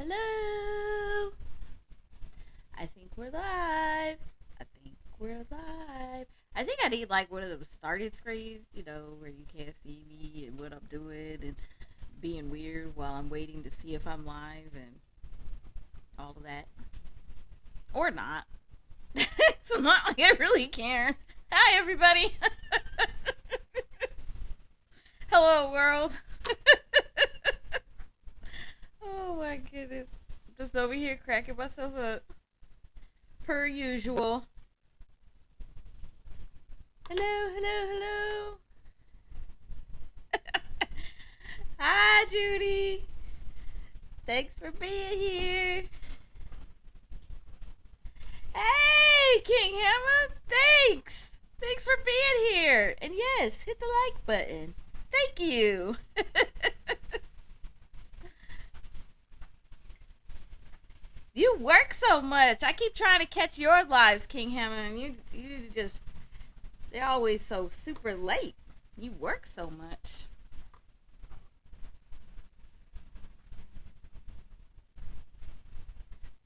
Hello. I think we're live. I think I need like one of those started screens, where you can't see me and what I'm doing and being weird while I'm waiting to see if I'm live and all of that. Or not. It's not like I really care. Hi, everybody. Hello, world. Oh my goodness. I'm just over here cracking myself up. Per usual. Hello, hello, hello. Hi, Judy. Thanks for being here. Hey, King Hammer. Thanks. Thanks for being here. And yes, hit the like button. Thank you. You work so much. I keep trying to catch your lives, King Hammer, and you just they're always so super late. You work so much.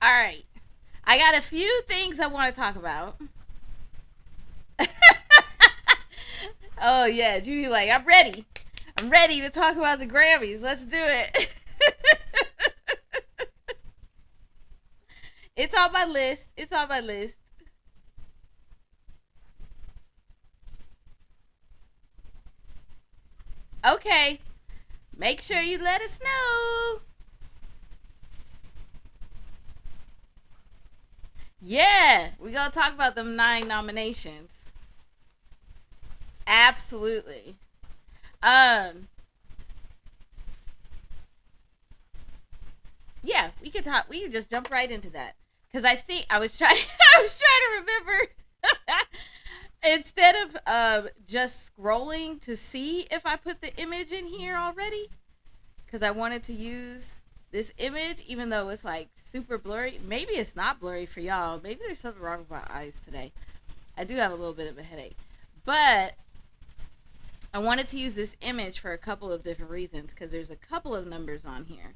All right. I got a few things I want to talk about. Oh yeah, Judy like, I'm ready. I'm ready to talk about the Grammys. Let's do it. It's on my list. It's on my list. Okay. Make sure you let us know. Yeah, we're gonna talk about them 9 nominations. Absolutely. Um, yeah, we could talk. We could just jump right into that because I think I was trying. I was trying to remember instead of just scrolling to see if I put the image in here already because I wanted to use this image even though it's like super blurry. Maybe it's not blurry for y'all. Maybe there's something wrong with my eyes today. I do have a little bit of a headache, but I wanted to use this image for a couple of different reasons because there's a couple of numbers on here.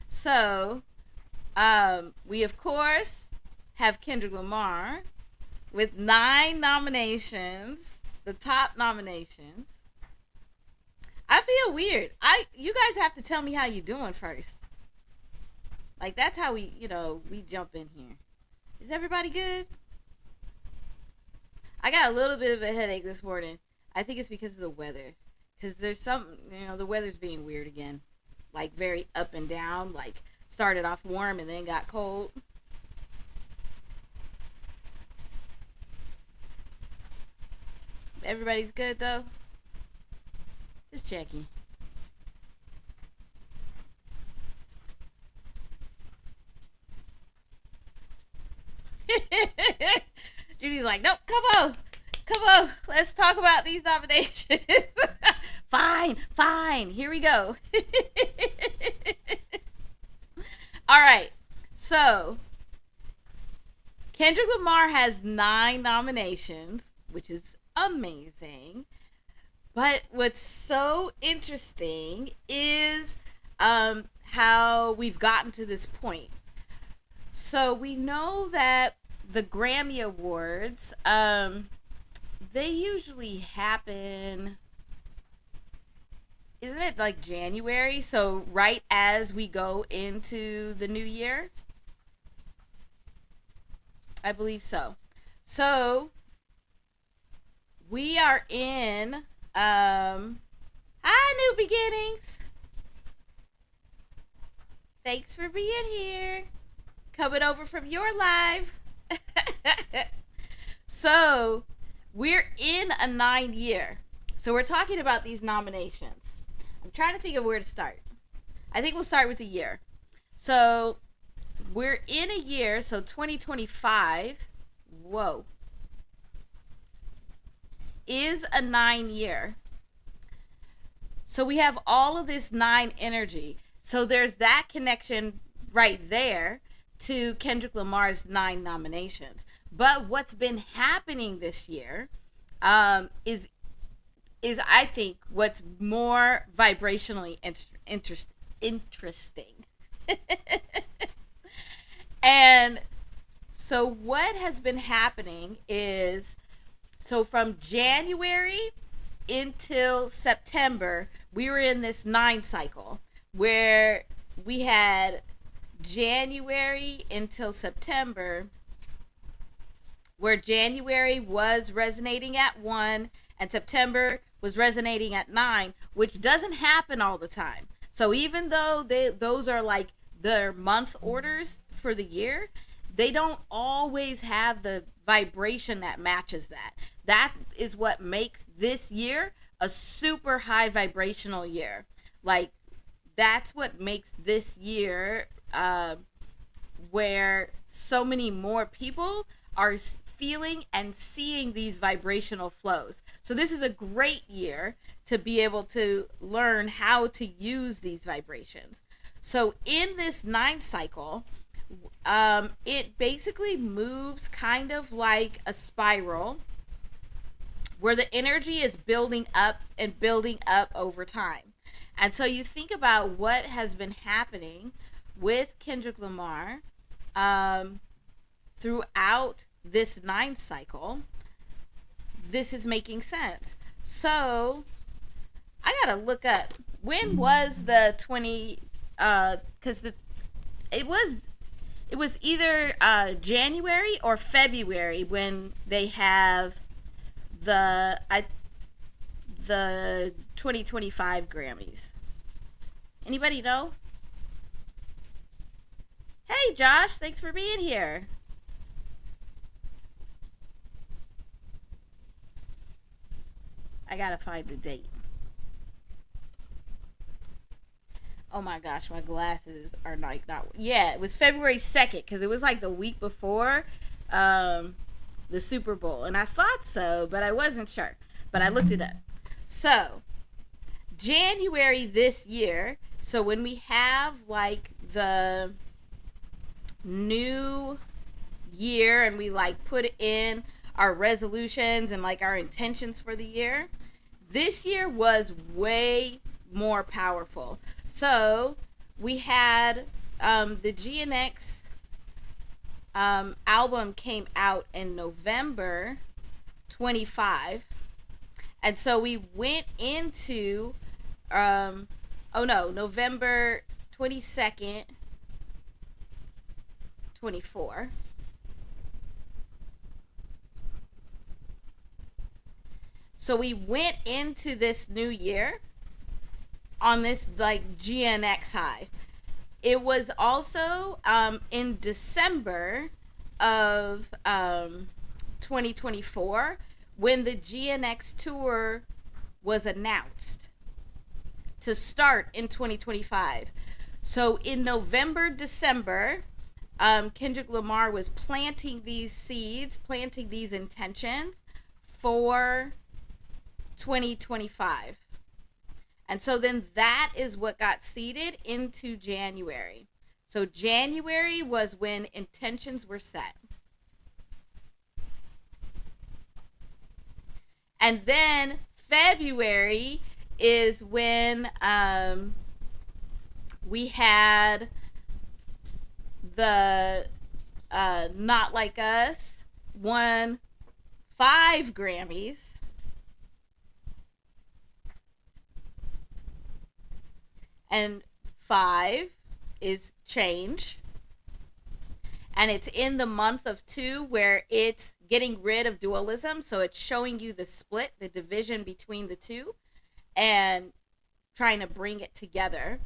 So, we of course have Kendrick Lamar with 9 nominations, the top nominations. I feel weird. You guys have to tell me how you doing first. Like that's how we jump in here. Is everybody good? I got a little bit of a headache this morning. I think it's because of the weather. Because there's the weather's being weird again. Like very up and down. Like started off warm and then got cold. Everybody's good though? Just checking. Judy's like, nope, come on, let's talk about these nominations. Fine, here we go. All right, so Kendrick Lamar has 9 nominations, which is amazing. But what's so interesting is how we've gotten to this point. So we know that the Grammy Awards, they usually happen, isn't it like January? So right as we go into the new year? I believe so. So we are in, hi, New Beginnings. Thanks for being here. Coming over from your live. So we're in a 9 year. So we're talking about these nominations. I'm trying to think of where to start. I think we'll start with the year. So we're in a year, so 2025, whoa, is a 9 year. So we have all of this 9 energy. So there's that connection right there to Kendrick Lamar's 9 nominations. But what's been happening this year is I think what's more vibrationally interesting. And so what has been happening is, so from January until September, we were in this 9 cycle where we had January until September, where January was resonating at 1 and September was resonating at 9, which doesn't happen all the time. So even though those are like their month orders for the year, they don't always have the vibration that matches that. That is what makes this year a super high vibrational year. Like, that's what makes this year where so many more people are feeling and seeing these vibrational flows. So this is a great year to be able to learn how to use these vibrations. So in this 9 cycle, it basically moves kind of like a spiral where the energy is building up and building up over time. And so you think about what has been happening with Kendrick Lamar throughout this 9 cycle. This is making sense. So I gotta look up, when was the 20, because it was either January or February when they have the 2025 Grammys. Anybody know? Hey Josh, thanks for being here. I gotta find the date. Oh my gosh, my glasses are like not. Yeah, it was February 2nd because it was like the week before the Super Bowl, and I thought so, but I wasn't sure. But I looked it up. So January this year. So when we have like the new year and we like put in our resolutions and like our intentions for the year, this year was way more powerful. So we had the GNX album came out in November 25, and so we went into November 22nd 24. So we went into this new year on this like GNX high. It was also in December of 2024 when the GNX tour was announced to start in 2025. So in November, December, Kendrick Lamar was planting these seeds, planting these intentions for 2025. And so then that is what got seeded into January. So January was when intentions were set. And then February is when we had the Not Like Us won 5 Grammys. And 5 is change. And it's in the month of 2 where it's getting rid of dualism. So it's showing you the split, the division between the two, and trying to bring it together.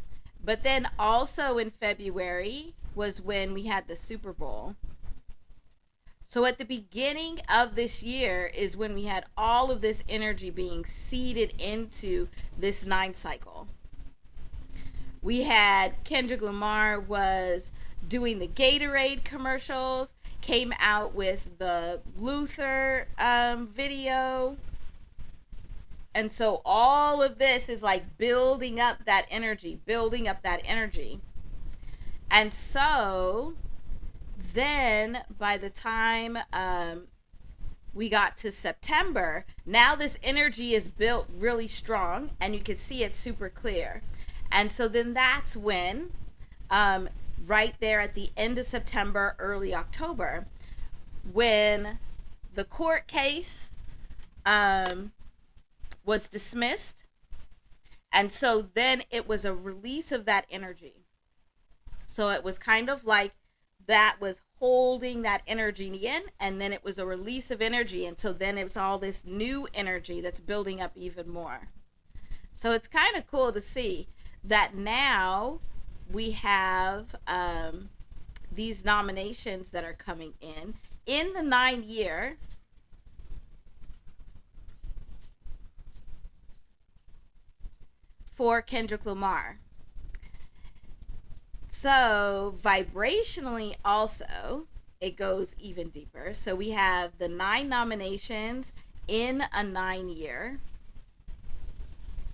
But then also in February was when we had the Super Bowl. So at the beginning of this year is when we had all of this energy being seeded into this 9 cycle. We had Kendrick Lamar was doing the Gatorade commercials, came out with the Luther video. And so all of this is like building up that energy. And so then by the time we got to September, now this energy is built really strong and you can see it super clear. And so then that's when right there at the end of September, early October, when the court case was dismissed. And so then it was a release of that energy. So it was kind of like that was holding that energy in, and then it was a release of energy. And so then it's all this new energy that's building up even more. So it's kind of cool to see that now we have these nominations that are coming in the 9 year. For Kendrick Lamar. So vibrationally also, it goes even deeper. So we have the 9 nominations in a 9 year,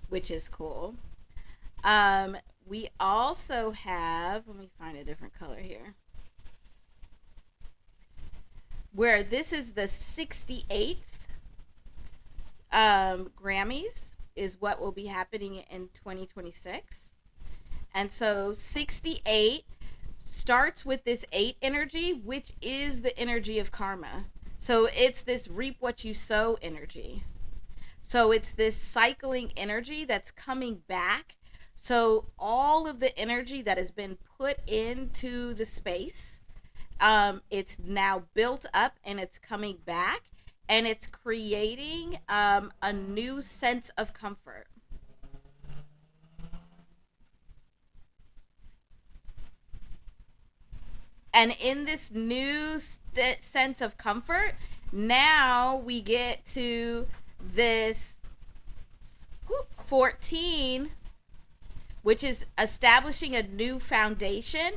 which is cool. We also have, let me find a different color here, where this is the 68th Grammys is what will be happening in 2026. And so 68 starts with this 8 energy, which is the energy of karma. So it's this reap what you sow energy. So it's this cycling energy that's coming back. So all of the energy that has been put into the space, it's now built up and it's coming back, and it's creating a new sense of comfort. And in this new sense of comfort, now we get to this 14, which is establishing a new foundation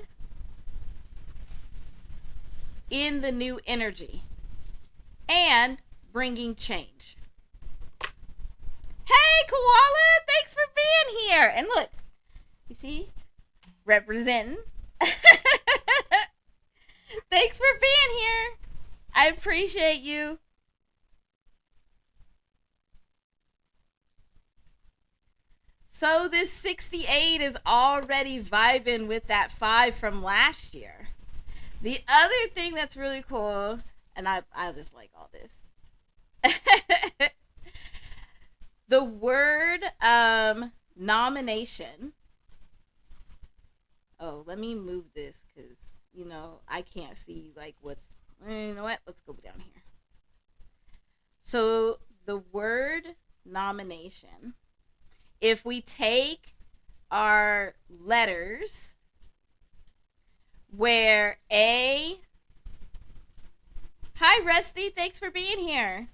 in the new energy and bringing change. Hey, Koala, thanks for being here. And look, you see, representing. Thanks for being here. I appreciate you. So this 68 is already vibing with that 5 from last year. The other thing that's really cool, and I just like all this, the word nomination. Oh, let me move this because, I can't see like what's, you know what? Let's go down here. So the word nomination, if we take our letters where A, hi Rusty, thanks for being here.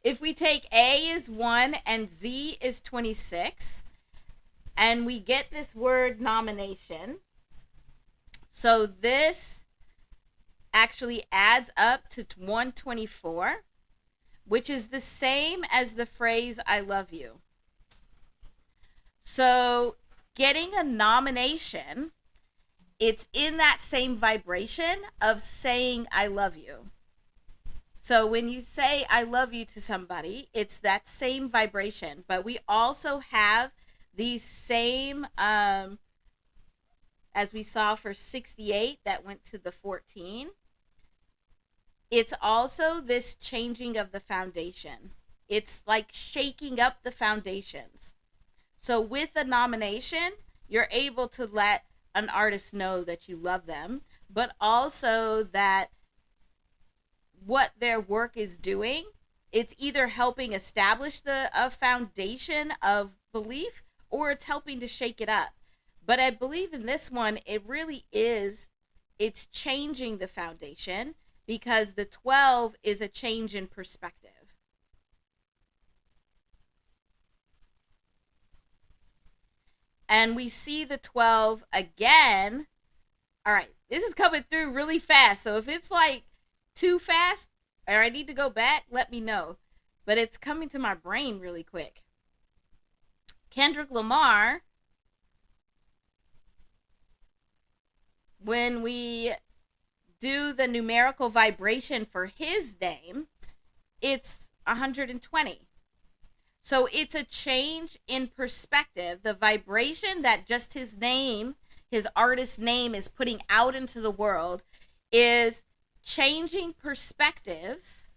If we take A is 1 and Z is 26, and we get this word nomination, so this actually adds up to 124, which is the same as the phrase I love you. So getting a nomination, it's in that same vibration of saying I love you. So when you say I love you to somebody, it's that same vibration. But we also have these same, as we saw for 68 that went to the 14. It's also this changing of the foundation. It's like shaking up the foundations. So with a nomination, you're able to let an artist know that you love them, but also that what their work is doing, it's either helping establish a foundation of belief, or it's helping to shake it up. But I believe in this one, it really is, it's changing the foundation, because the 12 is a change in perspective. And we see the 12 again. All right, this is coming through really fast. So if it's like too fast or I need to go back, let me know. But it's coming to my brain really quick. Kendrick Lamar, when we do the numerical vibration for his name, it's 120. So it's a change in perspective. The vibration that just his name, his artist name, is putting out into the world is changing perspectives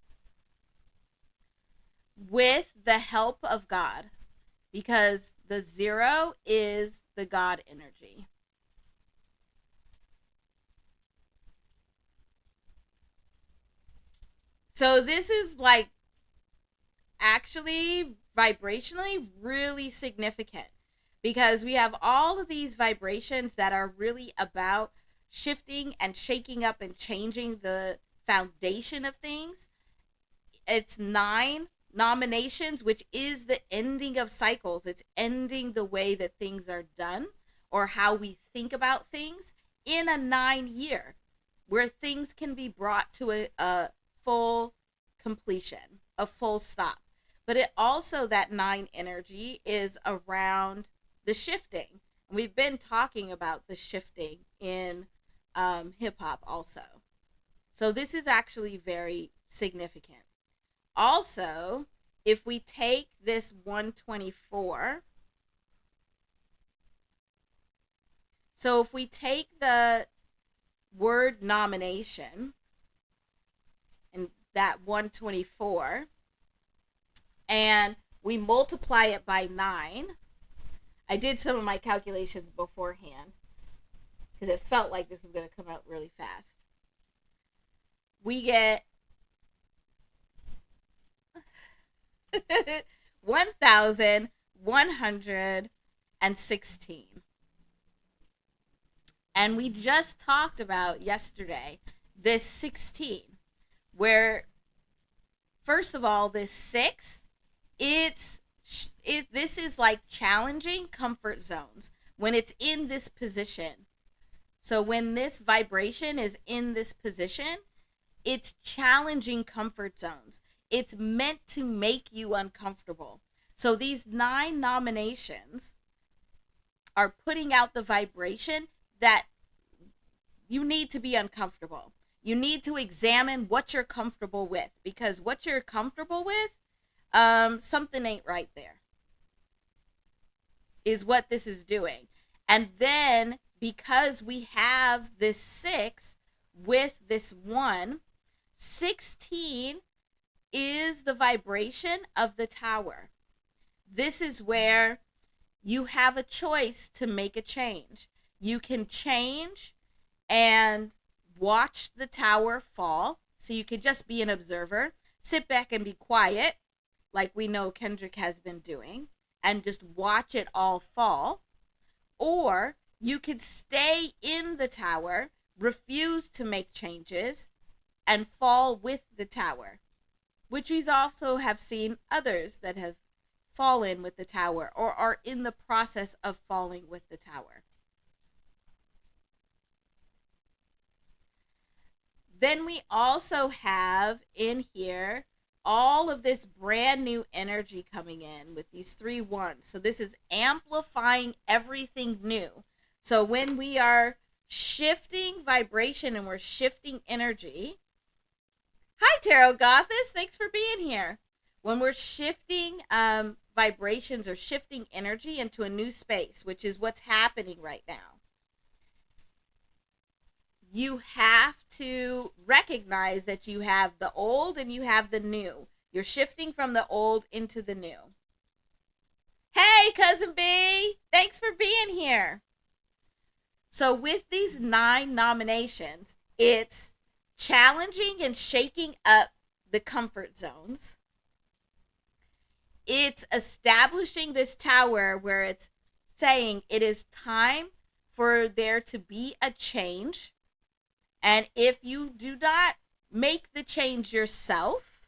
with the help of God, because the 0 is the God energy. So this is like actually vibrationally really significant, because we have all of these vibrations that are really about shifting and shaking up and changing the foundation of things. It's 9 nominations, which is the ending of cycles. It's ending the way that things are done or how we think about things in a 9 year, where things can be brought to a full completion, a full stop. But it also, that 9 energy is around the shifting. We've been talking about the shifting in hip hop also. So this is actually very significant. Also, if we take this 124, so if we take the word nomination and that 124 and we multiply it by 9, I did some of my calculations beforehand because it felt like this was going to come out really fast. We get 1,116. And we just talked about yesterday this 16, where first of all, this 6, this is like challenging comfort zones when it's in this position. So when this vibration is in this position, it's challenging comfort zones. It's meant to make you uncomfortable. So these 9 nominations are putting out the vibration that you need to be uncomfortable. You need to examine what you're comfortable with, because what you're comfortable with, something ain't right there, is what this is doing. And then because we have this 6 with this 1, 16 is the vibration of the tower. This is where you have a choice to make a change. You can change and watch the tower fall. So you could just be an observer, sit back and be quiet, like we know Kendrick has been doing, and just watch it all fall. Or you could stay in the tower, refuse to make changes, and fall with the tower, which we also have seen others that have fallen with the tower or are in the process of falling with the tower. Then we also have in here all of this brand new energy coming in with these 3 1s. So this is amplifying everything new. So when we are shifting vibration and we're shifting energy, hi Tarot Gothess, thanks for being here. When we're shifting vibrations or shifting energy into a new space, which is what's happening right now, you have to recognize that you have the old and you have the new. You're shifting from the old into the new. Hey, Cousin B, thanks for being here. So with these 9 nominations, it's challenging and shaking up the comfort zones. It's establishing this tower where it's saying it is time for there to be a change. And if you do not make the change yourself,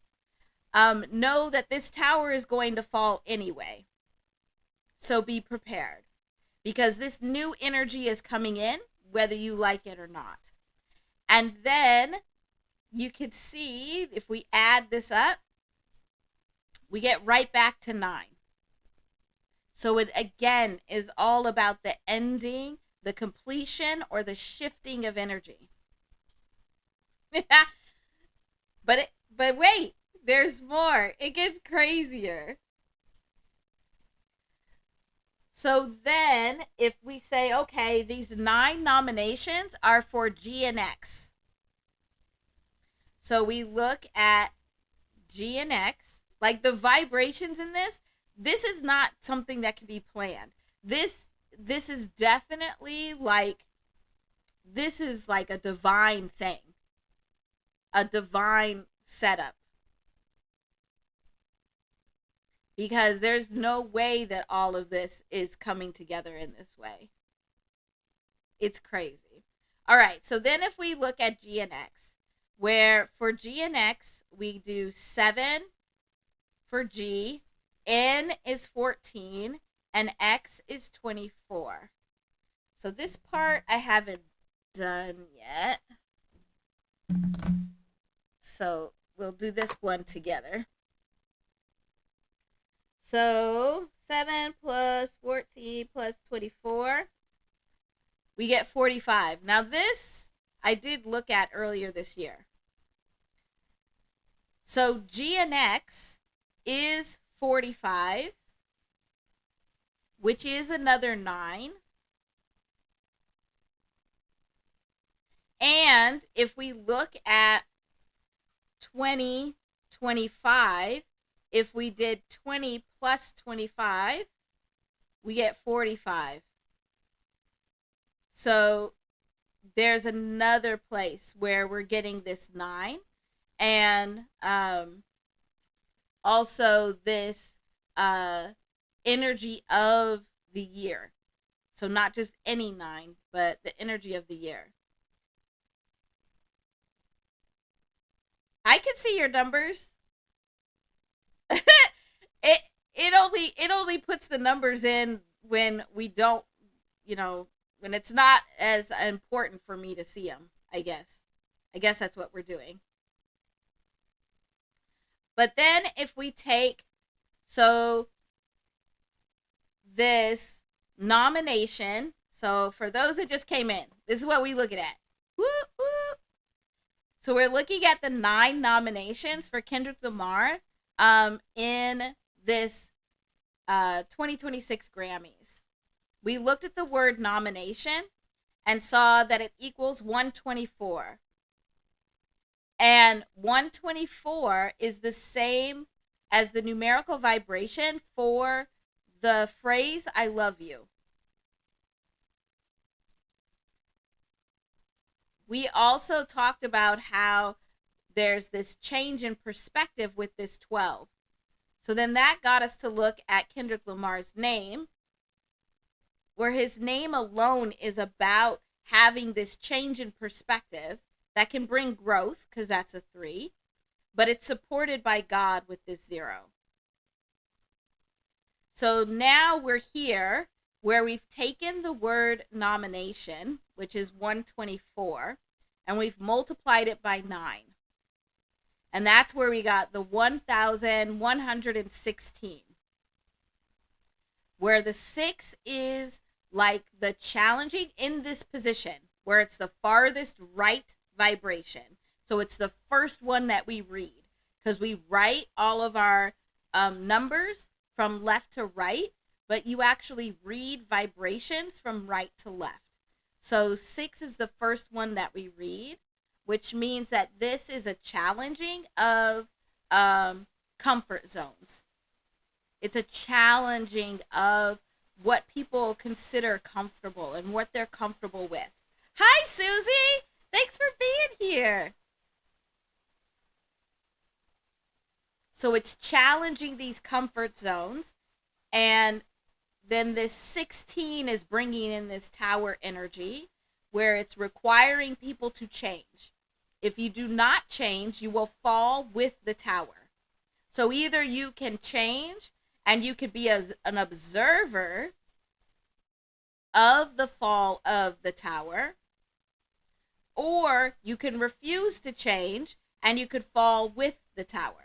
know that this tower is going to fall anyway. So be prepared, because this new energy is coming in, whether you like it or not. And then you could see, if we add this up, we get right back to 9. So it again is all about the ending, the completion, or the shifting of energy. But wait, there's more. It gets crazier. So then, if we say, okay, these 9 nominations are for G and X. So we look at G and X, like the vibrations in this is not something that can be planned. This is definitely like, this is like a divine thing. A divine setup. Because there's no way that all of this is coming together in this way. It's crazy. All right, so then if we look at G and X, where for G and X, we do 7 for G, N is 14, and X is 24. So this part I haven't done yet. So we'll do this one together. So 7 plus 14 plus 24, we get 45. Now this I did look at earlier this year. So G and X is 45, which is another 9. And if we look at 20, 25, if we did 20 plus 25, we get 45. So there's another place where we're getting this 9. And also this energy of the year. So not just any 9, but the energy of the year. I can see your numbers. it only puts the numbers in when we don't, when it's not as important for me to see them, I guess that's what we're doing. But then if we take, so this nomination, so for those that just came in, this is what we looking at. Woo, woo. So we're looking at the 9 nominations for Kendrick Lamar in this 2026 Grammys. We looked at the word nomination and saw that it equals 124. And 124 is the same as the numerical vibration for the phrase, I love you. We also talked about how there's this change in perspective with this 12. So then that got us to look at Kendrick Lamar's name, where his name alone is about having this change in perspective that can bring growth, because that's a 3, but it's supported by God with this 0. So now we're here where we've taken the word nomination, which is 124, and we've multiplied it by 9. And that's where we got the 1,116. Where the 6 is like the challenging in this position, where it's the farthest right vibration. So it's the first one that we read, because we write all of our numbers from left to right, but you actually read vibrations from right to left. So 6 is the first one that we read, which means that this is a challenging of comfort zones. It's a challenging of what people consider comfortable and what they're comfortable with. Hi, Susie! Thanks for being here. So it's challenging these comfort zones, and then this 16 is bringing in this tower energy where it's requiring people to change. If you do not change, you will fall with the tower. So either you can change and you could be as an observer of the fall of the tower, or you can refuse to change and you could fall with the tower.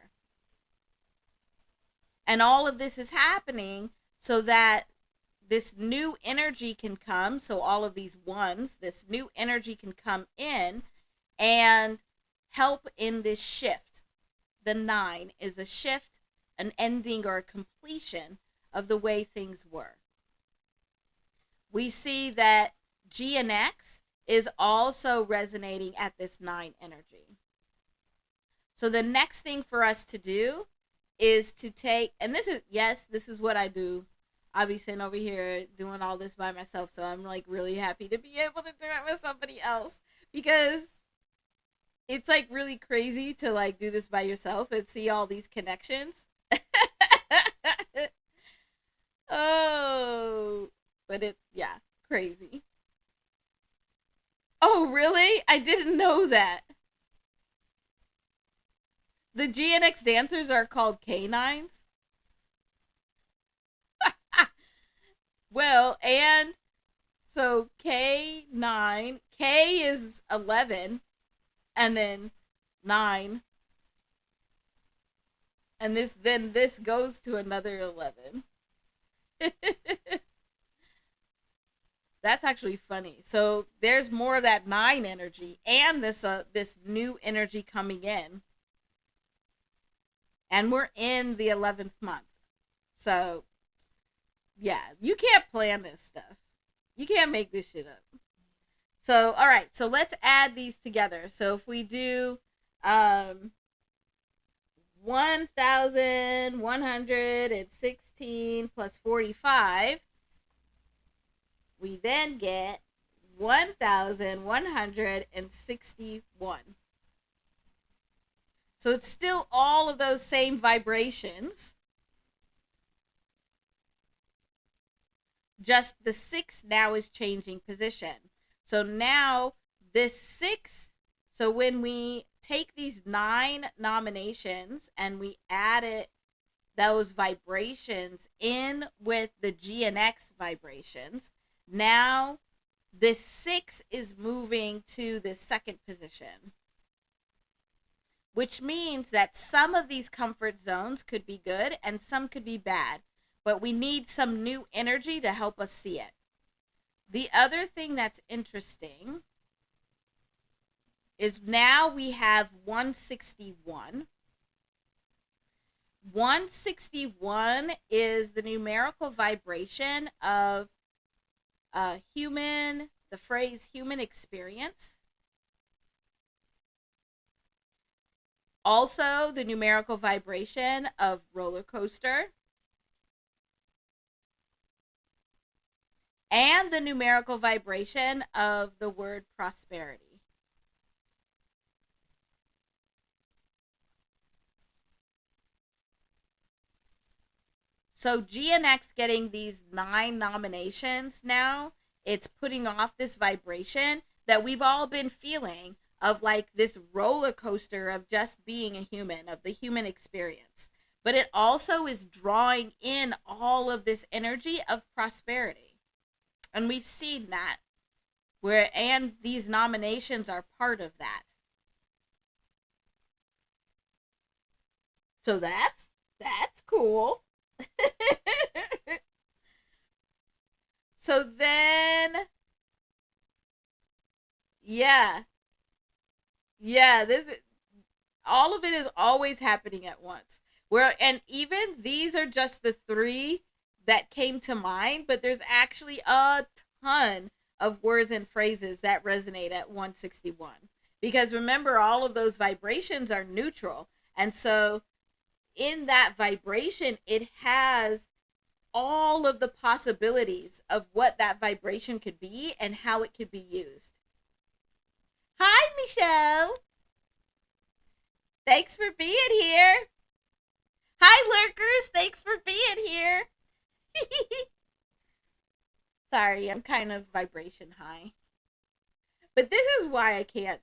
And all of this is happening so that this new energy can come. So all of these ones, this new energy can come in and help in this shift. The 9 is a shift, an ending, or a completion of the way things were. we see that G and X is also resonating at this 9 energy. So the next thing for us to do is to take, and this is, yes, this is what I do. I'll be sitting over here doing all this by myself, so I'm like really happy to be able to do it with somebody else, because it's like really crazy to like do this by yourself and see all these connections. Oh, but it, yeah, crazy. Oh, really? I didn't know that. The GNX dancers are called canines. Well, and so K9, K is 11, and then 9, and this goes to another 11. That's actually funny. So there's more of that 9 energy and this new energy coming in. And we're in the 11th month. So yeah, you can't plan this stuff. You can't make this shit up. So all right, so let's add these together. So if we do 1116 plus 45, we then get 1161. So it's still all of those same vibrations. Just the 6 now is changing position. So now this 6, so when we take these 9 nominations and we add those vibrations in with the G and X vibrations, now this 6 is moving to the second position, which means that some of these comfort zones could be good and some could be bad, but we need some new energy to help us see it. The other thing that's interesting is now we have 161. 161 is the numerical vibration of human, the phrase human experience. Also, the numerical vibration of roller coaster. And the numerical vibration of the word prosperity. So GNX getting these 9 nominations now, it's putting off this vibration that we've all been feeling of like this roller coaster of just being a human, of the human experience. But it also is drawing in all of this energy of prosperity. And we've seen that. And these nominations are part of that. So that's cool. So then, yeah, this all of it is always happening at once. And even these are just the 3 that came to mind, but there's actually a ton of words and phrases that resonate at 161. Because remember, all of those vibrations are neutral, and so in that vibration, it has all of the possibilities of what that vibration could be and how it could be used. Hi, Michelle. Thanks for being here. Hi, lurkers. Thanks for being here. Sorry, I'm kind of vibration high. But this is why I can't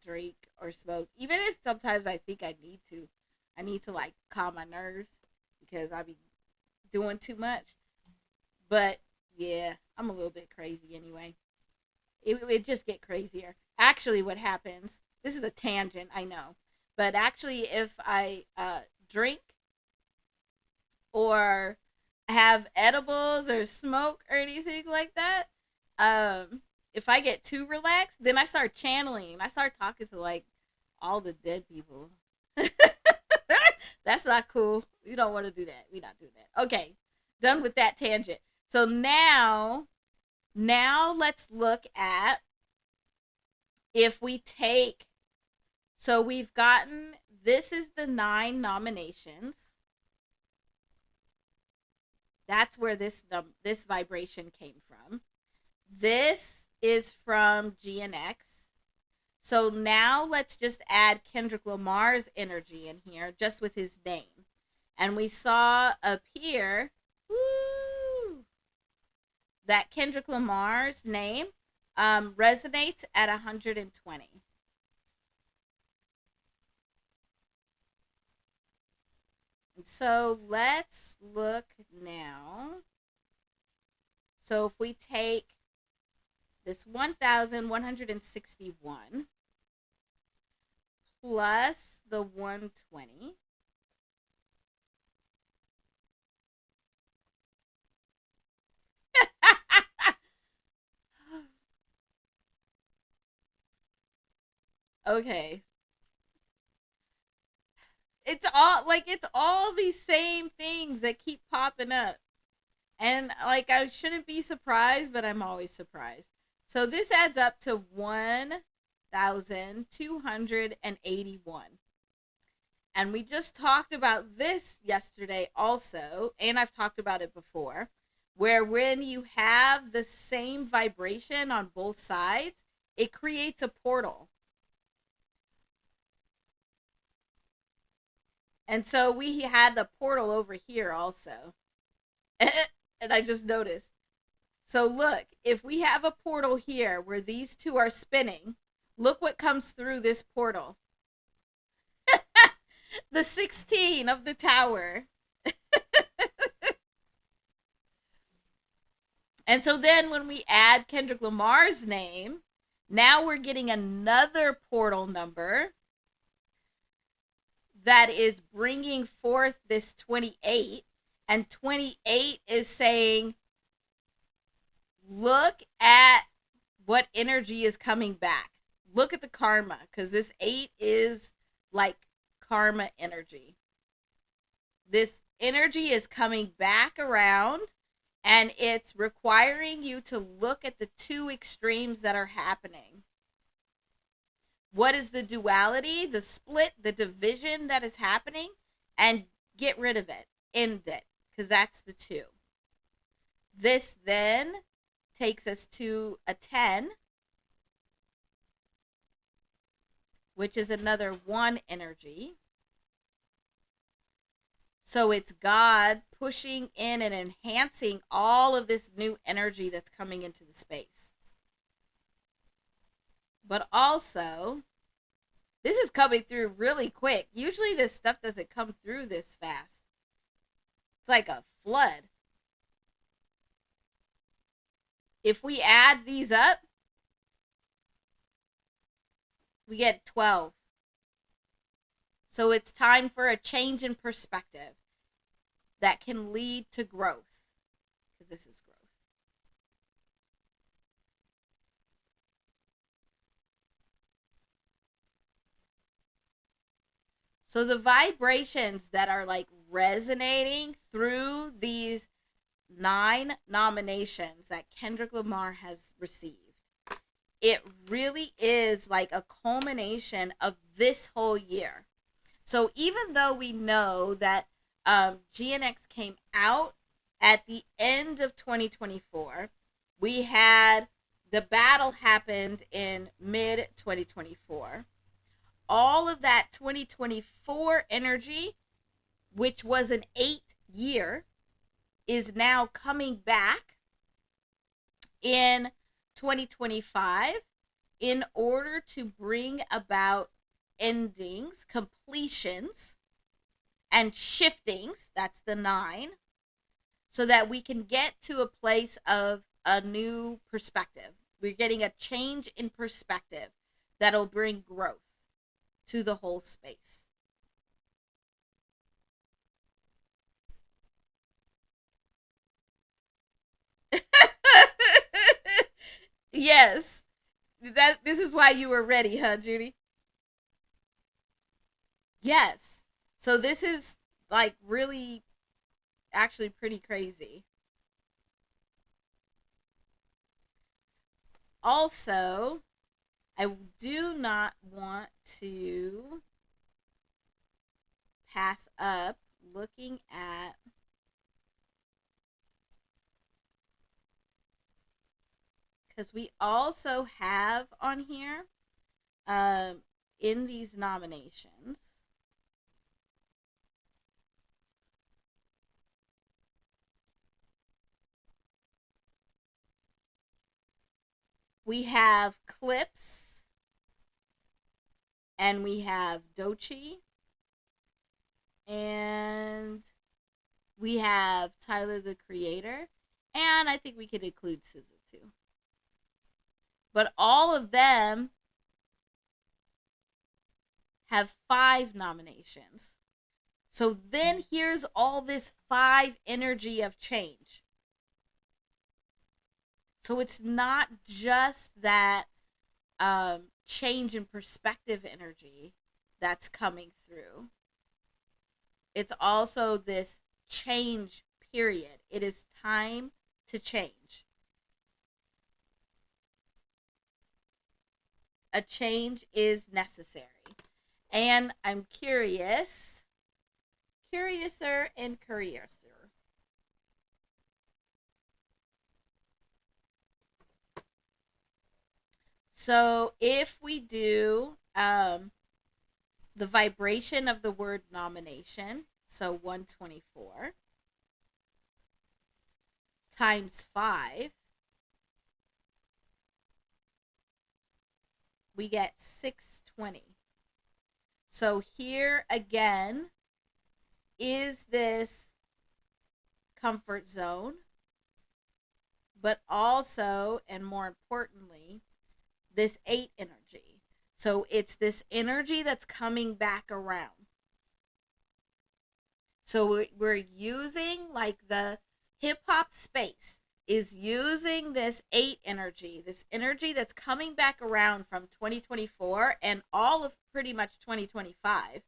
drink or smoke. Even if sometimes I think I need to. I need to like calm my nerves because I be doing too much. But yeah, I'm a little bit crazy anyway. It just get crazier. Actually, what happens? This is a tangent, I know, but actually, if I drink or have edibles or smoke or anything like that, if I get too relaxed, then I start channeling. I start talking to like all the dead people. That's not cool. We don't want to do that. We're not doing that. Okay, done with that tangent. So now let's look at if we take, so we've gotten, this is the 9 nominations. That's where this vibration came from. This is from GNX. So now let's just add Kendrick Lamar's energy in here, just with his name. And we saw up here, woo, that Kendrick Lamar's name resonates at 120. And so let's look now. So if we take this 1,161 plus the 120, okay. It's all these same things that keep popping up. And like I shouldn't be surprised, but I'm always surprised. So this adds up to 1,281. And we just talked about this yesterday also, and I've talked about it before, where when you have the same vibration on both sides, it creates a portal. And so we had the portal over here also. And I just noticed. So look, if we have a portal here where these two are spinning, look what comes through this portal. The 16 of the tower. And so then when we add Kendrick Lamar's name, now we're getting another portal number that is bringing forth this 28. And 28 is saying, look at what energy is coming back. Look at the karma, because this 8 is like karma energy. This energy is coming back around, and it's requiring you to look at the two extremes that are happening. What is the duality, the split, the division that is happening, and get rid of it, end it, because that's the 2. This then takes us to a 10, which is another 1 energy. So it's God pushing in and enhancing all of this new energy that's coming into the space. But also, this is coming through really quick. Usually this stuff doesn't come through this fast. It's like a flood. If we add these up, we get 12. So it's time for a change in perspective that can lead to growth, because this is growth. So the vibrations that are like resonating through these 9 nominations that Kendrick Lamar has received, it really is like a culmination of this whole year. So even though we know that GNX came out at the end of 2024, we had the battle happened in mid 2024. All of that 2024 energy, which was an 8 year, is now coming back in 2025 in order to bring about endings, completions, and shiftings. That's the 9. So that we can get to a place of a new perspective. We're getting a change in perspective that'll bring growth to the whole space. Yes. This is why you were ready, huh, Judy? Yes. So this is like really actually pretty crazy. Also, I do not want to pass up looking at because we also have on here in these nominations we have clips and we have Dochi and we have Tyler the Creator, and I think we could include SZA too. But all of them have 5 nominations. So then here's all this 5 energy of change. So it's not just that change in perspective energy that's coming through. It's also this change period. It is time to change. A change is necessary. And I'm curiouser and curiouser. So if we do the vibration of the word nomination, so 124 times 5, we get 620. So here again is this comfort zone, but also, and more importantly, this 8 energy. So it's this energy that's coming back around. So we're using, like, the hip hop space is using this 8 energy, this energy that's coming back around from 2024 and all of pretty much 2025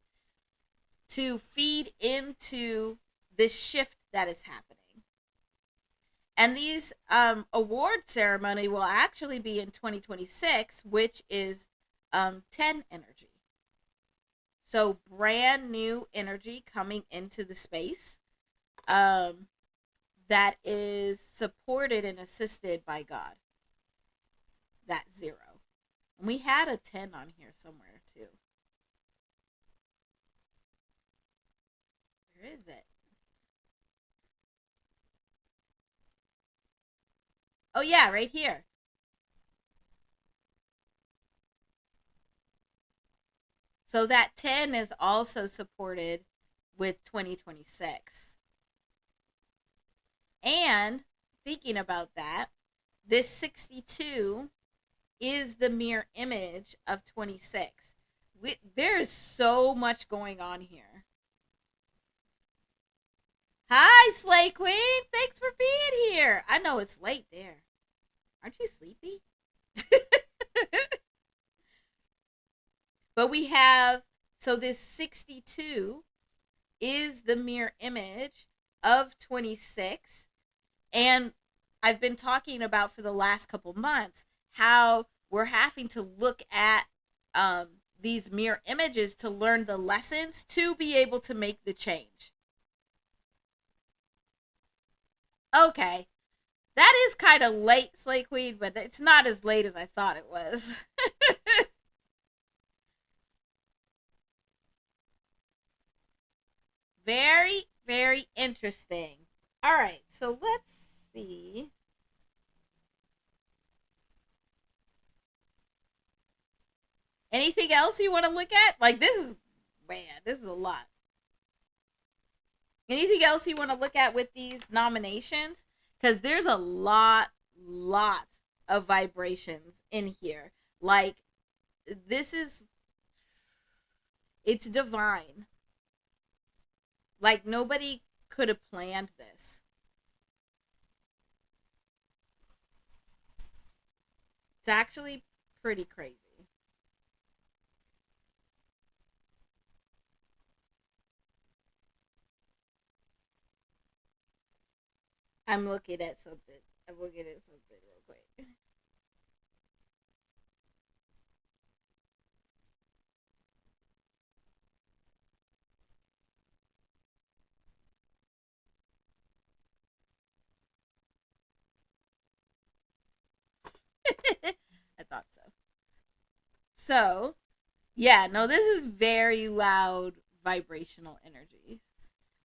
to feed into this shift that is happening. And these award ceremony will actually be in 2026, which is 10 energy. So brand new energy coming into the space that is supported and assisted by God. That 0. And we had a 10 on here somewhere too. Where is it? Oh yeah, right here. So that 10 is also supported with 2026. And thinking about that, this 62 is the mirror image of 26. There's so much going on here. Hi, Slay Queen. Thanks for being here. I know it's late there. Aren't you sleepy? But we have, so this 62 is the mirror image of 26. And I've been talking about for the last couple months how we're having to look at these mirror images to learn the lessons to be able to make the change. Okay. That is kind of late, Slay Queen, but it's not as late as I thought it was. Very, very interesting. All right, so let's see. Anything else you want to look at? Like, this is, man, this is a lot. Anything else you want to look at with these nominations? Because there's a lot of vibrations in here. Like, this is, it's divine. Like, nobody could have planned this. It's actually pretty crazy. I'm looking at something. I'm looking at something real quick. So, yeah, no, this is very loud vibrational energy.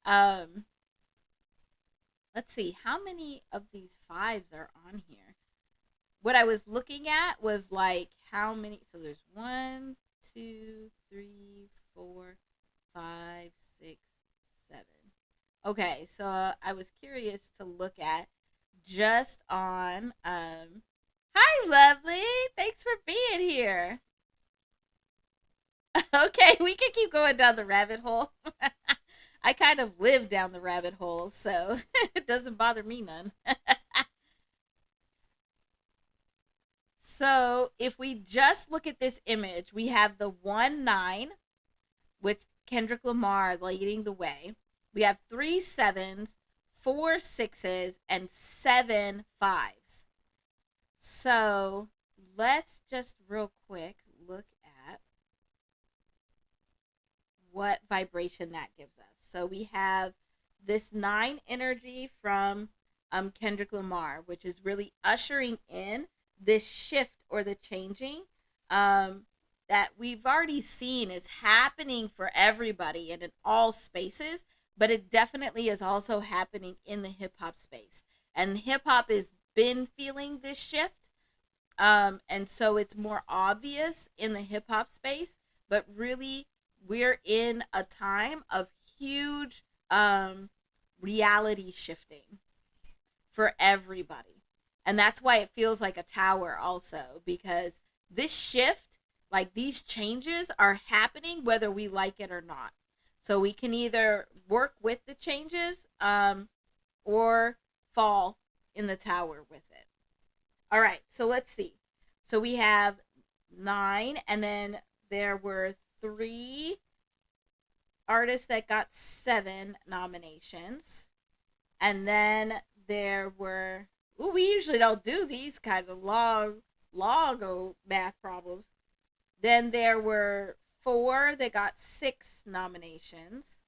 Um, let's see, how many of these fives are on here? What I was looking at was like how many. So there's one, two, three, four, five, six, seven. Okay, so I was curious to look at just on. Hi, lovely. Thanks for being here. Okay, we can keep going down the rabbit hole. I kind of live down the rabbit hole, so it doesn't bother me none. So if we just look at this image, we have the 1-9, which Kendrick Lamar leading the way. We have 3 sevens, 4 sixes, and 7 fives. So let's just real quick look at what vibration that gives us. So we have this 9 energy from Kendrick Lamar, which is really ushering in this shift or the changing that we've already seen is happening for everybody and in all spaces, but it definitely is also happening in the hip hop space. And hip hop has been feeling this shift. And so it's more obvious in the hip hop space, but really we're in a time of huge reality shifting for everybody. And that's why it feels like a tower also, because this shift, like these changes are happening whether we like it or not. So we can either work with the changes or fall in the tower with it. All right, so let's see. So we have 9, and then there were 3 artists that got 7 nominations. And then there were, ooh, we usually don't do these kinds of long math problems. Then there were 4 that got 6 nominations.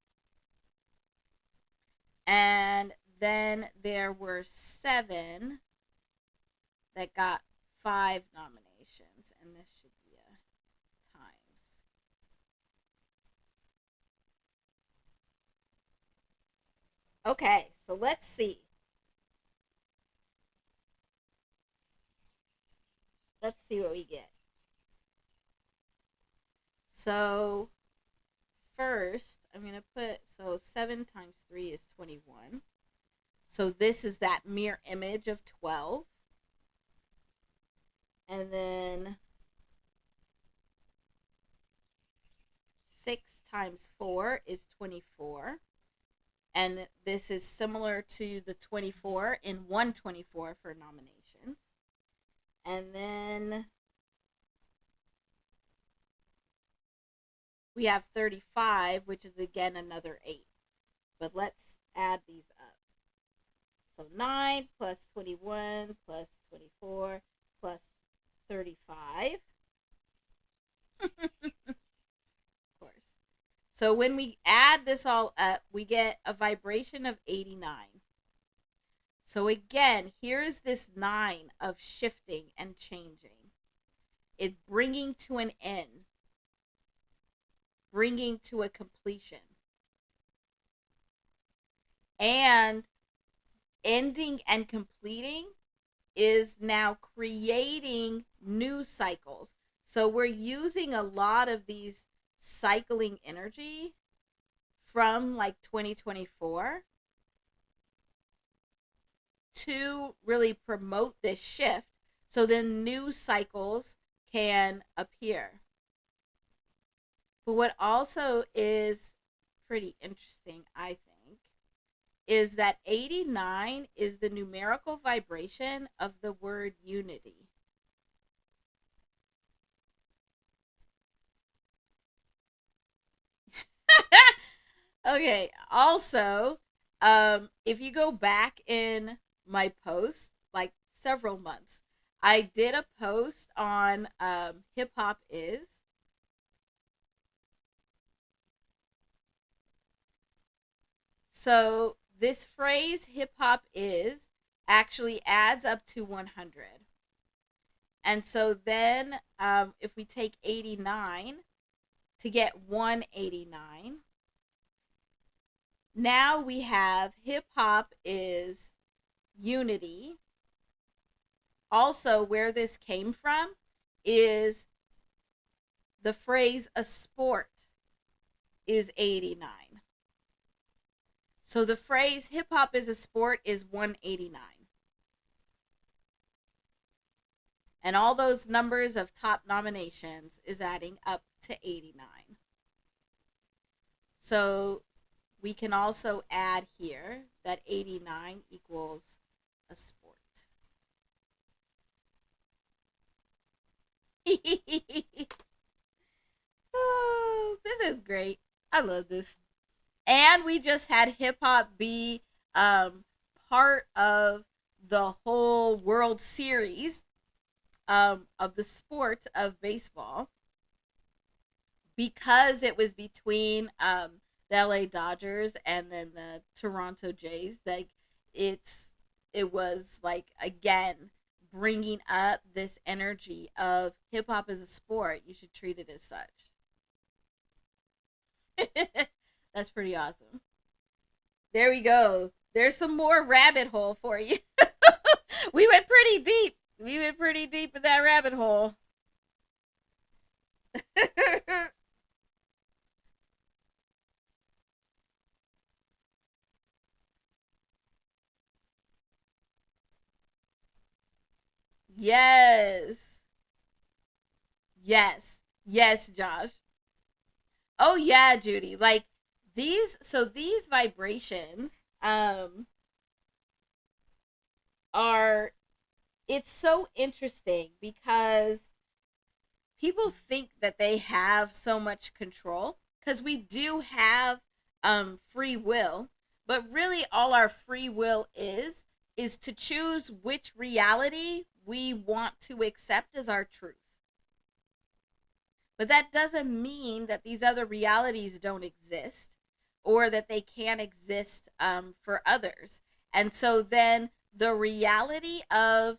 And then there were 7 that got 5 nominations. And this should be a times. Okay, so let's see. Let's see what we get. So first, I'm going to put, so 7 times 3 is 21. So this is that mirror image of 12. And then 6 times 4 is 24. And this is similar to the 24 in 124 for nominations. And then we have 35, which is again another 8. But let's add these up. So 9 plus 21 plus 24 plus 35. Of course. So when we add this all up, we get a vibration of 89. So again, here is this 9 of shifting and changing. It bringing to an end, bringing to a completion, and ending and completing is now creating new cycles. So we're using a lot of these cycling energy from like 2024 to really promote this shift so then new cycles can appear. But what also is pretty interesting, I think, is that 89 is the numerical vibration of the word unity. Okay, also, if you go back in my post, like several months, I did a post on hip hop is. So this phrase hip hop is actually adds up to 100. And so then if we take 89 to get 189, now we have hip hop is unity. Also, where this came from is the phrase a sport is 89. So the phrase hip hop is a sport is 189. And all those numbers of top nominations is adding up to 89. So we can also add here that 89 equals a sport. Oh, this is great. I love this. And we just had hip hop be part of the whole World Series of the sport of baseball because it was between the LA Dodgers and then the Toronto Jays. Like it was like again bringing up this energy of hip hop as a sport. You should treat it as such. That's pretty awesome. There we go. There's some more rabbit hole for you. We went pretty deep. We went pretty deep in that rabbit hole. Yes. Yes. Yes, Josh. Oh yeah, Judy. Like these vibrations are it's so interesting because people think that they have so much control because we do have free will, but really all our free will is to choose which reality we want to accept as our truth. But that doesn't mean that these other realities don't exist or that they can't exist for others. And so then the reality of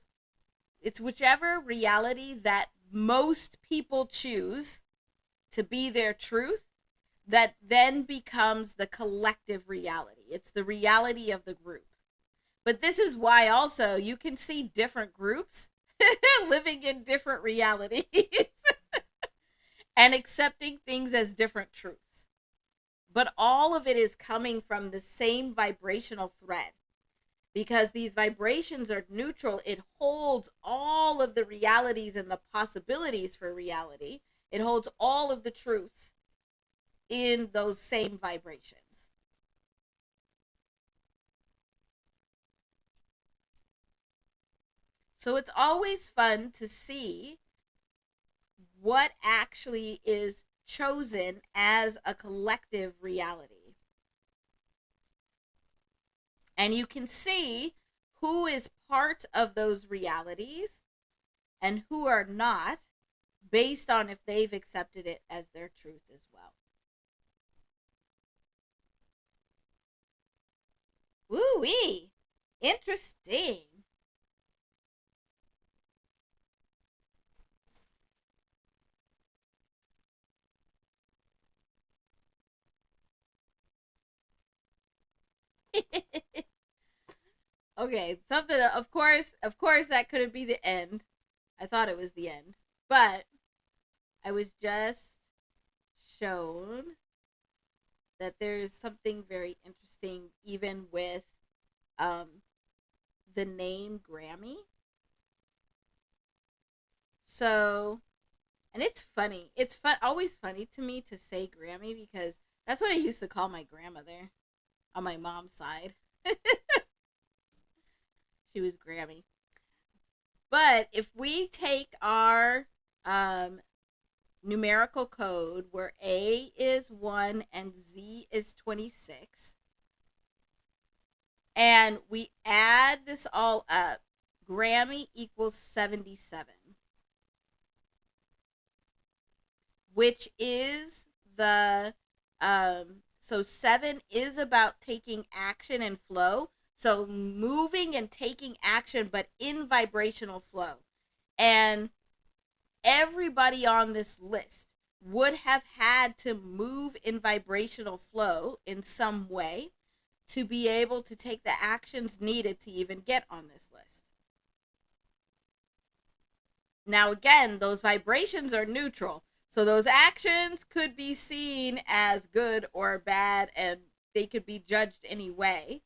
it's whichever reality that most people choose to be their truth that then becomes the collective reality. It's the reality of the group. But this is why also you can see different groups living in different realities and accepting things as different truths. But all of it is coming from the same vibrational thread because these vibrations are neutral. It holds all of the realities and the possibilities for reality. It holds all of the truths in those same vibrations. So it's always fun to see what actually is chosen as a collective reality. And you can see who is part of those realities and who are not based on if they've accepted it as their truth as well. Woo-wee! Interesting. Okay, something of course that couldn't be the end. I thought it was the end. But I was just shown that there's something very interesting even with um the name Grammy. So, and it's funny. It's always funny to me to say Grammy because that's what I used to call my grandmother on my mom's side. She was Grammy. But if we take our numerical code where A is 1 and Z is 26, and we add this all up, Grammy equals 77, which is the so 7 is about taking action and flow. So moving and taking action, but in vibrational flow. And everybody on this list would have had to move in vibrational flow in some way to be able to take the actions needed to even get on this list. Now, again, those vibrations are neutral. So those actions could be seen as good or bad, and they could be judged any way.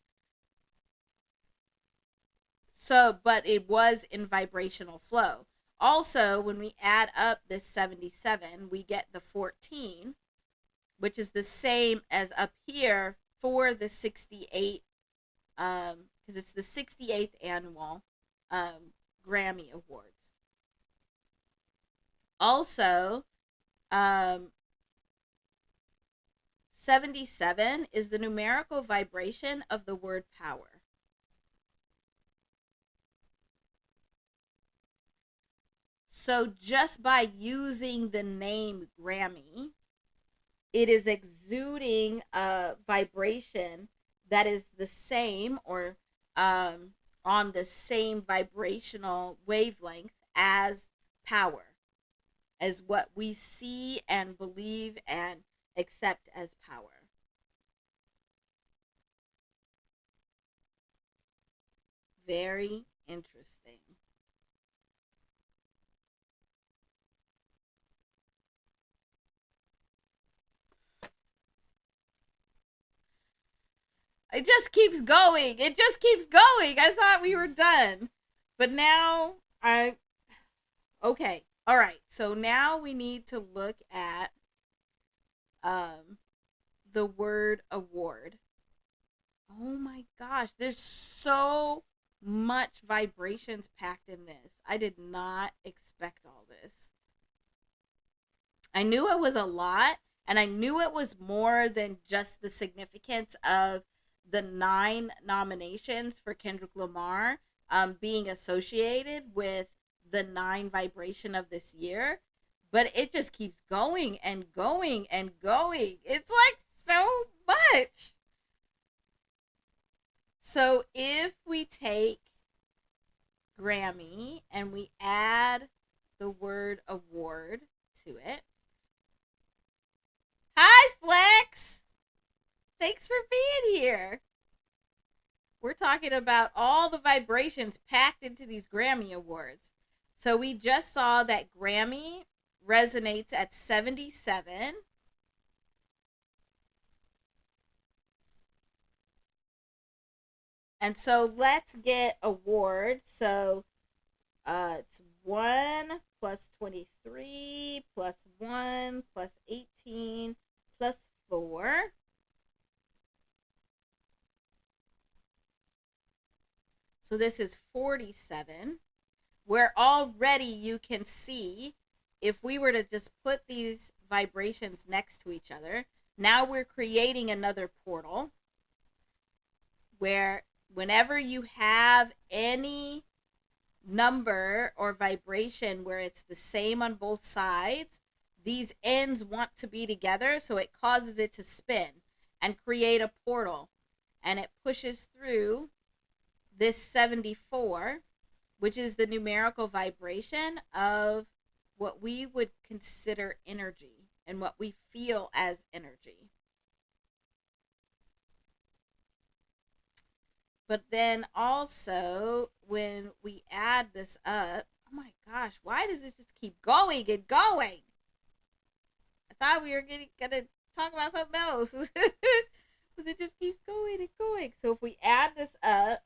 So, but it was in vibrational flow. Also, when we add up this 77, we get the 14, which is the same as up here for the 68, because it's the 68th annual Grammy Awards. Also, 77 is the numerical vibration of the word power. So just by using the name Grammy, it is exuding a vibration that is the same or on the same vibrational wavelength as power, as what we see and believe and accept as power. Very interesting. It just keeps going. It just keeps going. I thought we were done. But now okay. All right. So now we need to look at the word award. Oh my gosh, there's so much vibrations packed in this. I did not expect all this. I knew it was a lot, and I knew it was more than just the significance of the 9 nominations for Kendrick Lamar being associated with the 9 vibration of this year. But it just keeps going and going and going. It's like so much. So if we take Grammy and we add the word award to it. Hi, Flex! Thanks for being here. We're talking about all the vibrations packed into these Grammy Awards. So we just saw that Grammy resonates at 77. And so let's get award. So it's 1 plus 23 plus 1 plus 18 plus 4. So this is 47. Where already you can see, if we were to just put these vibrations next to each other, now we're creating another portal where whenever you have any number or vibration where it's the same on both sides, these ends want to be together, so it causes it to spin and create a portal. And it pushes through this 74, which is the numerical vibration of what we would consider energy and what we feel as energy. But then also, when we add this up, oh my gosh, why does this just keep going and going? I thought we were gonna talk about something else. But it just keeps going and going. So if we add this up,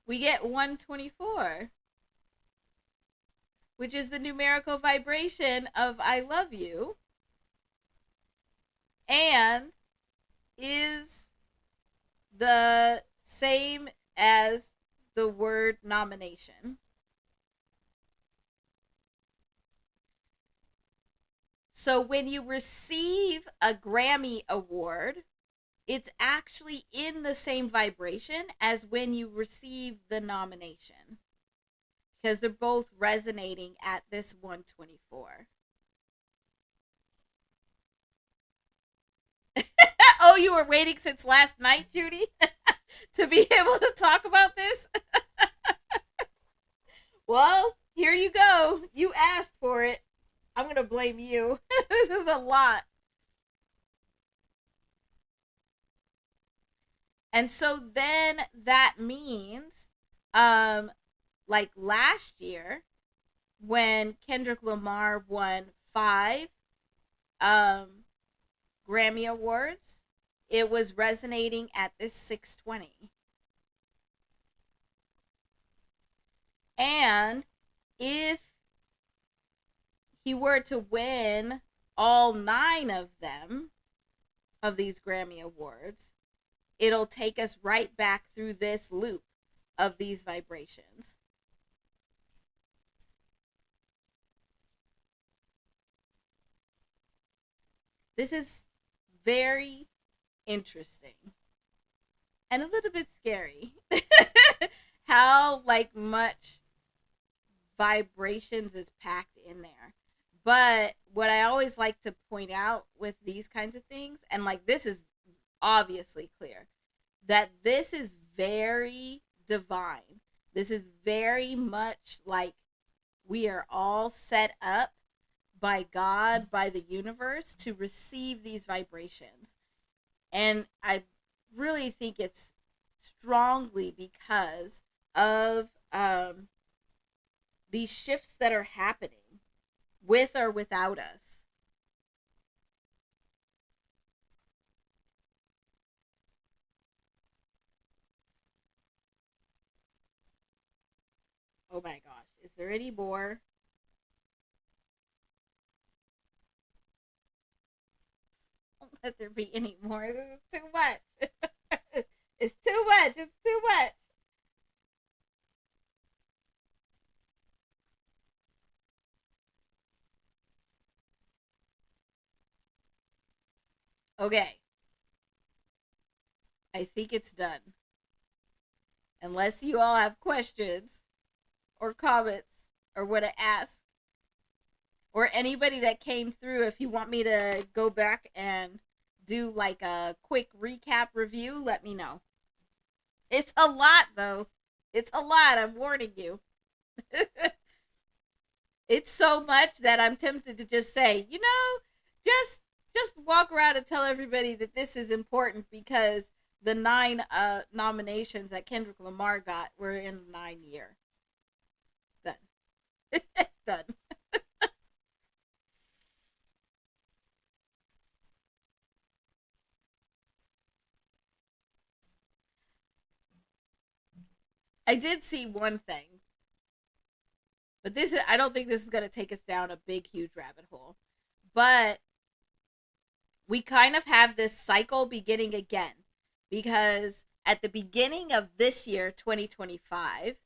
we get 124, which is the numerical vibration of I love you, and is the same as the word nomination. So when you receive a Grammy Award, it's actually in the same vibration as when you receive the nomination, because they're both resonating at this 124. Oh, you were waiting since last night, Judy, to be able to talk about this? Well, here you go. You asked for it. I'm gonna blame you. This is a lot. And so then that means, um, like last year when Kendrick Lamar won five um Grammy Awards, it was resonating at this 620. And if he were to win all nine of them, of these Grammy Awards, it'll take us right back through this loop of these vibrations. This is very interesting and a little bit scary. How like much vibrations is packed in there. But what I always like to point out with these kinds of things, and like this is obviously clear, that this is very divine. This is very much like we are all set up by God, by the universe to receive these vibrations. And I really think it's strongly because of these shifts that are happening with or without us. Oh my gosh. Is there any more? Don't let there be any more. This is too much. It's too much. It's too much. Okay. I think it's done. Unless you all have questions or comments or want to ask, or anybody that came through, if you want me to go back and do like a quick recap review, let me know. It's a lot though. It's a lot, I'm warning you. It's so much that I'm tempted to just say, just just walk around and tell everybody that this is important because the nine nominations that Kendrick Lamar got were in 9 year. Done. Done. I did see one thing, but this is I don't think this is gonna take us down a big huge rabbit hole. But we kind of have this cycle beginning again because at the beginning of this year 2025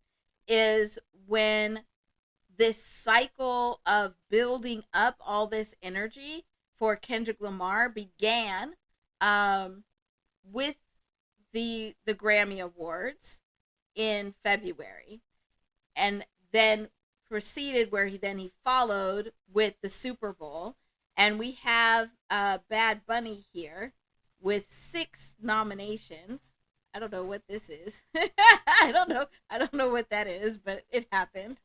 is when this cycle of building up all this energy for Kendrick Lamar began, um, with the Grammy Awards in February, and then proceeded where he followed with the Super Bowl, and we have Bad Bunny here with six nominations. I don't know what this is. I don't know. I don't know what that is, but it happened.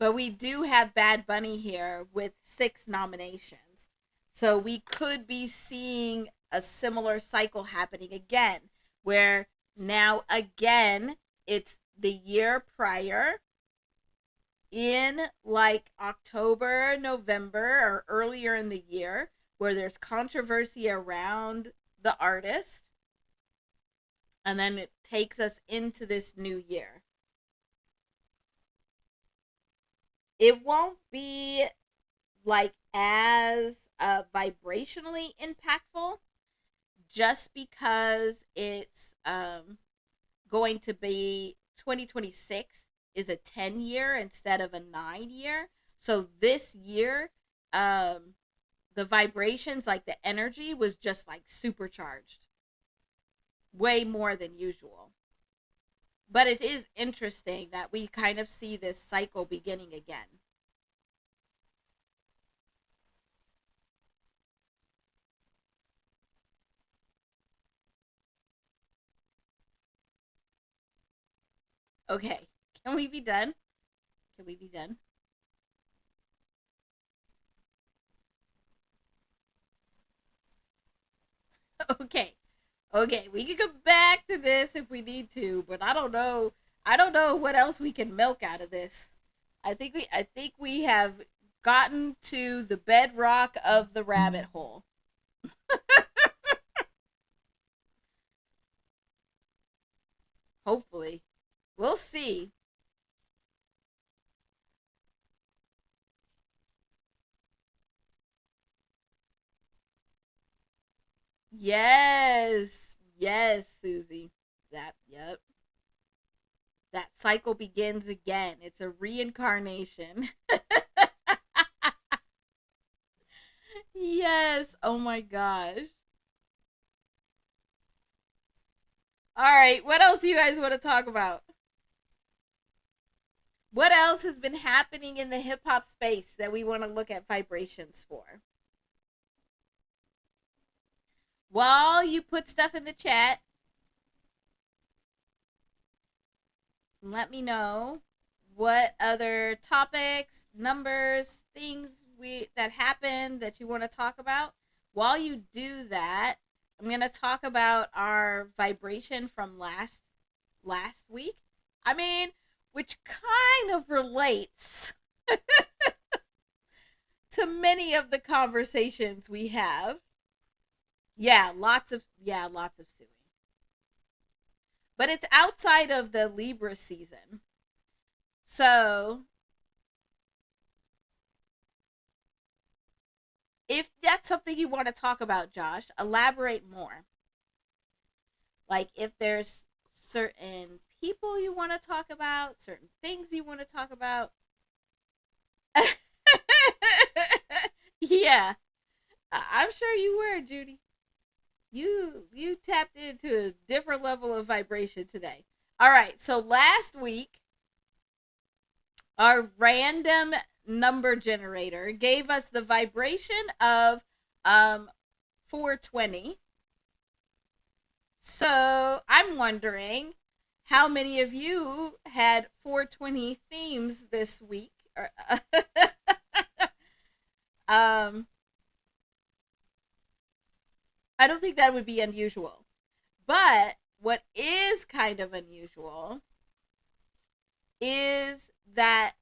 But we do have Bad Bunny here with six nominations. So we could be seeing a similar cycle happening again, where now again it's the year prior in like October, November, or earlier in the year, where there's controversy around the artist, and then it takes us into this new year. It won't be like as vibrationally impactful just because it's going to be 2026 is a 10 year instead of a 9 year. So this year, um, the vibrations, like the energy, was just like supercharged way more than usual. But it is interesting that we kind of see this cycle beginning again. Okay, can we be done? Can we be done? Okay. Okay, we can go back to this if we need to, but I don't know. I don't know what else we can milk out of this. I think we have gotten to the bedrock of the rabbit hole. Hopefully. We'll see. Yes. Yes, Susie. Yep. That cycle begins again. It's a reincarnation. Yes. Oh my gosh. All right. What else do you guys want to talk about? What else has been happening in the hip hop space that we want to look at vibrations for? While you put stuff in the chat, let me know what other topics, numbers, things we that happened that you want to talk about. While you do that, I'm going to talk about our vibration from last week. I mean, which kind of relates to many of the conversations we have. Yeah, lots of suing. But it's outside of the Libra season. So, if that's something you want to talk about, Josh, elaborate more. Like if there's certain people you want to talk about, certain things you want to talk about. Yeah, I'm sure you were, Judy. You tapped into a different level of vibration today. All right, so last week our random number generator gave us the vibration of um 420. So I'm wondering how many of you had 420 themes this week. um, I don't think that would be unusual. But what is kind of unusual is that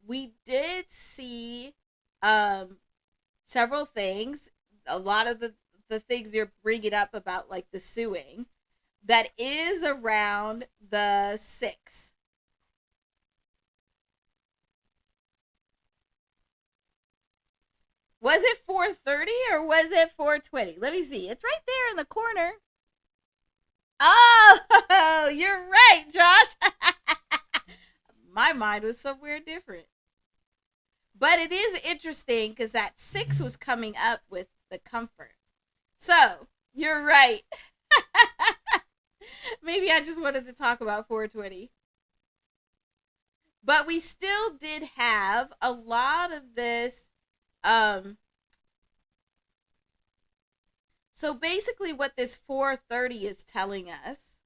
we did see um, several things. A lot of the things you're bringing up about like the suing that is around the six. Was it 4:30 or was it 4:20? Let me see. It's right there in the corner. Oh, you're right, Josh. My mind was somewhere different. But it is interesting because that six was coming up with the comfort. So, you're right. Maybe I just wanted to talk about 420. But we still did have a lot of this. Um, so basically, what this 430 is telling us.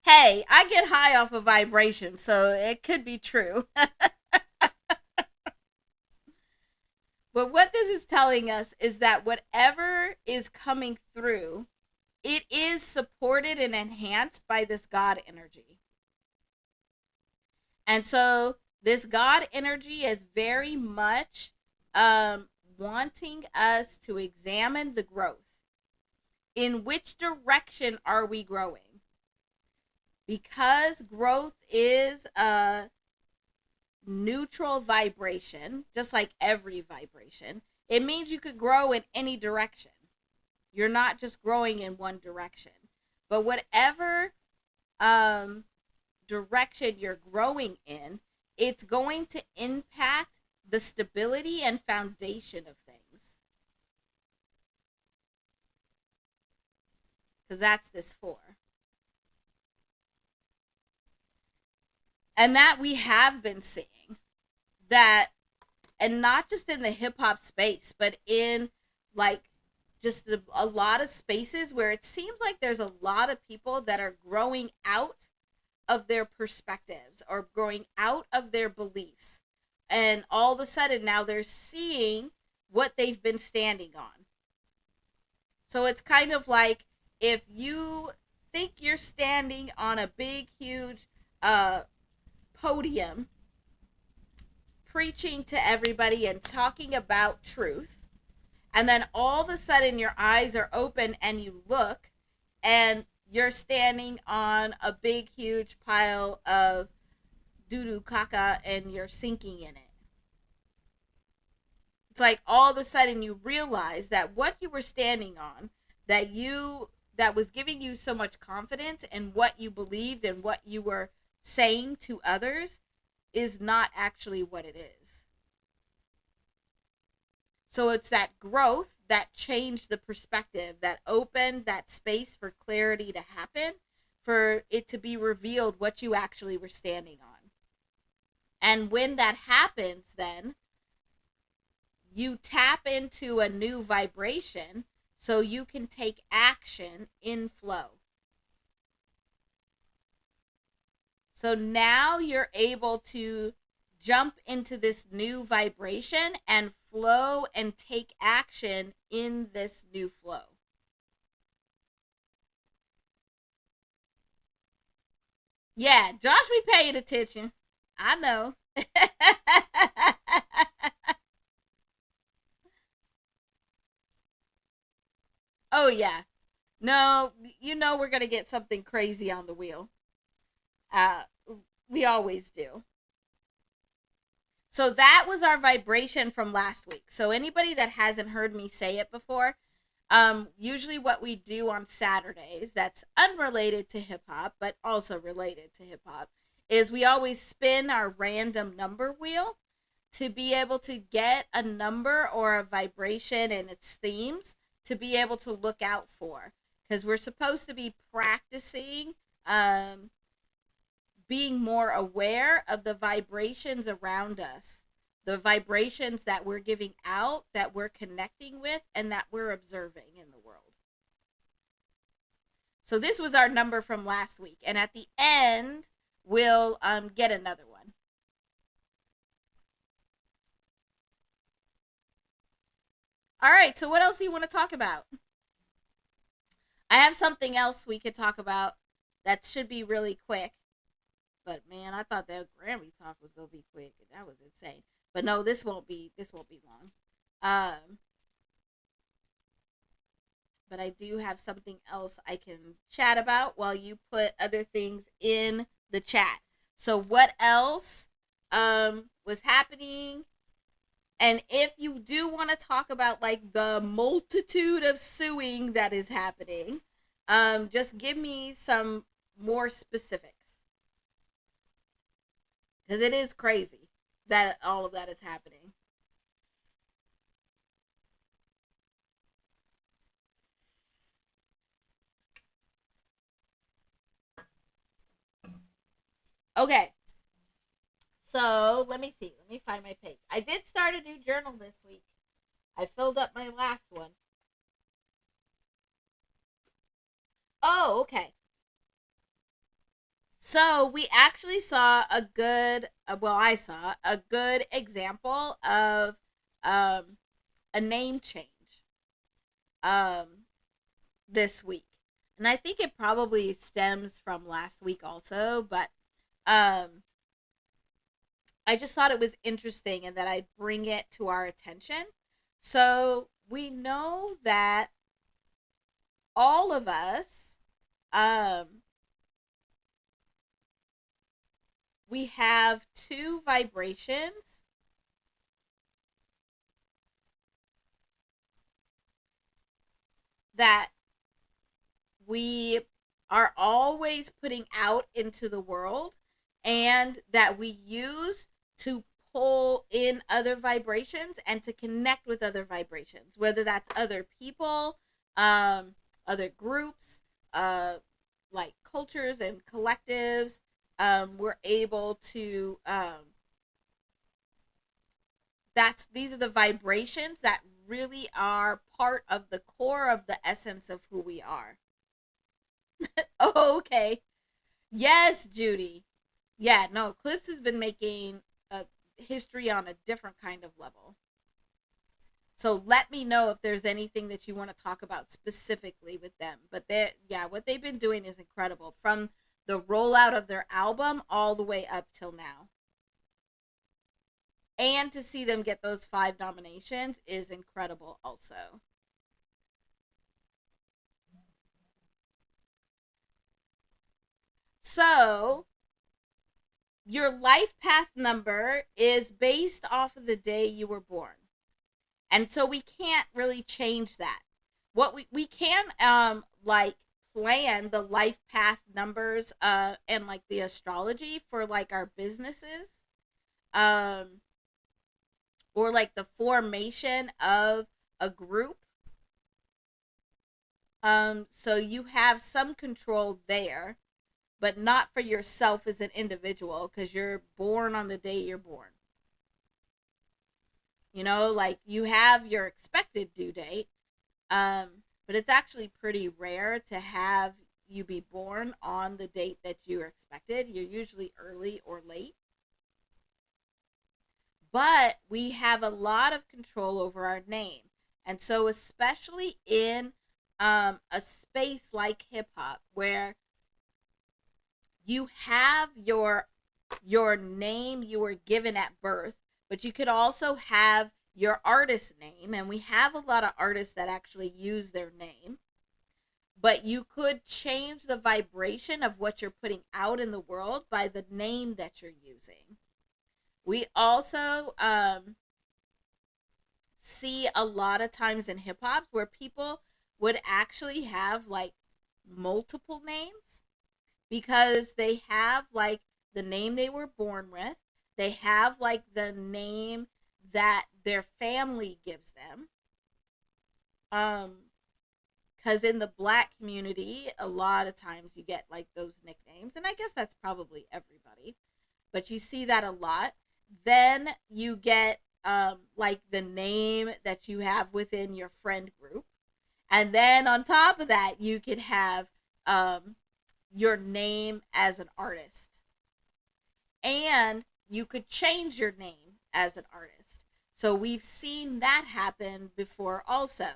Hey, I get high off of vibration, so it could be true. But what this is telling us is that whatever is coming through, it is supported and enhanced by this God energy. And so this God energy is very much wanting us to examine the growth. In which direction are we growing? Because growth is a neutral vibration, just like every vibration, it means you could grow in any direction. You're not just growing in one direction. But whatever direction you're growing in, it's going to impact the stability and foundation of things. Because that's this four. And that we have been seeing that, and not just in the hip hop space, but in like just a lot of spaces where it seems like there's a lot of people that are growing out of their perspectives or growing out of their beliefs. And all of a sudden now they're seeing what they've been standing on. So it's kind of like if you think you're standing on a big, huge podium preaching to everybody and talking about truth, and then all of a sudden your eyes are open and you look and you're standing on a big, huge pile of doo-doo caca and you're sinking in it. It's like all of a sudden you realize that what you were standing on, that was giving you so much confidence in what you believed and what you were saying to others, is not actually what it is. So it's that growth that changed the perspective, that opened that space for clarity to happen, for it to be revealed what you actually were standing on. And when that happens, then you tap into a new vibration so you can take action in flow. So now you're able to jump into this new vibration and flow and take action in this new flow. Yeah, Josh be paying attention. I know. Oh, yeah. No, you know we're going to get something crazy on the wheel. Uh, we always do. So that was our vibration from last week. So anybody that hasn't heard me say it before, usually what we do on Saturdays that's unrelated to hip hop, but also related to hip hop, is we always spin our random number wheel to be able to get a number or a vibration and its themes to be able to look out for. Because we're supposed to be practicing being more aware of the vibrations around us, the vibrations that we're giving out, that we're connecting with, and that we're observing in the world. So this was our number from last week. And at the end, we'll get another one. All right, so what else do you want to talk about? I have something else we could talk about that should be really quick. But man, I thought that Grammy talk was gonna be quick. That was insane. But no, this won't be long. But I do have something else I can chat about while you put other things in the chat. So what else was happening? And if you do want to talk about like the multitude of suing that is happening, just give me some more specifics. Because it is crazy that all of that is happening. Okay. So, let me see. Let me find my page. I did start a new journal this week. I filled up my last one. Oh, okay. So we actually saw a good, I saw a good example of a name change this week. And I think it probably stems from last week also, but I just thought it was interesting and that I'd bring it to our attention. So we know that all of us, we have two vibrations that we are always putting out into the world and that we use to pull in other vibrations and to connect with other vibrations, whether that's other people, other groups, like cultures and collectives. We're able to these are the vibrations that really are part of the core of the essence of who we are. Oh, okay. Yes, Judy. Yeah, no, Eclipse has been making a history on a different kind of level. So let me know if there's anything that you want to talk about specifically with them. But they, yeah, what they've been doing is incredible from the rollout of their album all the way up till now. And to see them get those 5 nominations is incredible also. So, your life path number is based off of the day you were born. And so we can't really change that. What we can like plan the life path numbers and like the astrology for like our businesses um or like the formation of a group, so you have some control there, but not for yourself as an individual because you're born on the day you're born. Like you have your expected due date, but it's actually pretty rare to have you be born on the date that you are expected. You're usually early or late. But we have a lot of control over our name. And so, especially in a space like hip hop, where you have your name you were given at birth, but you could also have your artist name, and we have a lot of artists that actually use their name. But you could change the vibration of what you're putting out in the world by the name that you're using. We also see a lot of times in hip hop where people would actually have like multiple names because they have like the name they were born with, they have like the name that their family gives them. Because in the black community, a lot of times you get like those nicknames, and I guess that's probably everybody, but you see that a lot. Then you get like the name that you have within your friend group, and then on top of that, you could have um, your name as an artist, and you could change your name as an artist. So we've seen that happen before also.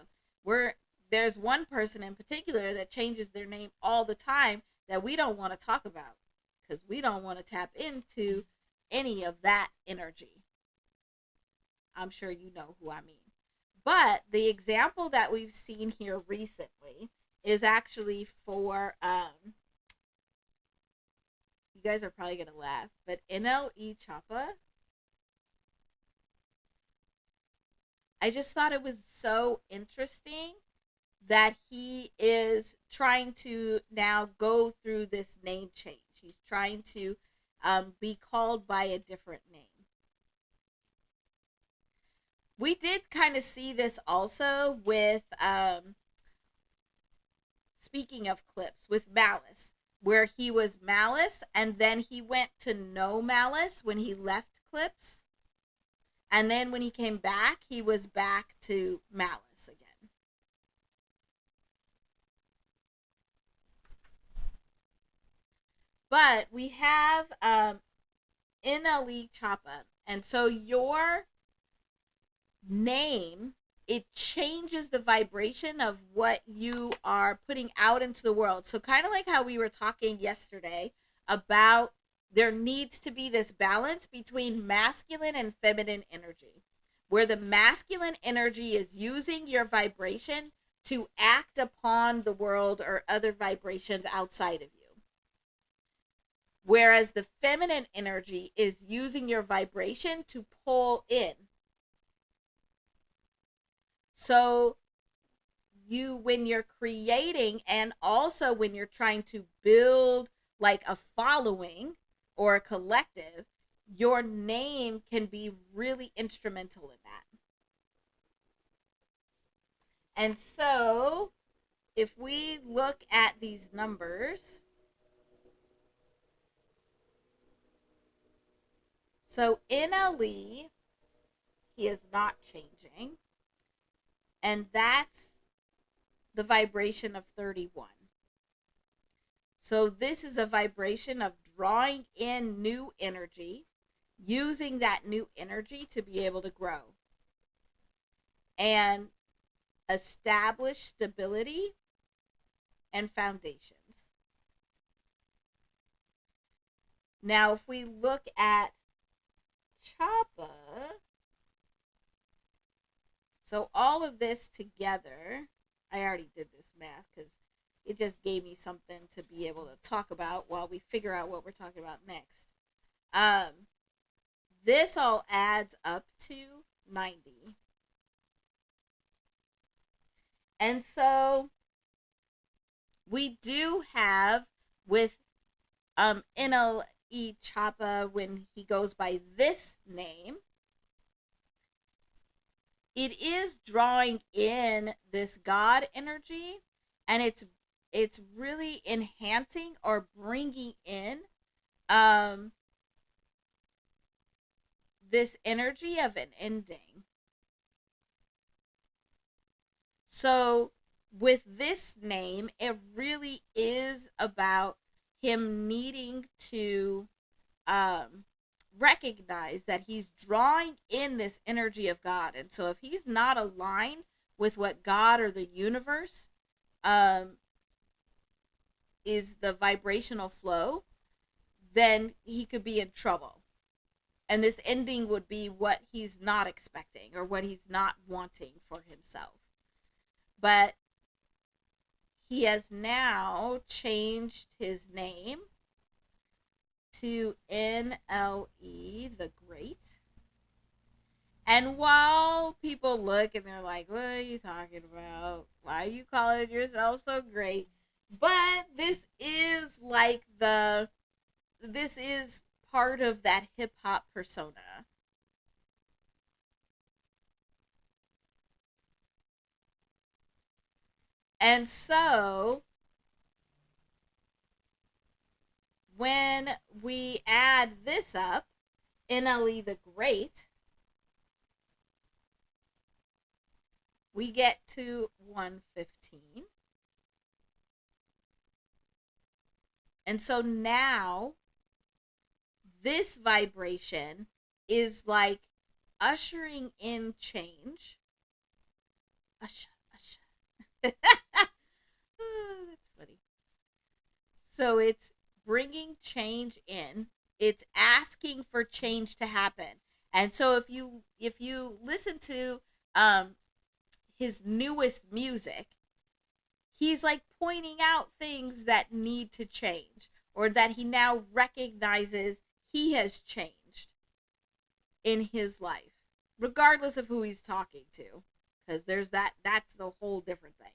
Where there's one person in particular that changes their name all the time that we don't want to talk about because we don't want to tap into any of that energy. I'm sure you know who I mean. But the example that we've seen here recently is actually for you guys are probably gonna laugh, but NLE Choppa. I just thought it was so interesting that he is trying to now go through this name change. He's trying to be called by a different name. We did kind of see this also with, speaking of clips, with Malice, where he was Malice and then he went to no Malice when he left Clips. And then when he came back, he was back to Malice again. But we have NLE Choppa. And so your name, it changes the vibration of what you are putting out into the world. So kind of like how we were talking yesterday about there needs to be this balance between masculine and feminine energy, where the masculine energy is using your vibration to act upon the world or other vibrations outside of you, whereas the feminine energy is using your vibration to pull in. So you, when you're creating and also when you're trying to build like a following or a collective, your name can be really instrumental in that. And so if we look at these numbers, so NLE, he is not changing, and that's the vibration of 31. So this is a vibration of drawing in new energy, using that new energy to be able to grow and establish stability and foundations. Now, if we look at Chapa, so all of this together, I already did this math because it just gave me something to be able to talk about while we figure out what we're talking about next. This all adds up to 90. And so we do have with NLE Chapa, when he goes by this name, it is drawing in this God energy, and it's really enhancing or bringing in this energy of an ending. So with this name, it really is about him needing to recognize that he's drawing in this energy of God. And so if he's not aligned with what God or the universe is the vibrational flow, then he could be in trouble. And this ending would be what he's not expecting or what he's not wanting for himself. But he has now changed his name to NLE the Great. And while people look and they're like, what are you talking about? Why are you calling yourself so great? But this is like this is part of that hip hop persona. And so when we add this up, NLE the Great, we get to 115. And so now this vibration is like ushering in change. Usher, usher. Oh, that's funny. So it's bringing change in. It's asking for change to happen. And so if you listen to his newest music, he's like pointing out things that need to change or that he now recognizes he has changed in his life, regardless of who he's talking to, because that's the whole different thing.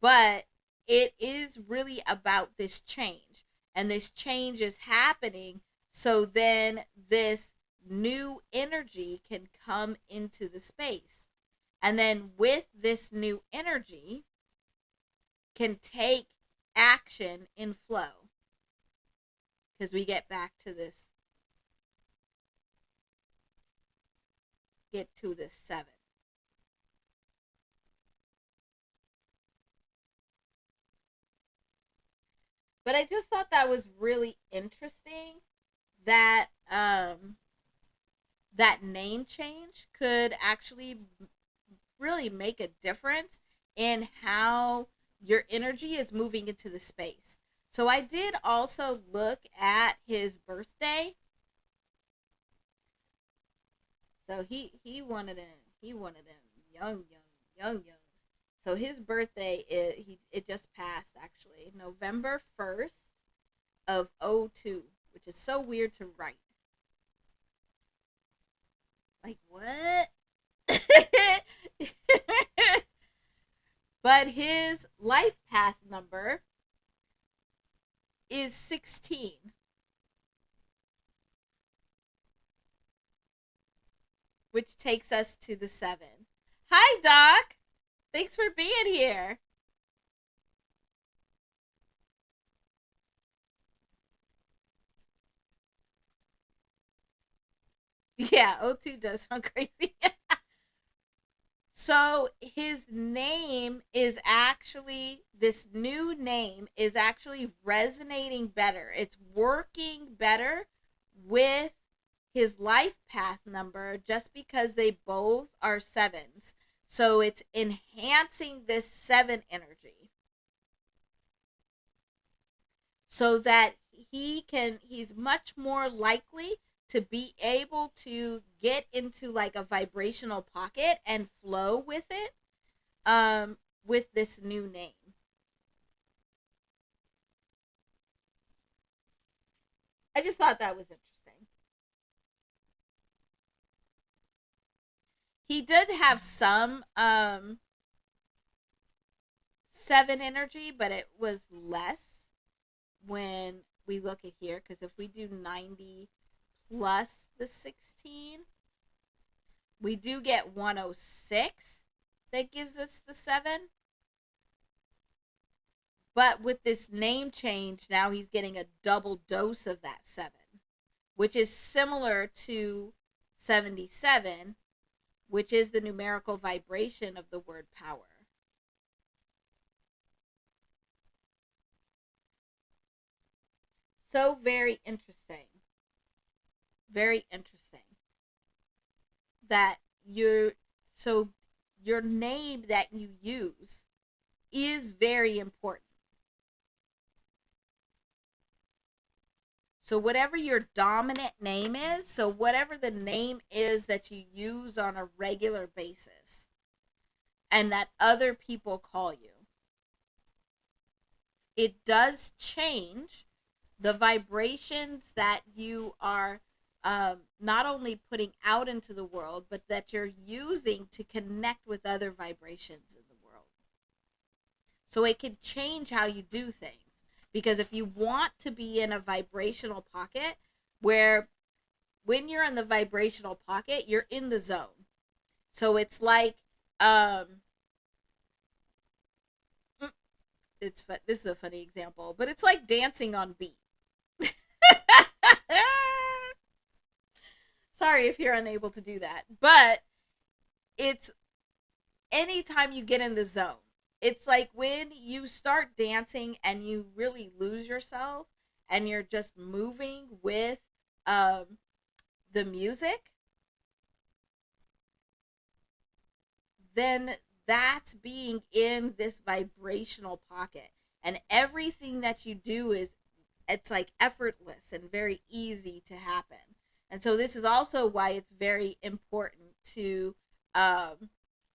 But it is really about this change, and this change is happening so then this new energy can come into the space, and then with this new energy can take action in flow, because we get back to this, get to this 7. But I just thought that was really interesting that that name change could actually really make a difference in how your energy is moving into the space. So I did also look at his birthday. So he wanted him young. So his birthday it just passed actually, November 1st of '02, which is so weird to write. Like what? But his life path number is 16, which takes us to the 7. Hi, Doc. Thanks for being here. Yeah, '02 does sound crazy. So his name is actually, this new name is actually resonating better. It's working better with his life path number just because they both are sevens. So it's enhancing this seven energy so that he's much more likely to be able to get into like a vibrational pocket and flow with it with this new name. I just thought that was interesting. He did have some seven energy, but it was less when we look at here, because if we do 90 plus the 16, we do get 106 that gives us the 7. But with this name change, now he's getting a double dose of that 7, which is similar to 77, which is the numerical vibration of the word power. So very interesting. Very interesting. That you're so your name that you use is very important. So whatever your dominant name is, so whatever the name is that you use on a regular basis and that other people call you, it does change the vibrations that you are not only putting out into the world, but that you're using to connect with other vibrations in the world. So it can change how you do things. Because if you want to be in a vibrational pocket where when you're in the vibrational pocket, you're in the zone. So it's like, this is a funny example, but it's like dancing on beat. Sorry if you're unable to do that, but it's anytime you get in the zone. It's like when you start dancing and you really lose yourself and you're just moving with the music, then that's being in this vibrational pocket. And everything that you do is, it's like effortless and very easy to happen. And so this is also why it's very important to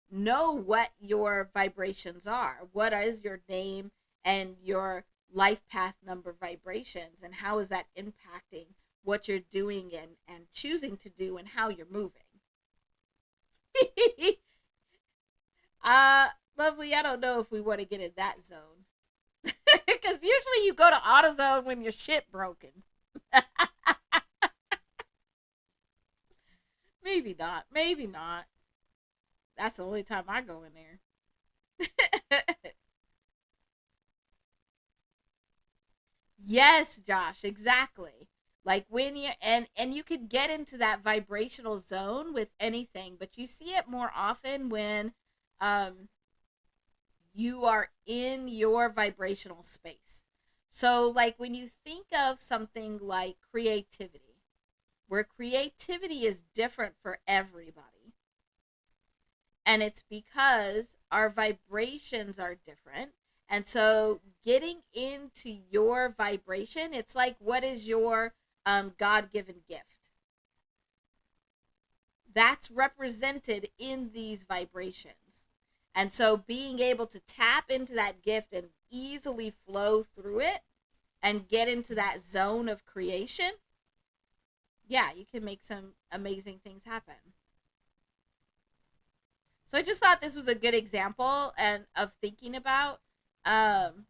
know what your vibrations are. What is your name and your life path number vibrations, and how is that impacting what you're doing and choosing to do and how you're moving. Lovely, I don't know if we want to get in that zone. Because usually you go to AutoZone when your shit broken. Maybe not. Maybe not. That's the only time I go in there. Yes, Josh, exactly. Like when you and you could get into that vibrational zone with anything, but you see it more often when um you are in your vibrational space. So like when you think of something like creativity, where creativity is different for everybody. And it's because our vibrations are different. And so getting into your vibration, it's like, what is your God-given gift? That's represented in these vibrations. And so being able to tap into that gift and easily flow through it and get into that zone of creation, yeah, you can make some amazing things happen. So I just thought this was a good example and of thinking about um,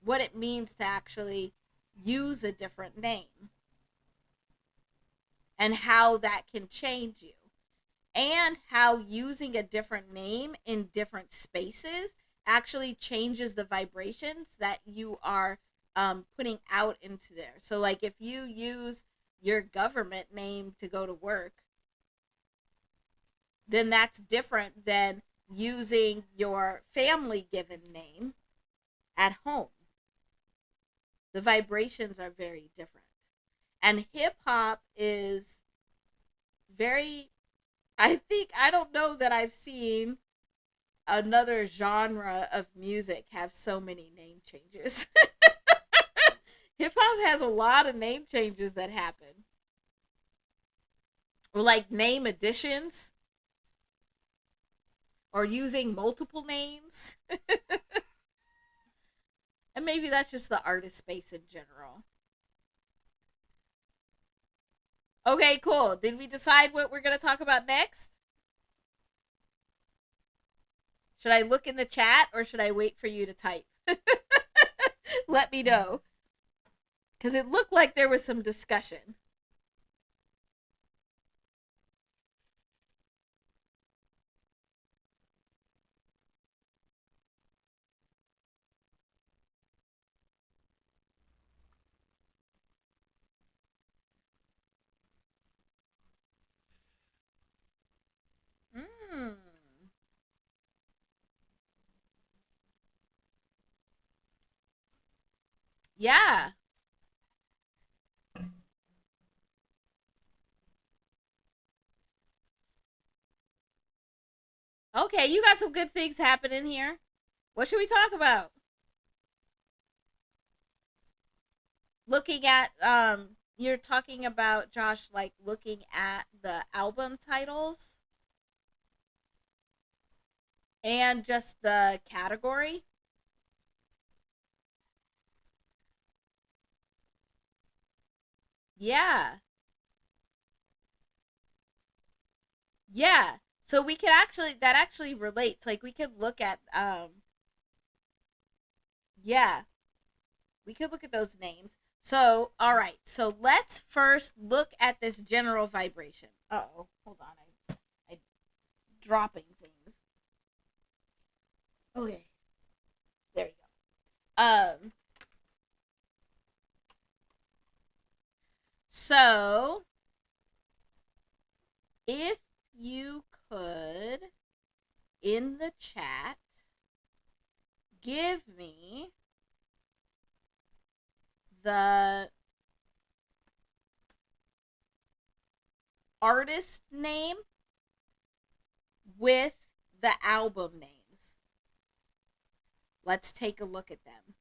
what it means to actually use a different name and how that can change you, and how using a different name in different spaces actually changes the vibrations that you are putting out into there. So, like, if you use your government name to go to work, then that's different than using your family given name at home. The vibrations are very different. And hip hop is very, I think, I don't know that I've seen another genre of music have so many name changes. Hip hop has a lot of name changes that happen, or like name additions, or using multiple names. And maybe that's just the artist space in general. Okay, cool. Did we decide what we're going to talk about next? Should I look in the chat or should I wait for you to type? Let me know. Because it looked like there was some discussion. Mm. Yeah. Okay, you got some good things happening here. What should we talk about? Looking at you're talking about Josh like looking at the album titles and just the category. Yeah. Yeah. So we could actually that actually relates. Like we could look at yeah, we could look at those names. So, all right. So let's first look at this general vibration. Oh, hold on. I dropping things. Okay. There we go. So if you could in the chat give me the artist name with the album names. Let's take a look at them.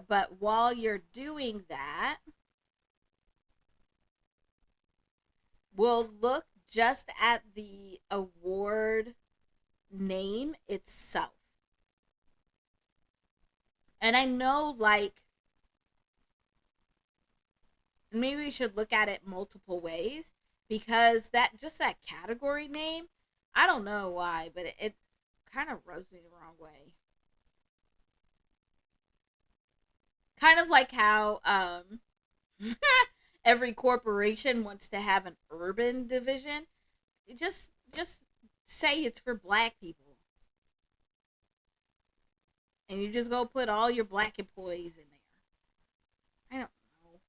But while you're doing that, we'll look just at the award name itself. And I know, like, maybe we should look at it multiple ways because that category name, I don't know why, but it kind of rubs me the wrong way. Kind of like how every corporation wants to have an urban division. Just say it's for black people, and you just go put all your black employees in there. I don't know.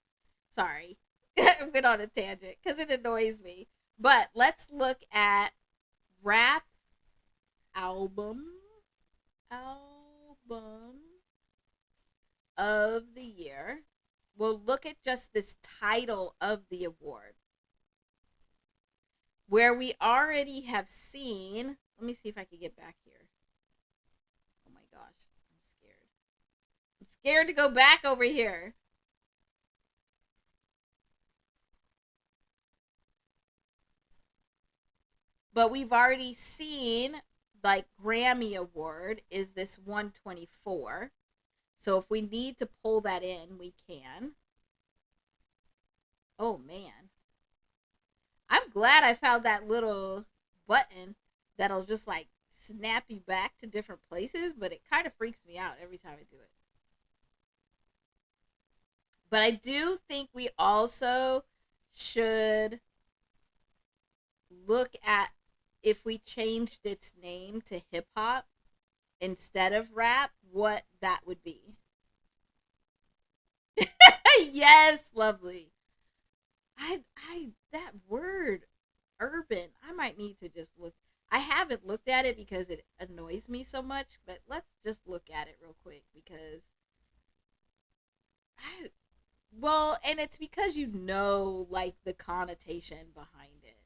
Sorry, I went on a tangent because it annoys me. But let's look at rap album album of the year. We'll look at just this title of the award where we already have seen. Let me see if I can get back here. Oh my gosh, I'm scared. I'm scared to go back over here. But we've already seen like Grammy Award is this 124. So if we need to pull that in, we can. Oh man. I'm glad I found that little button that'll just like snap you back to different places, but it kind of freaks me out every time I do it. But I do think we also should look at if we changed its name to hip hop instead of rap, what that would be. Yes, lovely. I that word urban, I might need to just look. I haven't looked at it because it annoys me so much, but let's just look at it real quick because I well, and it's because you know like the connotation behind it.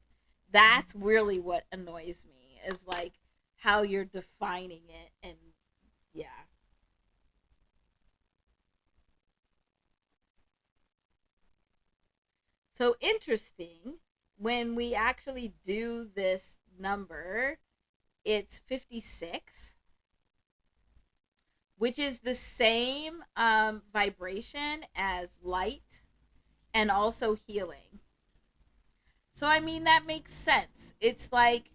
That's really what annoys me is like how you're defining it and yeah. So interesting when we actually do this number, it's 56, which is the same vibration as light and also healing. So, I mean, that makes sense. It's like,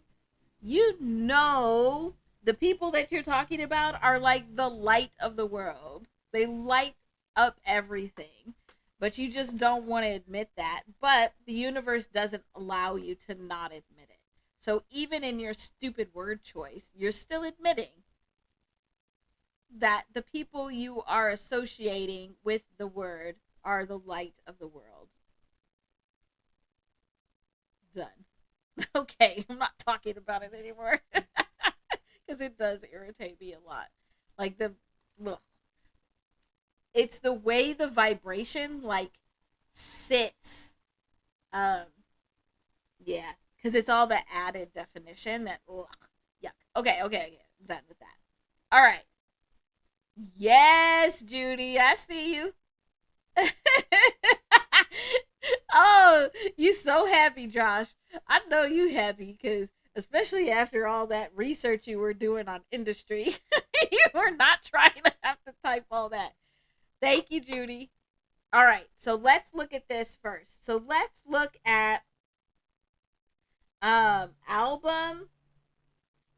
the people that you're talking about are like the light of the world, they light up everything. But you just don't want to admit that. But the universe doesn't allow you to not admit it. So, even in your stupid word choice, you're still admitting that the people you are associating with the word are the light of the world. Done. Okay, I'm not talking about it anymore because it does irritate me a lot. Like ugh. It's the way the vibration like sits. Um, yeah, because it's all the added definition that ugh, yuck. Okay, I'm done with that. All right. Yes, Judy, I see you. Oh, you so happy, Josh. I know you happy because especially after all that research you were doing on industry, you were not trying to have to type all that. Thank you, Judy. All right, so let's look at this first. So let's look at album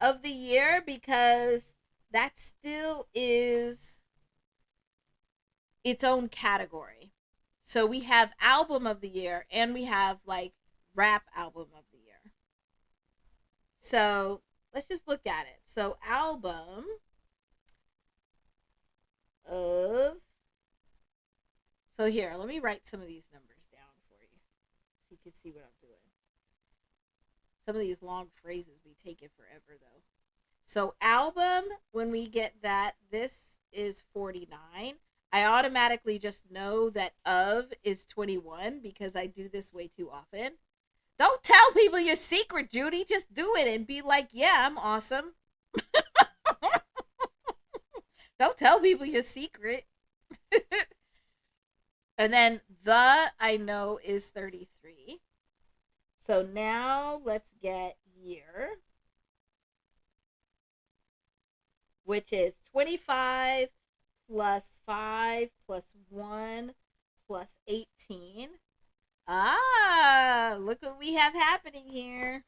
of the year because that still is its own category. So we have album of the year and we have like rap album of the year. So let's just look at it. So album of so here, let me write some of these numbers down for you so you can see what I'm doing. Some of these long phrases be taking forever though. So album, when we get that, this is 49. I automatically just know that of is 21 because I do this way too often. Don't tell people your secret, Judy. Just do it and be like, yeah, I'm awesome. Don't tell people your secret. And then the I know is 33. So now let's get year, which is 25 plus 5 plus 1 plus 18. Ah, look what we have happening here.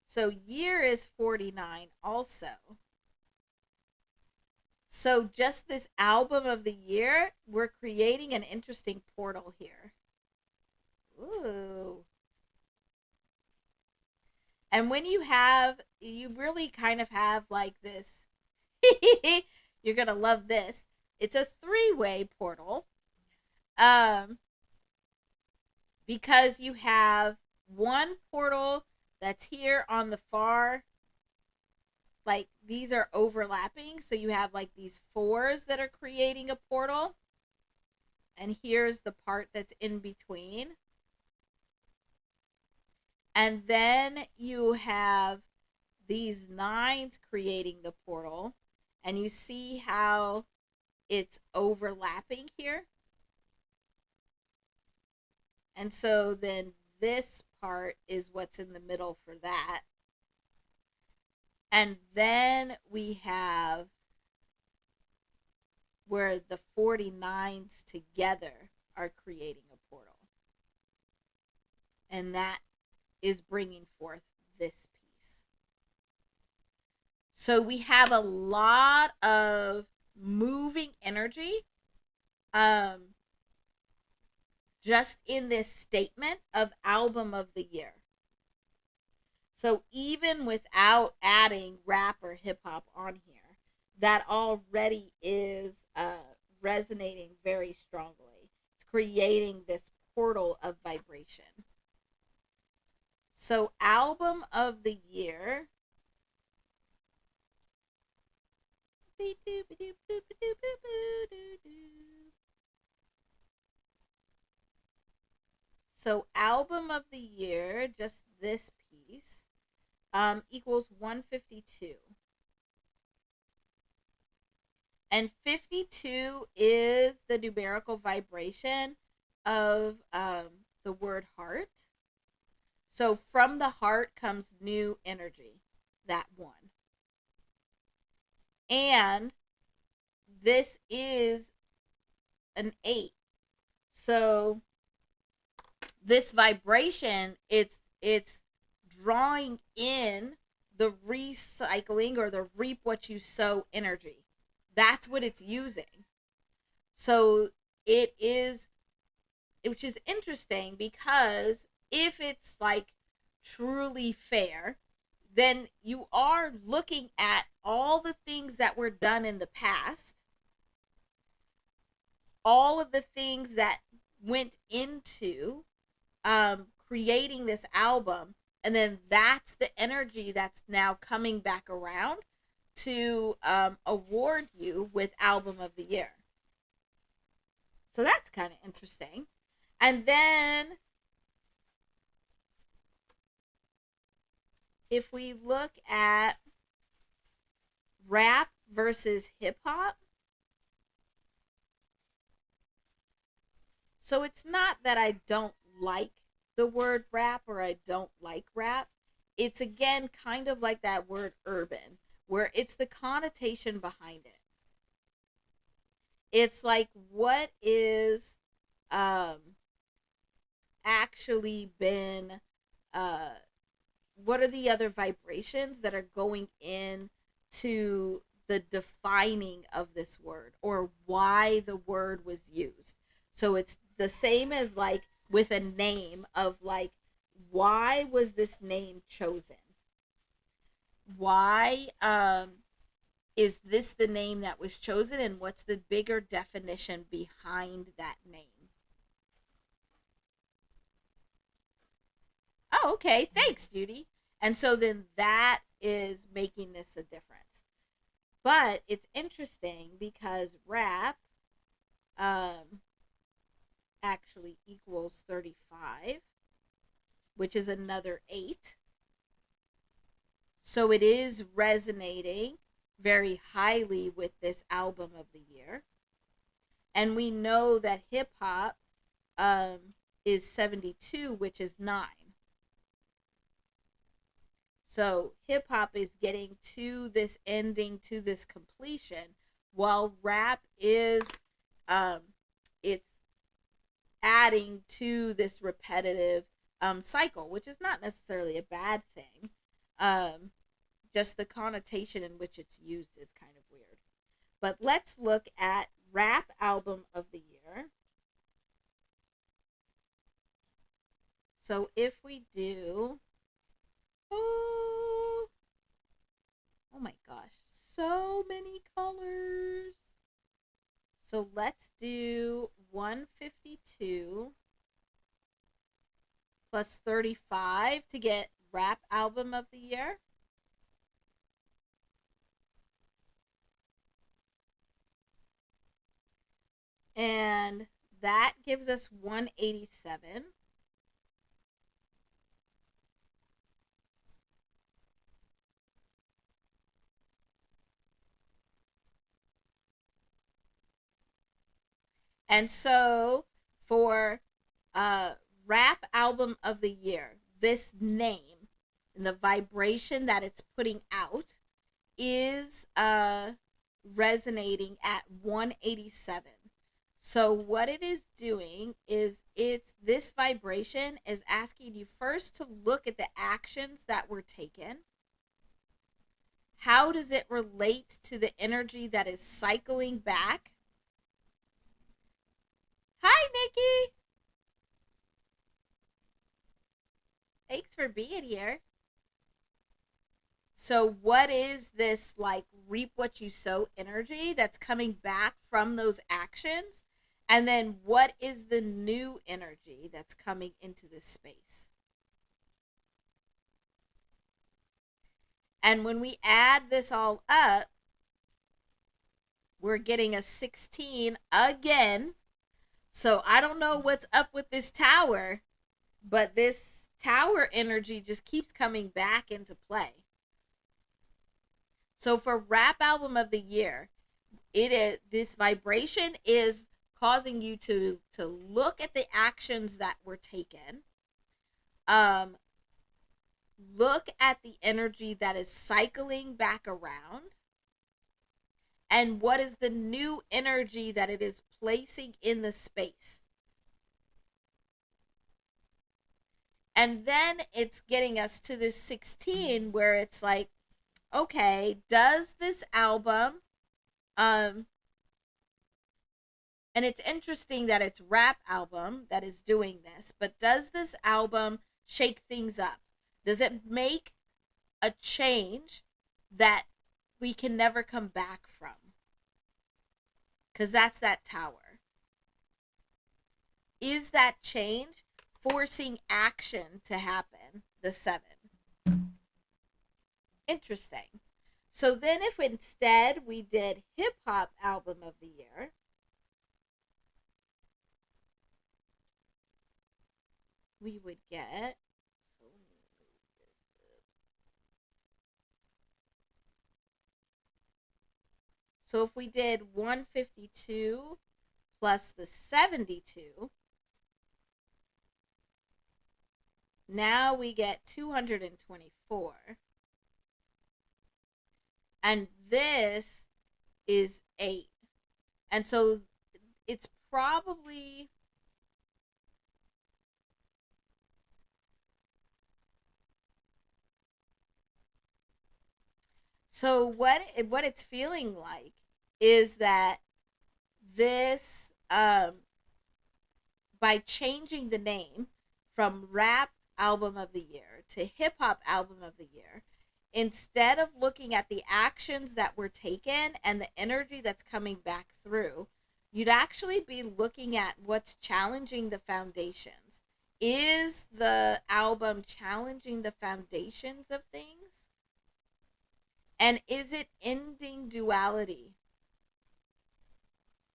So year is 49 also. So just this album of the year, we're creating an interesting portal here. Ooh. And when you really kind of have like this, you're going to love this. It's a three-way portal. Um, because you have one portal that's here on the far, like these are overlapping. So you have like these fours that are creating a portal. And here's the part that's in between. And then you have these nines creating the portal. And you see how it's overlapping here. And so then this part is what's in the middle for that. And then we have where the 49s together are creating a portal. And that is bringing forth this piece. So we have a lot of moving energy just in this statement of album of the year. So even without adding rap or hip hop on here, that already is resonating very strongly. It's creating this portal of vibration. So, album of the year. So, album of the year, just this piece, equals 152. And 52 is the numerical vibration of the word heart. So from the heart comes new energy, that one. And this is an 8. So this vibration, it's drawing in the recycling or the reap what you sow energy. That's what it's using. So it is, which is interesting because if it's like truly fair, then you are looking at all the things that were done in the past, all of the things that went into creating this album, and then that's the energy that's now coming back around to award you with album of the year. So that's kind of interesting. And then if we look at rap versus hip hop, so it's not that I don't like the word rap or I don't like rap. It's again kind of like that word urban, where it's the connotation behind it. It's like what is actually been what are the other vibrations that are going in to the defining of this word or why the word was used. So it's the same as like with a name of like, why was this name chosen? Why is this the name that was chosen, and what's the bigger definition behind that name? Oh, okay. Thanks, Judy. And so then that is making this a difference. But it's interesting because rap actually equals 35, which is another 8. So it is resonating very highly with this album of the year. And we know that hip hop is 72, which is 9. So hip hop is getting to this ending, to this completion, while rap is it's adding to this repetitive cycle, which is not necessarily a bad thing. Just the connotation in which it's used is kind of weird. But let's look at rap album of the year. So if we do, oh my gosh, so many colors. So let's do 152 plus 35 to get rap album of the year. And that gives us 187. And so for rap album of the year, this name and the vibration that it's putting out is resonating at 187. So what it is doing is it's this vibration is asking you first to look at the actions that were taken. How does it relate to the energy that is cycling back? Hi, Nikki. Thanks for being here. So what is this like reap what you sow energy that's coming back from those actions? And then what is the new energy that's coming into this space? And when we add this all up, we're getting a 16 again. So I don't know what's up with this tower, but this tower energy just keeps coming back into play. So for rap album of the year, it is, this vibration is causing you to look at the actions that were taken. Look at the energy that is cycling back around, and what is the new energy that it is placing in the space. And then it's getting us to this 16 where it's like, okay, does this album, and it's interesting that it's rap album that is doing this, but does this album shake things up? Does it make a change that we can never come back from? Because that's that tower. Is that change forcing action to happen? The 7. Interesting. So then if instead we did hip hop album of the year, we would get, so if we did 152 plus the 72, now we get 224. And this is 8. And so it's probably, so what it's feeling like is that this, by changing the name from rap album of the year to hip hop album of the year, instead of looking at the actions that were taken and the energy that's coming back through, you'd actually be looking at what's challenging the foundations. Is the album challenging the foundations of things? And is it ending duality?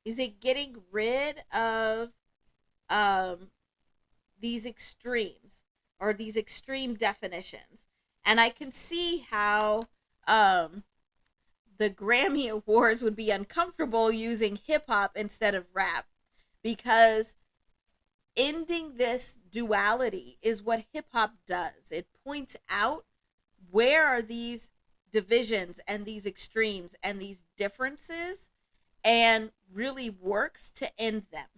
Is it getting rid of these extremes or these extreme definitions? And I can see how the Grammy Awards would be uncomfortable using hip hop instead of rap, because ending this duality is what hip hop does. It points out where are these divisions and these extremes and these differences, and really works to end them,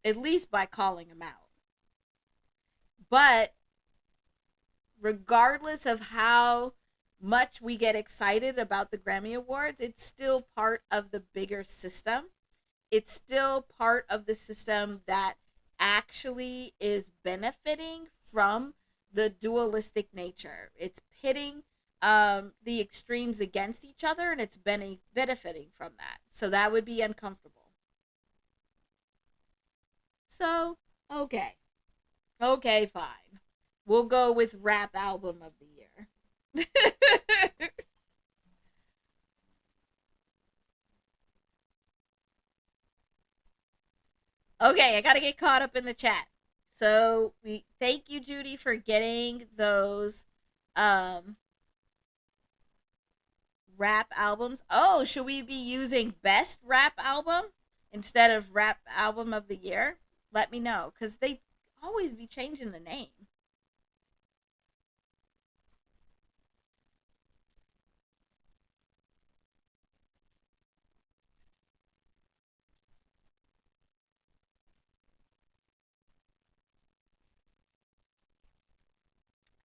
at least by calling them out. But regardless of how much we get excited about the Grammy Awards, it's still part of the bigger system. It's still part of the system that actually is benefiting from the dualistic nature. It's pitting the extremes against each other, and it's benefiting from that. So that would be uncomfortable. So, okay. Okay, fine. We'll go with rap album of the year. Okay, I gotta get caught up in the chat. So we thank you, Judy, for getting those um rap albums. Oh, should we be using best rap album instead of rap album of the year? Let me know, because they always be changing the name.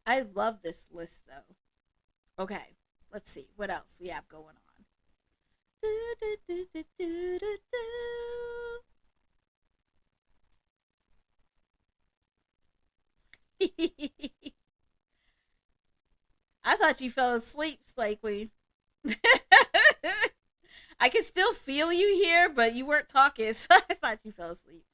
I love this list though. Okay, let's see what else we have going on. Do, do, do, do, do, do, do. I thought you fell asleep, Slakely. I can still feel you here, but you weren't talking, so I thought you fell asleep.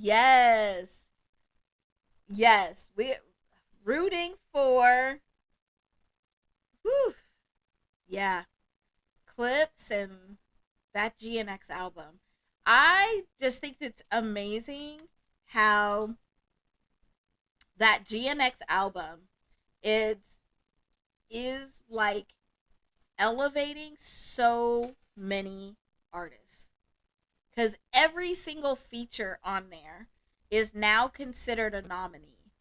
Yes. Yes. We rooting for whew, yeah, Clips and that GNX album. I just think it's amazing how that GNX album is is like elevating so many artists, because every single feature on there is now considered a nominee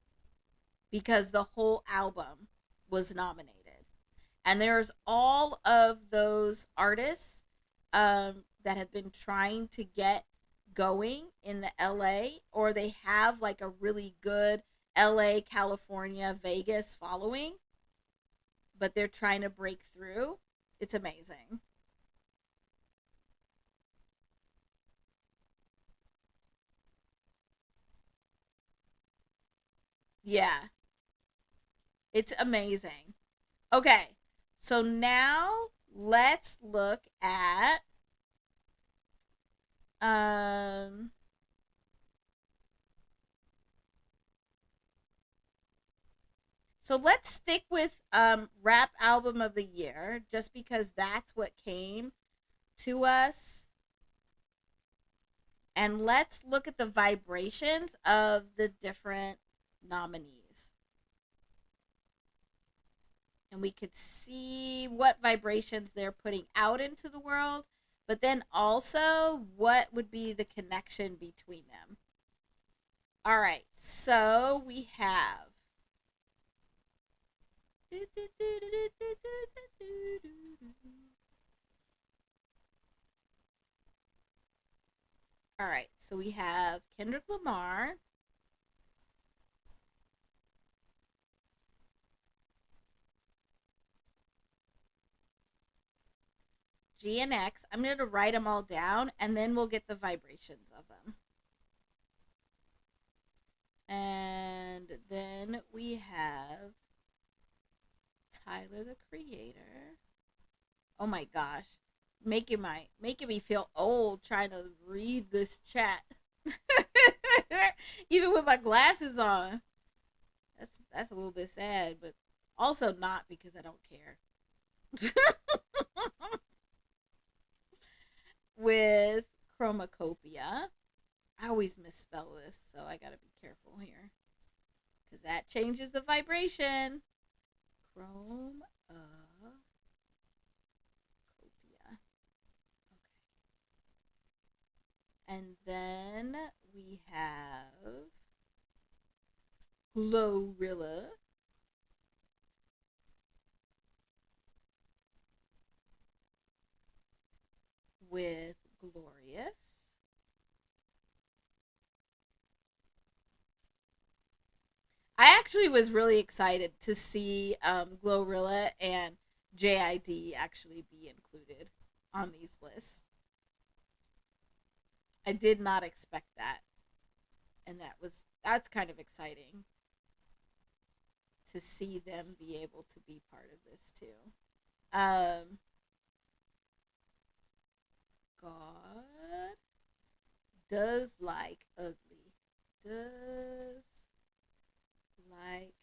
because the whole album was nominated. And there's all of those artists that have been trying to get going in the LA, or they have like a really good LA, California, Vegas following, but they're trying to break through. It's amazing. Yeah, it's amazing. Okay, so now let's look at um so let's stick with rap album of the year, just because that's what came to us, and let's look at the vibrations of the different nominees. And we could see what vibrations they're putting out into the world, but then also what would be the connection between them. All right, so we have. All right, so we have Kendrick Lamar, GNX. I'm going to write them all down and then we'll get the vibrations of them. And then we have Tyler the Creator. Oh my gosh. Making me feel old trying to read this chat. Even with my glasses on. That's a little bit sad, but also not, because I don't care. With Chromacopia. I always misspell this, so I gotta be careful here, because that changes the vibration. Chromacopia. Okay. And then we have Glorilla with Glorious. I actually was really excited to see Glorilla and JID actually be included on these lists. I did not expect that, and that's kind of exciting to see them be able to be part of this too. Um, God does like ugly. Does like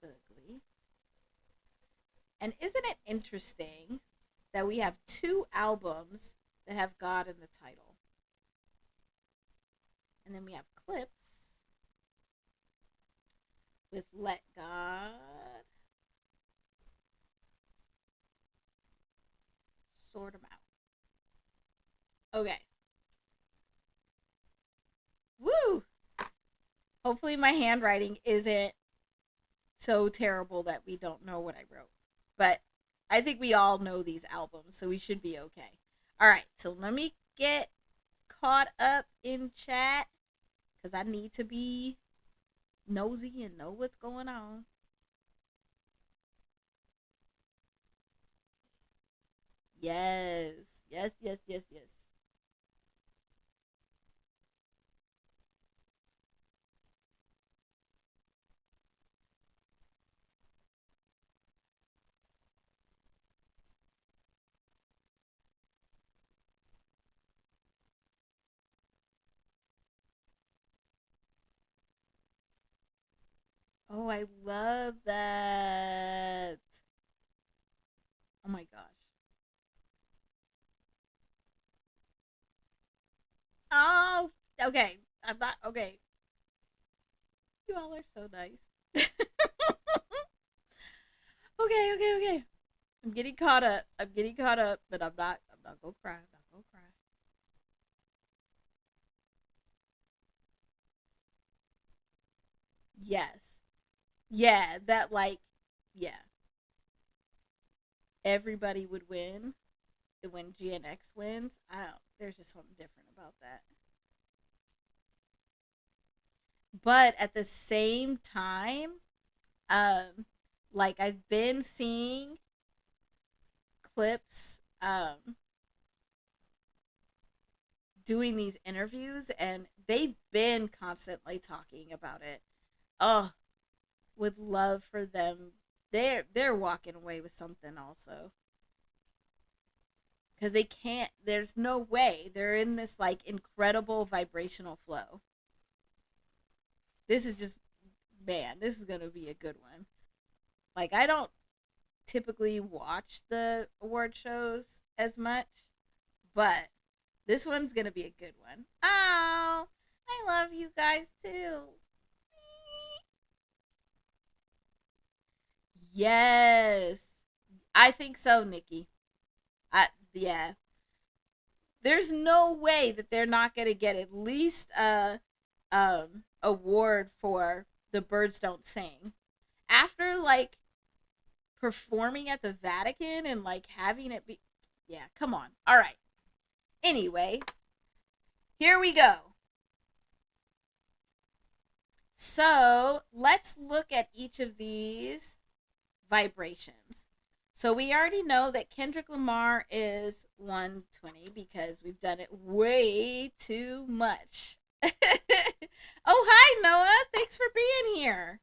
ugly. And isn't it interesting that we have two albums that have God in the title? And then we have Clips with Let God Sort them out. Okay. Woo! Hopefully my handwriting isn't so terrible that we don't know what I wrote. But I think we all know these albums, so we should be okay. All right, so let me get caught up in chat, because I need to be nosy and know what's going on. Yes, yes, yes, yes, yes. Oh, I love that. Oh my gosh. Oh, okay. I'm not okay. You all are so nice. Okay, okay, okay. I'm getting caught up. I'm getting caught up, but I'm not gonna cry. I'm not gonna cry. Yes. Yeah, that like yeah. Everybody would win when GNX wins. I don't there's just something different about that. But at the same time, um like I've been seeing clips doing these interviews and they've been constantly talking about it. Oh, would love for them. They're walking away with something also because they can't. There's no way they're in this like incredible vibrational flow. This is just man. This is gonna be a good one. Like I don't typically watch the award shows as much, but this one's gonna be a good one. Oh, I love you guys too. Yes, I think so, Nikki. Yeah. There's no way that they're not gonna get at least a award for the birds don't sing after like performing at the Vatican and like having it be. Yeah, come on. All right. Anyway, here we go. So let's look at each of these vibrations. So we already know that Kendrick Lamar is 120 because we've done it way too much. Oh, hi, Noah. Thanks for being here.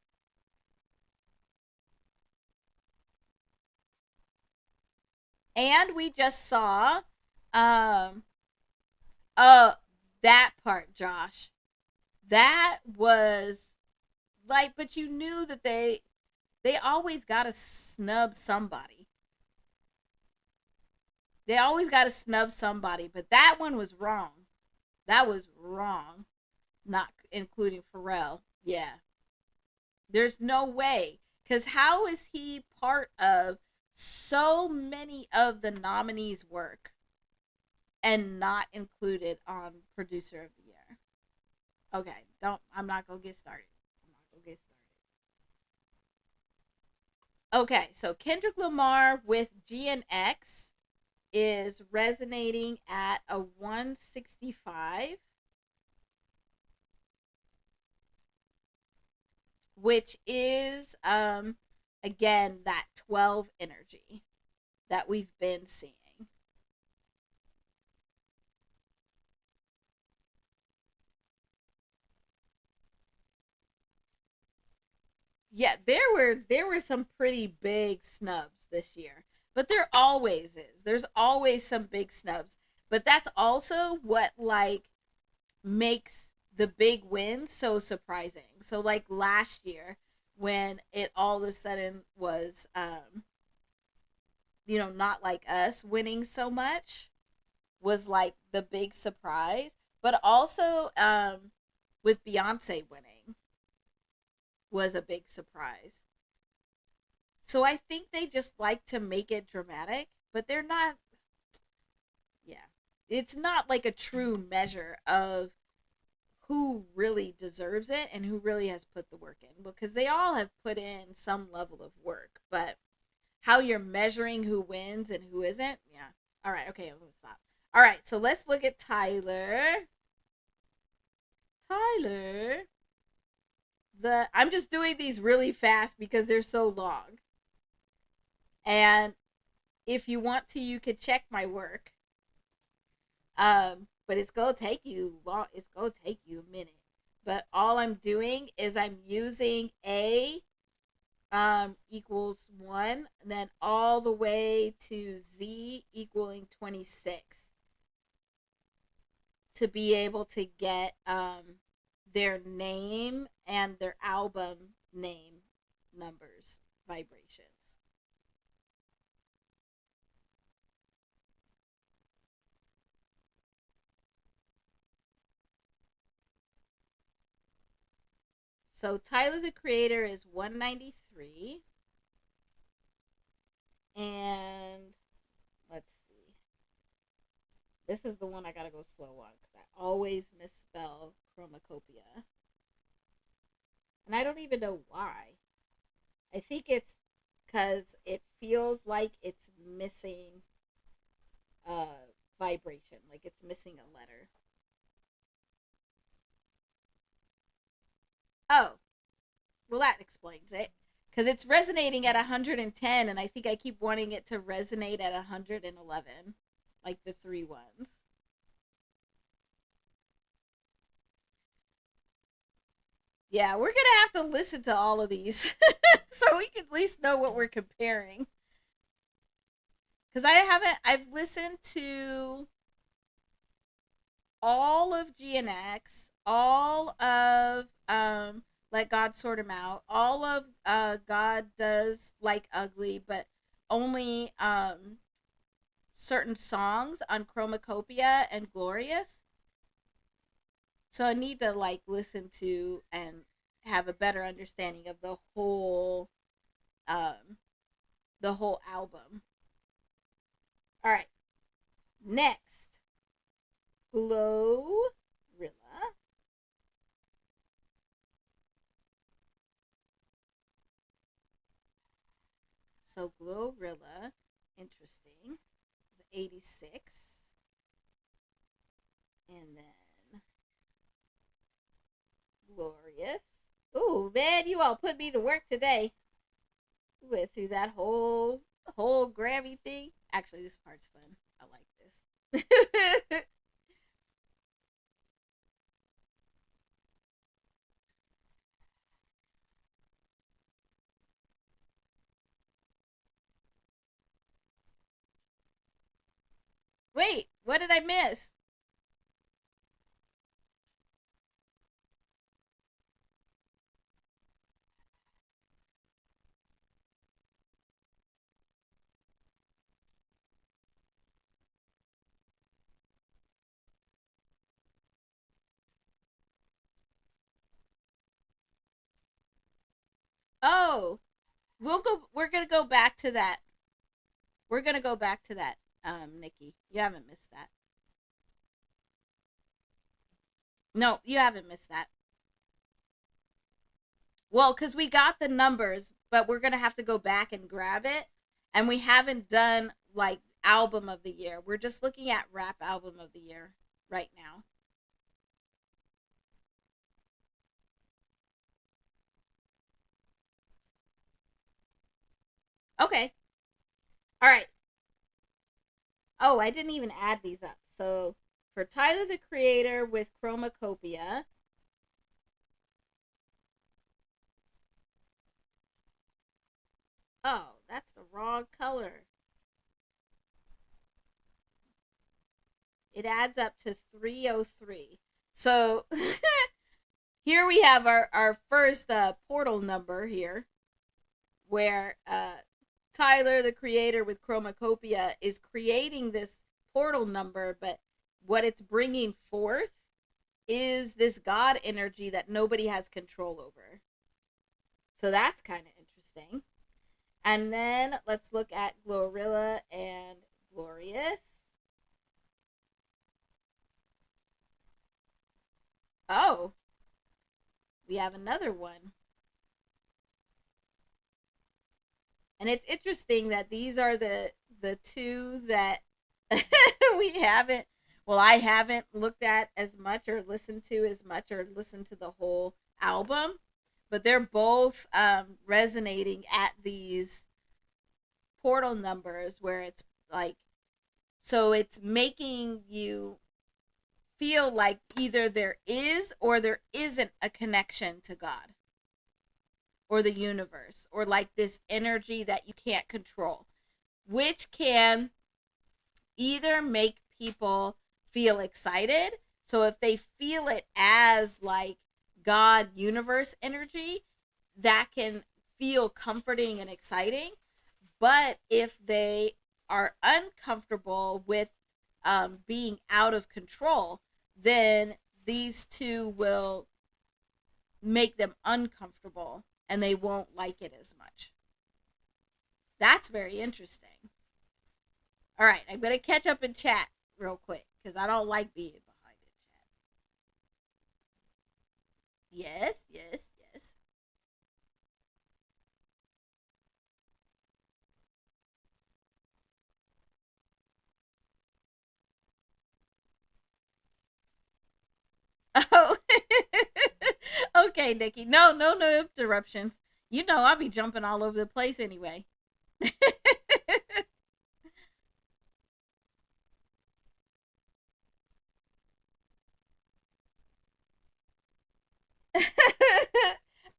And we just saw um uh that part, Josh. That was like but you knew that they always got to snub somebody. They always got to snub somebody, but that one was wrong. That was wrong. Not including Pharrell. Yeah. There's no way. Because how is he part of so many of the nominees' work and not included on Producer of the Year? Okay, don't. I'm not gonna get started. I'm not gonna get started. Okay, so Kendrick Lamar with GNX is resonating at a 165, which is again that 12 energy that we've been seeing. Yeah, there were some pretty big snubs this year. But there always is. There's always some big snubs. But that's also what like makes the big wins so surprising. So like last year when it all of a sudden was not like us winning so much was like the big surprise, but also with Beyonce winning was a big surprise. So I think they just like to make it dramatic, but they're not yeah. It's not like a true measure of who really deserves it and who really has put the work in because they all have put in some level of work, but how you're measuring who wins and who isn't, yeah. All right, okay, I'm gonna stop. All right, so let's look at Tyler. Tyler, the I'm just doing these really fast because they're so long, and if you want to, you could check my work. But it's gonna take you long. It's gonna take you a minute. But all I'm doing is I'm using A equals 1, then all the way to Z equaling 26 to be able to get their name and their album name numbers, vibrations. So Tyler the Creator is 193. And let's see. This is the one I gotta go slow on because I always misspell chromacopia. And I don't even know why. I think it's because it feels like it's missing a vibration, like it's missing a letter. Oh, well, that explains it. Because it's resonating at 110, and I think I keep wanting it to resonate at 111, like the three ones. Yeah, we're gonna have to listen to all of these so we can at least know what we're comparing. Because I've listened to all of GNX, all of Let God Sort Him Out, all of God Does Like Ugly, but only certain songs on Chromacopia and Glorious. So I need to like listen to and have a better understanding of um the whole album. All right, next, Glorilla. So Glorilla, interesting. It's 86. And then Glorious. Ooh, man, you all put me to work today. We went through that whole Grammy thing. Actually, this part's fun. I like this. Wait, what did I miss? Oh, we're gonna go back to that. We're gonna go back to that, Nikki. You haven't missed that. No, you haven't missed that. Well, because we got the numbers, but we're gonna have to go back and grab it, and we haven't done like album of the year. We're just looking at rap album of the year right now. Okay. All right. Oh, I didn't even add these up. So for Tyler the Creator with Chromacopia. Oh, that's the wrong color. It adds up to 303. So here we have our first portal number here, where Tyler, the creator with Chromacopia, is creating this portal number, but what it's bringing forth is this God energy that nobody has control over. So that's kind of interesting. And then let's look at Glorilla and Glorious. Oh, we have another one. And it's interesting that these are the two that we haven't well, I haven't looked at as much or listened to as much or listened to the whole album, but they're both resonating at these portal numbers where it's like, so it's making you feel like either there is or there isn't a connection to God or the universe or like this energy that you can't control, which can either make people feel excited. So if they feel it as like God universe energy, that can feel comforting and exciting. But if they are uncomfortable with being out of control, then these two will make them uncomfortable and they won't like it as much. That's very interesting. All right, I'm going to catch up in chat real quick because I don't like being behind in chat. Yes, yes, yes. Oh, okay, Nikki. No, no, no interruptions. You know I'll be jumping all over the place anyway.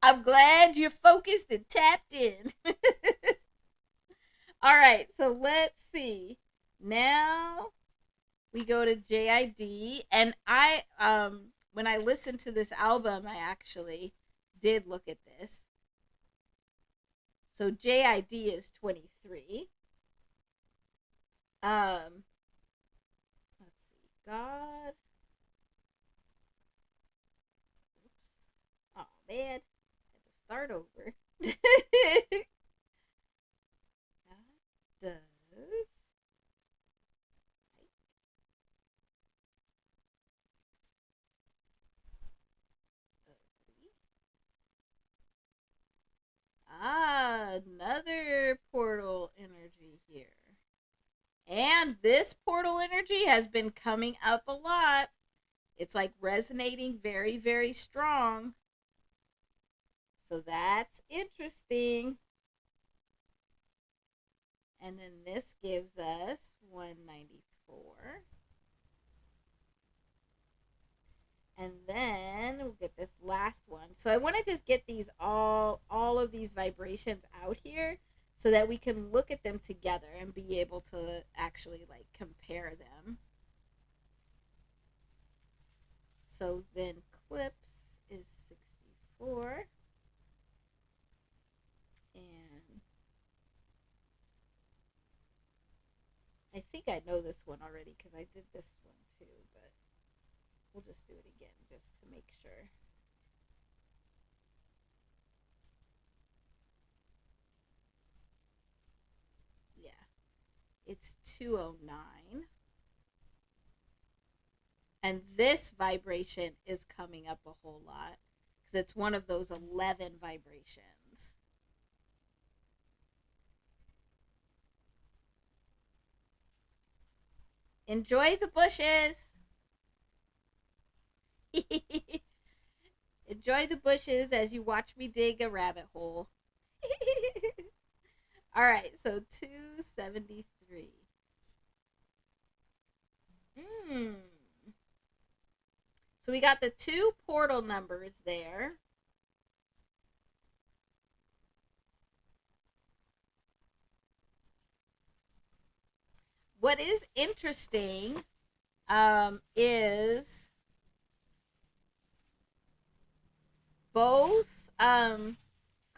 I'm glad you're focused and tapped in. All right, so let's see. Now we go to JID, and I when I listened to this album, I actually did look at this. So JID is 23. Let's see. God. Oops. Oh man, I had to start over. God does ugly. Another portal energy here. And this portal energy has been coming up a lot. It's like resonating very, very strong. So that's interesting. And then this gives us 194. And then we'll get this last one. So I want to just get these all of these vibrations out here so that we can look at them together and be able to actually like compare them. So then clips is 64. And I think I know this one already because I did this one too, but we'll just do it again just to make sure. Yeah, it's 209. And this vibration is coming up a whole lot because it's one of those 11 vibrations. Enjoy the bushes. Enjoy the bushes as you watch me dig a rabbit hole. All right, so 273. Hmm. So we got the two portal numbers there. What is interesting is both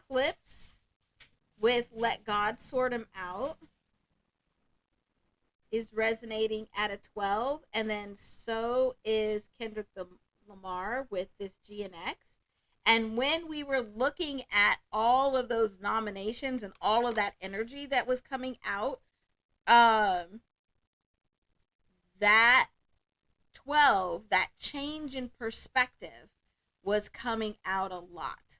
clips with Let God Sort 'Em Out is resonating at a 12, and then so is Kendrick Lamar with this GNX. And when we were looking at all of those nominations and all of that energy that was coming out, um, that 12, that change in perspective was coming out a lot.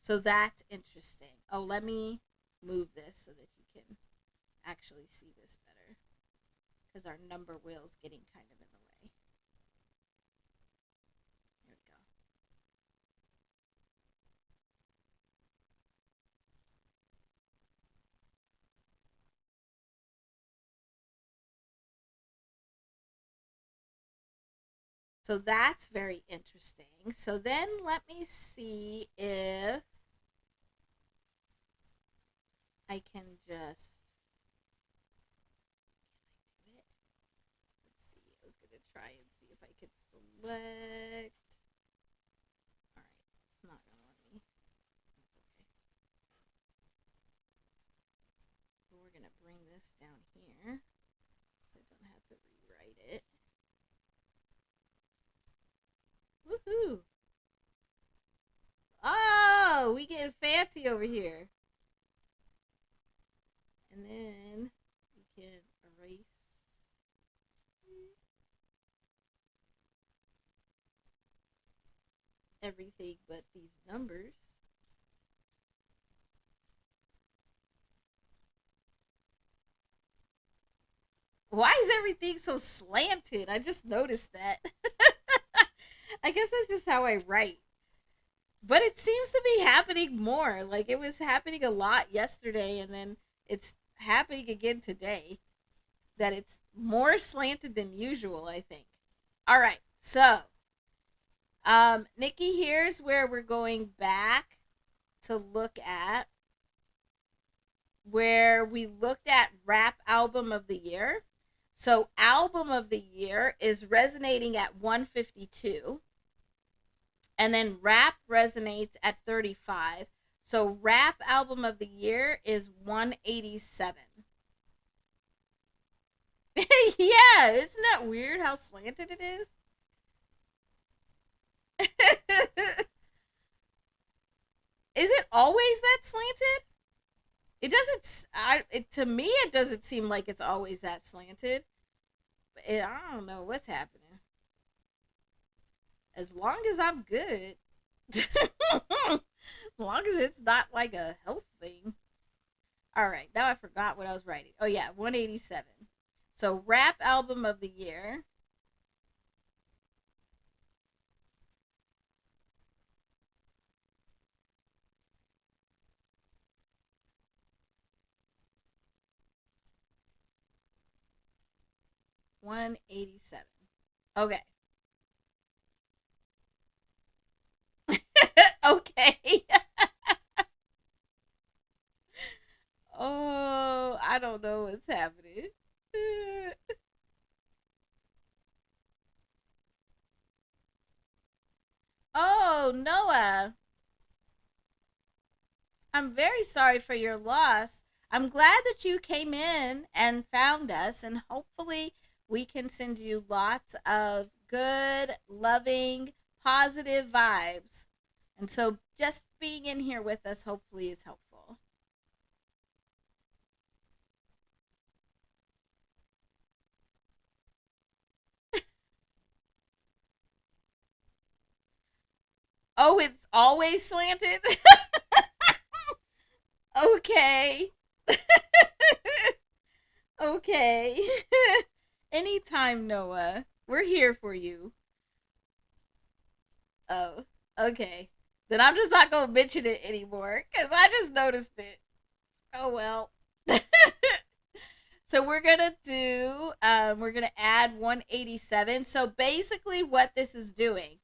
So that's interesting. Oh, let me move this so that you can actually see this better because our number wheel's getting kind of in the way. Here we go. So that's very interesting. So then let me see if I can just let's see. I was gonna try and see if I could select. All right, it's not gonna let me. down here so I don't have to rewrite it. Woohoo! Oh, we getting fancy over here. And then we can erase everything but these numbers. Why is everything so slanted? I just noticed that. I guess that's just how I write. But it seems to be happening more. Like it was happening a lot yesterday and then it's happening again today. That it's more slanted than usual, I think. All right. So, Nikki, here's where we're going back to look at where we looked at rap album of the year. So, album of the year is resonating at 152. And then rap resonates at 35. So, rap album of the year is 187. Yeah, isn't that weird how slanted it is? Is it always that slanted? It doesn't. To me, it doesn't seem like it's always that slanted. But I don't know what's happening. As long as I'm good, as long as it's not like a health thing. All right, now I forgot what I was writing. Oh yeah, 187. So rap album of the year. $187. Okay. Okay. Oh, I don't know what's happening. Oh, Noah. I'm very sorry for your loss. I'm glad that you came in and found us, and hopefully, we can send you lots of good, loving, positive vibes. And so, just being in here with us hopefully is helpful. Oh, it's always slanted? Okay. Okay. Anytime, Noah. We're here for you. Oh, okay. Then I'm just not gonna mention it anymore because I just noticed it. Oh well. So we're gonna add 187. So basically, what this is doing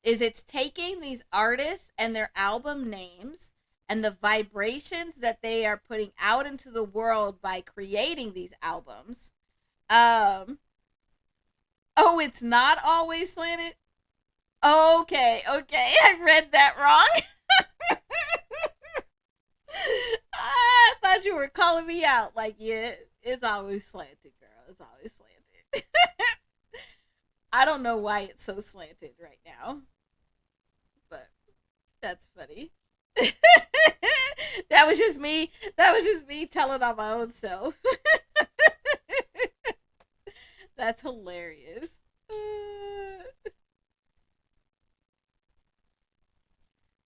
is it's taking these artists and their album names and the vibrations that they are putting out into the world by creating these albums. Um, oh, it's not always slanted. Okay, okay, I read that wrong. I thought you were calling me out. Like, yeah, it's always slanted, girl. It's always slanted. I don't know why it's so slanted right now, but that's funny. That was just me. That was just me telling on my own self. That's hilarious.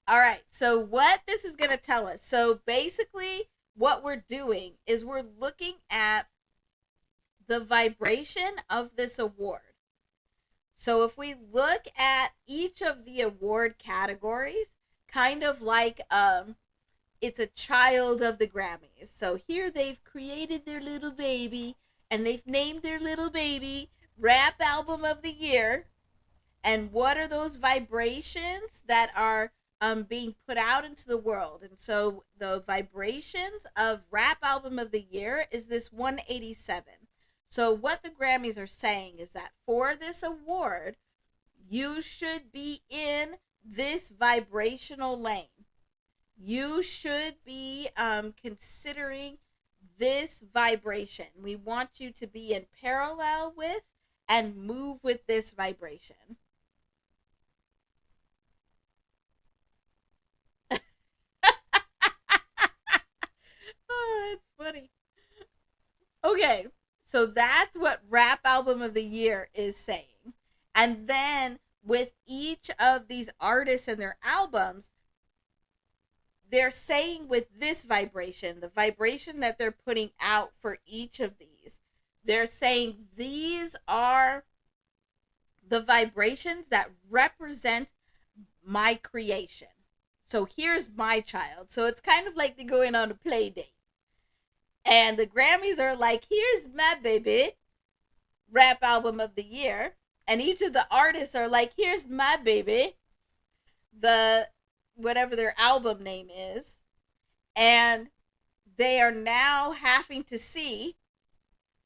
All right. So what this is going to tell us. So basically what we're doing is we're looking at the vibration of this award. So if we look at each of the award categories, kind of like it's a child of the Grammys. So here they've created their little baby and they've named their little baby Rap Album of the Year. And what are those vibrations that are being put out into the world? And so the vibrations of Rap Album of the Year is this 187. So what the Grammys are saying is that for this award, you should be in this vibrational lane. You should be considering this vibration. We want you to be in parallel with and move with this vibration. Oh, that's funny. Okay, so that's what Rap Album of the Year is saying. And then with each of these artists and their albums, they're saying with this vibration, the vibration that they're putting out for each of these, they're saying these are the vibrations that represent my creation. So here's my child. So it's kind of like they're going on a play date. And the Grammys are like, here's my baby, Rap Album of the Year. And each of the artists are like, here's my baby, the whatever their album name is. And they are now having to see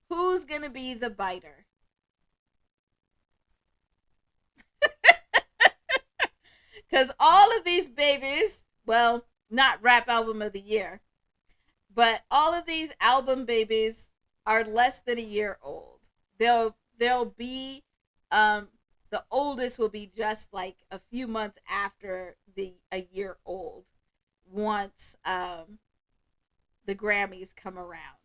who's going to be the biter. Because all of these babies, well, not Rap Album of the Year, but all of these album babies are less than a year old. They'll be the oldest will be just like a few months after a year old once the Grammys come around.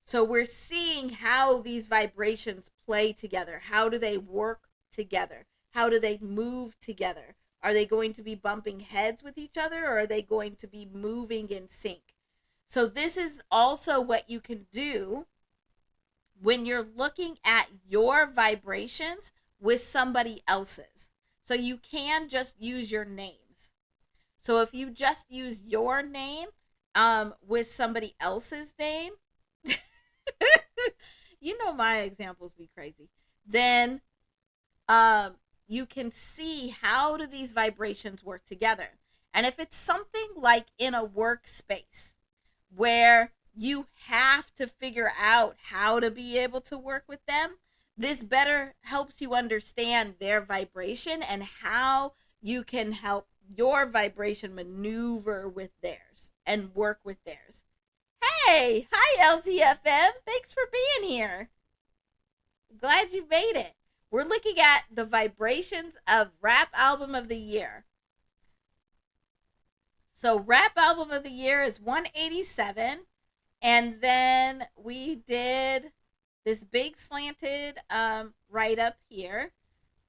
So we're seeing how these vibrations play together. How do they work together? How do they move together? Are they going to be bumping heads with each other, or are they going to be moving in sync? So this is also what you can do when you're looking at your vibrations with somebody else's. So you can just use your names. So if you just use your name with somebody else's name, you know my examples be crazy, then you can see how do these vibrations work together. And if it's something like in a workspace where you have to figure out how to be able to work with them, this better helps you understand their vibration and how you can help your vibration maneuver with theirs and work with theirs. Hey, hi LTFM. Thanks for being here. Glad you made it. We're looking at the vibrations of Rap Album of the Year. So Rap Album of the Year is 187. And then we did this big slanted write-up here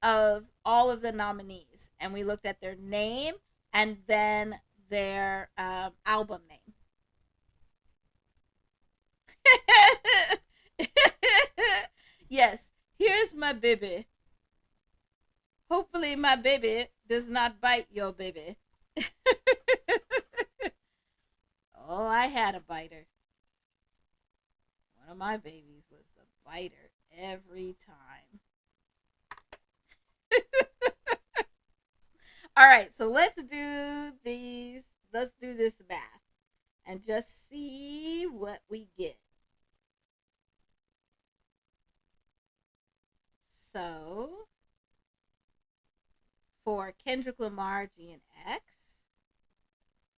of all of the nominees. And we looked at their name and then their album name. Yes, here's my baby. Hopefully my baby does not bite your baby. Oh, I had a biter. One of my babies was the biter every time. All right, so let's do this math and just see what we get. So, for Kendrick Lamar GNX,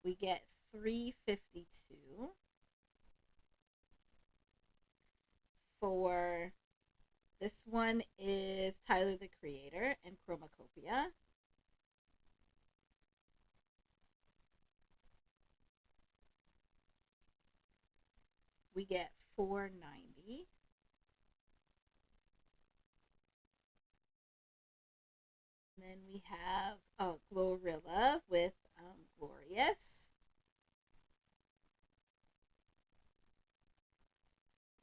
we get 352. For this one is Tyler the Creator and Chromacopia. We get 490. And then we have Glorilla with Glorious.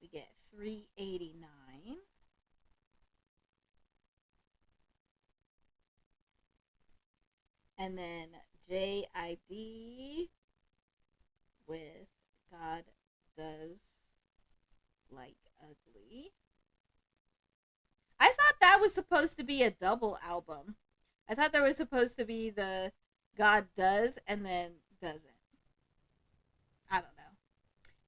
We get 389. And then JID with God Does Like Ugly. I thought that was supposed to be a double album. I thought there was supposed to be the God Does and then Doesn't. I don't know.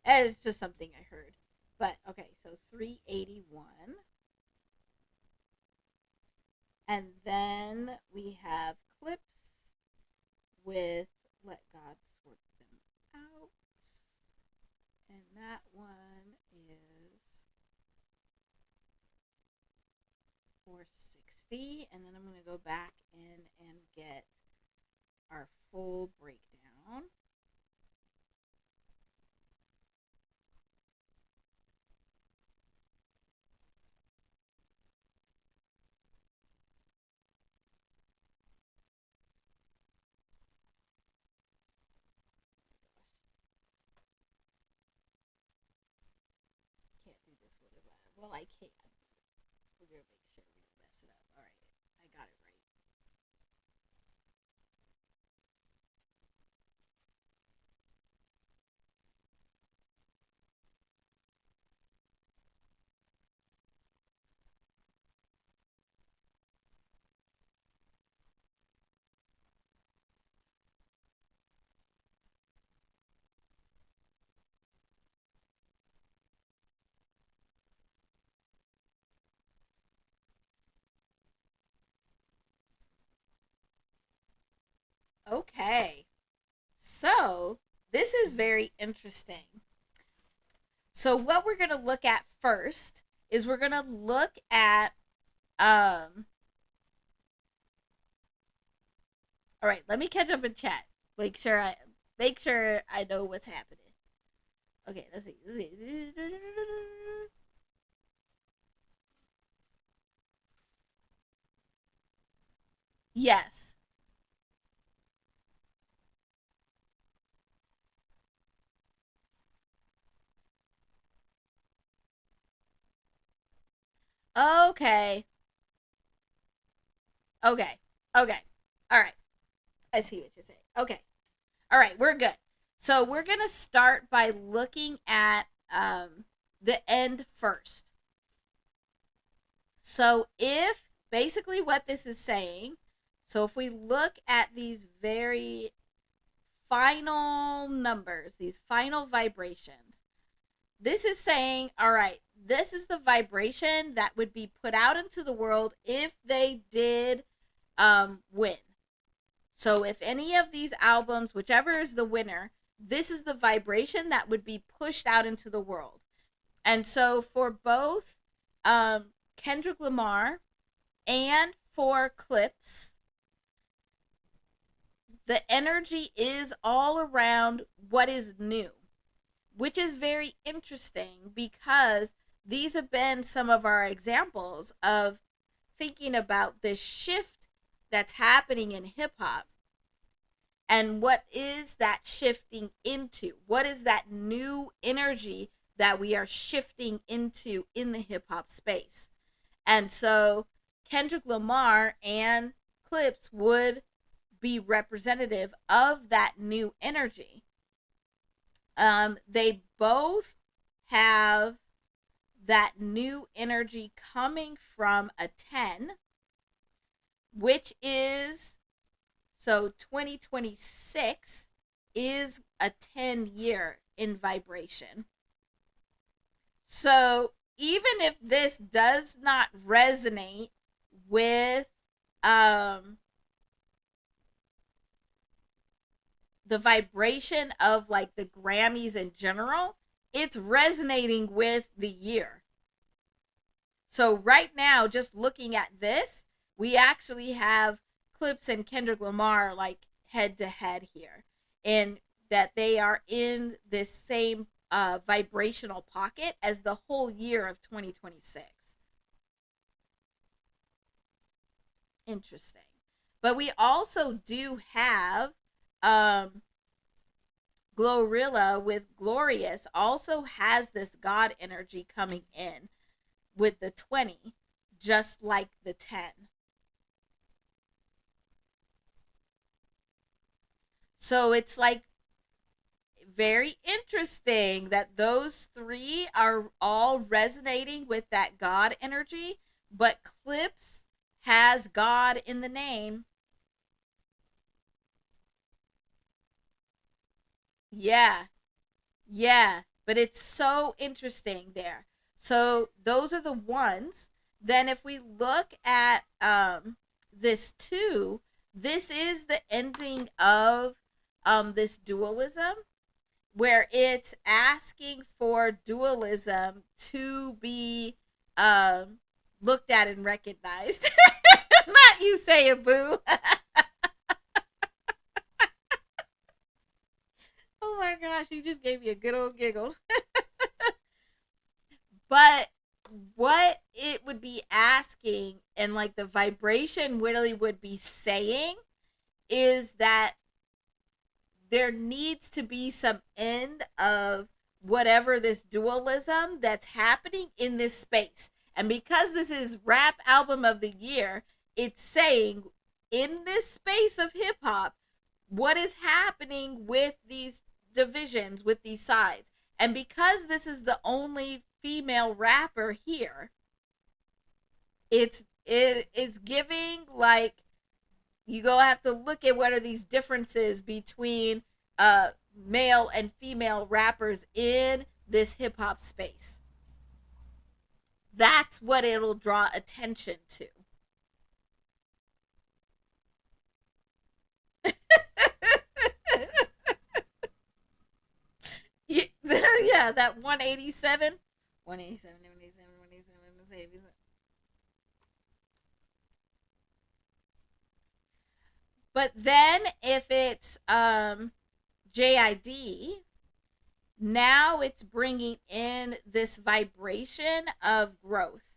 And it's just something I heard. But, okay, so 381. And then we have Clips with Let God Sort Them Out. And that one 460, and then I'm going to go back in and get our full breakdown. Can't do this with it. Well, I can. We're going to make sure we don't mess it up. All right, I got it right. Okay. So, this is very interesting. So, what we're going to look at first is we're going to look at all right, let me catch up in chat. Make sure I know what's happening. Okay, let's see. Yes. Okay. Okay. Okay. All right. I see what you're saying. Okay. All right, we're good. So we're going to start by looking at the end first. So if basically what this is saying, so if we look at these very final numbers, these final vibrations, this is saying, all right, this is the vibration that would be put out into the world if they did win. So if any of these albums, whichever is the winner, this is the vibration that would be pushed out into the world. And so for both Kendrick Lamar and for Clips, the energy is all around what is new, which is very interesting because these have been some of our examples of thinking about this shift that's happening in hip hop. And what is that shifting into? What is that new energy that we are shifting into in the hip hop space? And so Kendrick Lamar and Clips would be representative of that new energy. They both have that new energy coming from a 10, which is, so 2026 is a 10-year in vibration. So even if this does not resonate with the vibration of like the Grammys in general, it's resonating with the year. So right now, just looking at this, we actually have Clips and Kendrick Lamar like head to head here, and that they are in this same vibrational pocket as the whole year of 2026. Interesting. But we also do have Glorilla with Glorious also has this God energy coming in with the 20, just like the 10. So it's like very interesting that those three are all resonating with that God energy, but Clips has God in the name. Yeah, yeah, but it's so interesting there. So those are the ones. Then if we look at this two, this is the ending of this dualism, where it's asking for dualism to be looked at and recognized. Not you saying boo. Oh my gosh, you just gave me a good old giggle. But what it would be asking, and like the vibration really would be saying, is that there needs to be some end of whatever this dualism that's happening in this space. And because this is rap album of the year, it's saying in this space of hip hop, what is happening with these divisions, with these sides. And because this is the only female rapper here, it's giving like you go have to look at what are these differences between male and female rappers in this hip hop space. That's what it'll draw attention to. Yeah, that 187. 187, 187, 187. But then if it's JID, now it's bringing in this vibration of growth,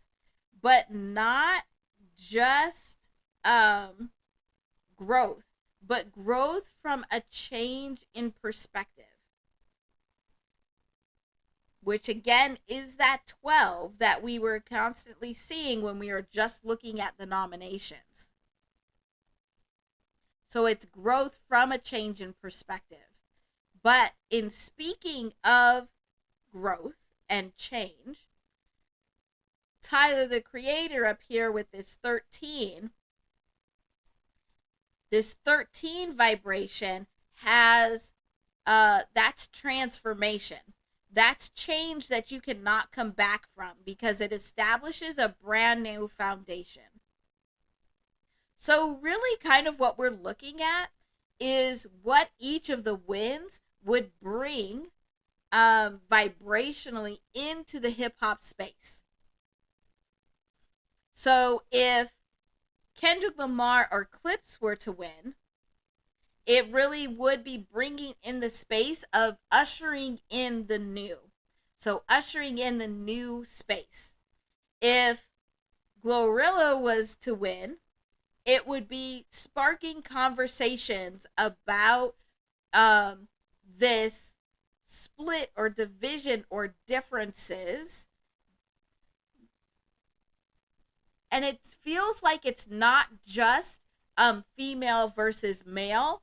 but not just growth, but growth from a change in perspective, which again is that 12 that we were constantly seeing when we were just looking at the nominations. So it's growth from a change in perspective. But in speaking of growth and change, Tyler the Creator up here with this 13 vibration has that's transformation. That's change that you cannot come back from because it establishes a brand new foundation. So really kind of what we're looking at is what each of the wins would bring vibrationally into the hip hop space. So if Kendrick Lamar or Clips were to win, it really would be bringing in the space of ushering in the new. So ushering in the new space. If Glorilla was to win, it would be sparking conversations about this split or division or differences. And it feels like it's not just female versus male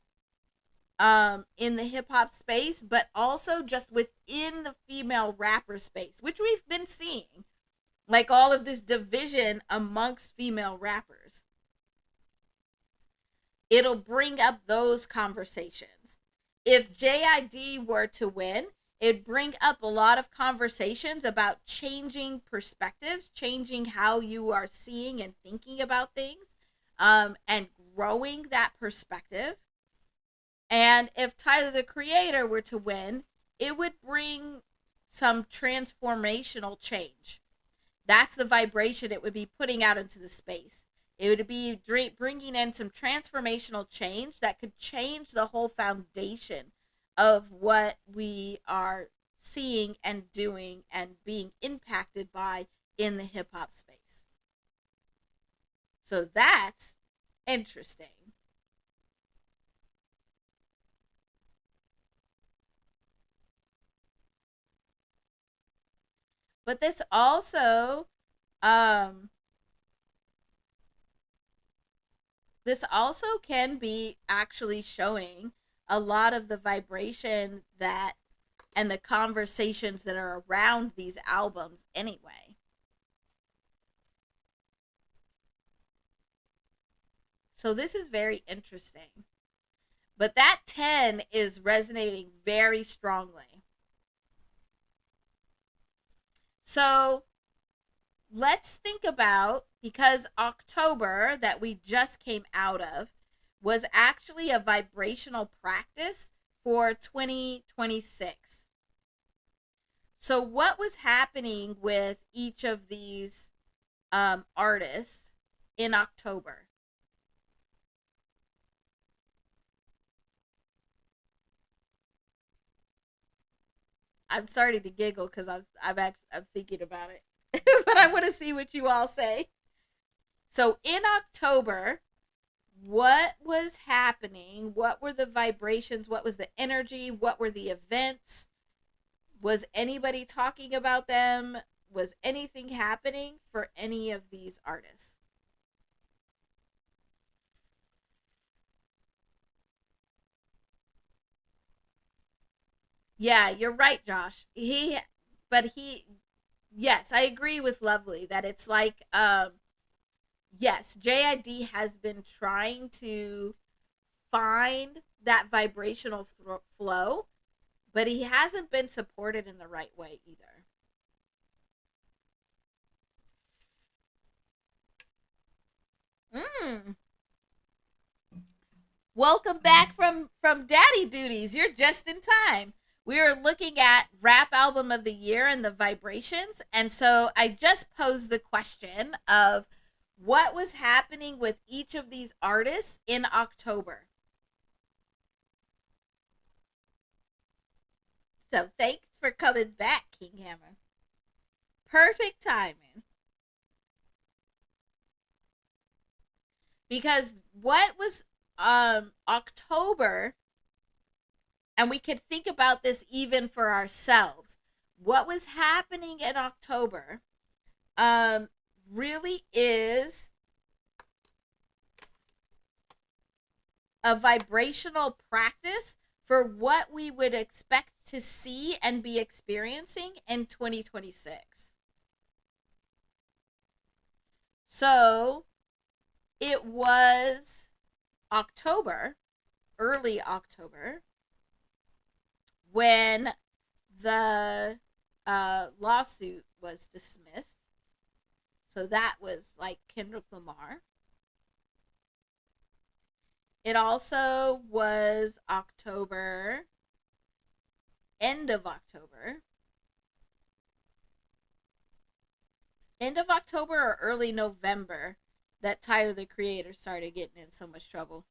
in the hip hop space, but also just within the female rapper space, which we've been seeing. Like all of this division amongst female rappers. It'll bring up those conversations. If JID were to win, it'd bring up a lot of conversations about changing perspectives, changing how you are seeing and thinking about things, and growing that perspective. And if Tyler the Creator were to win, it would bring some transformational change. That's the vibration it would be putting out into the space. It would be bringing in some transformational change that could change the whole foundation of what we are seeing and doing and being impacted by in the hip hop space. So that's interesting. But this also can be actually showing a lot of the vibration that and the conversations that are around these albums anyway. So this is very interesting. But that 10 is resonating very strongly. So let's think about, because October that we just came out of was actually a vibrational practice for 2026. So what was happening with each of these artists in October. I'm starting to giggle because I'm thinking about it, but I want to see what you all say. So in October, what was happening? What were the vibrations? What was the energy? What were the events? Was anybody talking about them? Was anything happening for any of these artists? Yeah, you're right, Josh. Yes, I agree with Lovely that it's like, yes, JID has been trying to find that vibrational flow, but he hasn't been supported in the right way either. Mm. Welcome back from daddy duties. You're just in time. We are looking at rap album of the year and the vibrations. And so I just posed the question of what was happening with each of these artists in October. So thanks for coming back, King Hammer. Perfect timing. Because what was October, and we could think about this even for ourselves. What was happening in October um really is a vibrational practice for what we would expect to see and be experiencing in 2026. So it was October, early October, when the lawsuit was dismissed. So that was like Kendrick Lamar. It also was October, end of October or early November, that Tyler the Creator started getting in so much trouble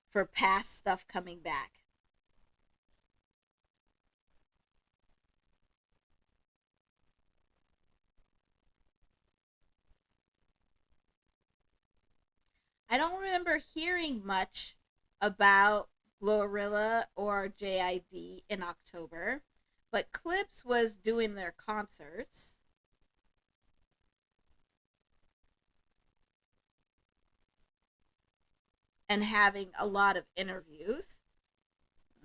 for past stuff coming back. I don't remember hearing much about Glorilla or JID in October, but Clips was doing their concerts. And having a lot of interviews.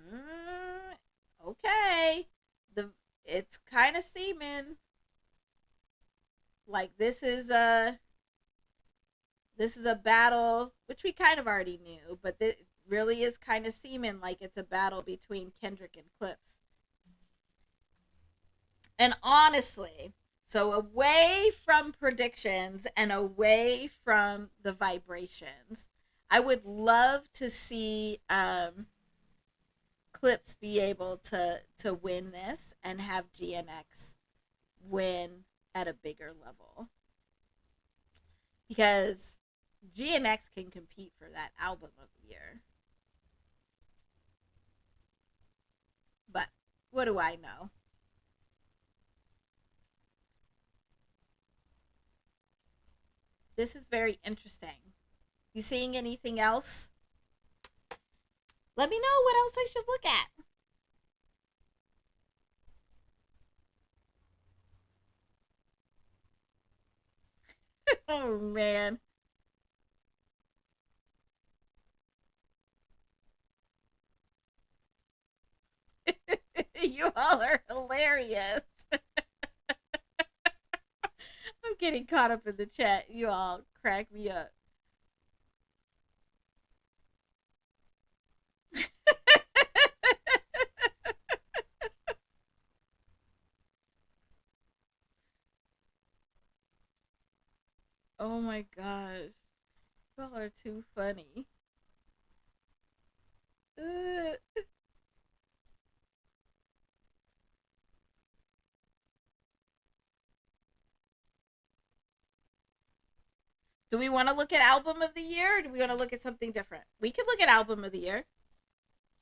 Mm, okay, the it's kind of seeming like this is a battle, which we kind of already knew, but it really is kind of seeming like it's a battle between Kendrick and Clips. And honestly, so away from predictions and away from the vibrations, I would love to see Clips be able to win this and have GNX win at a bigger level, because GNX can compete for that album of the year. But what do I know? This is very interesting. You seeing anything else? Let me know what else I should look at. Oh man. You all are hilarious. I'm getting caught up in the chat. You all crack me up. Oh my gosh. Y'all are too funny. Uh, Do we want to look at album of the year, or do we want to look at something different? We could look at album of the year,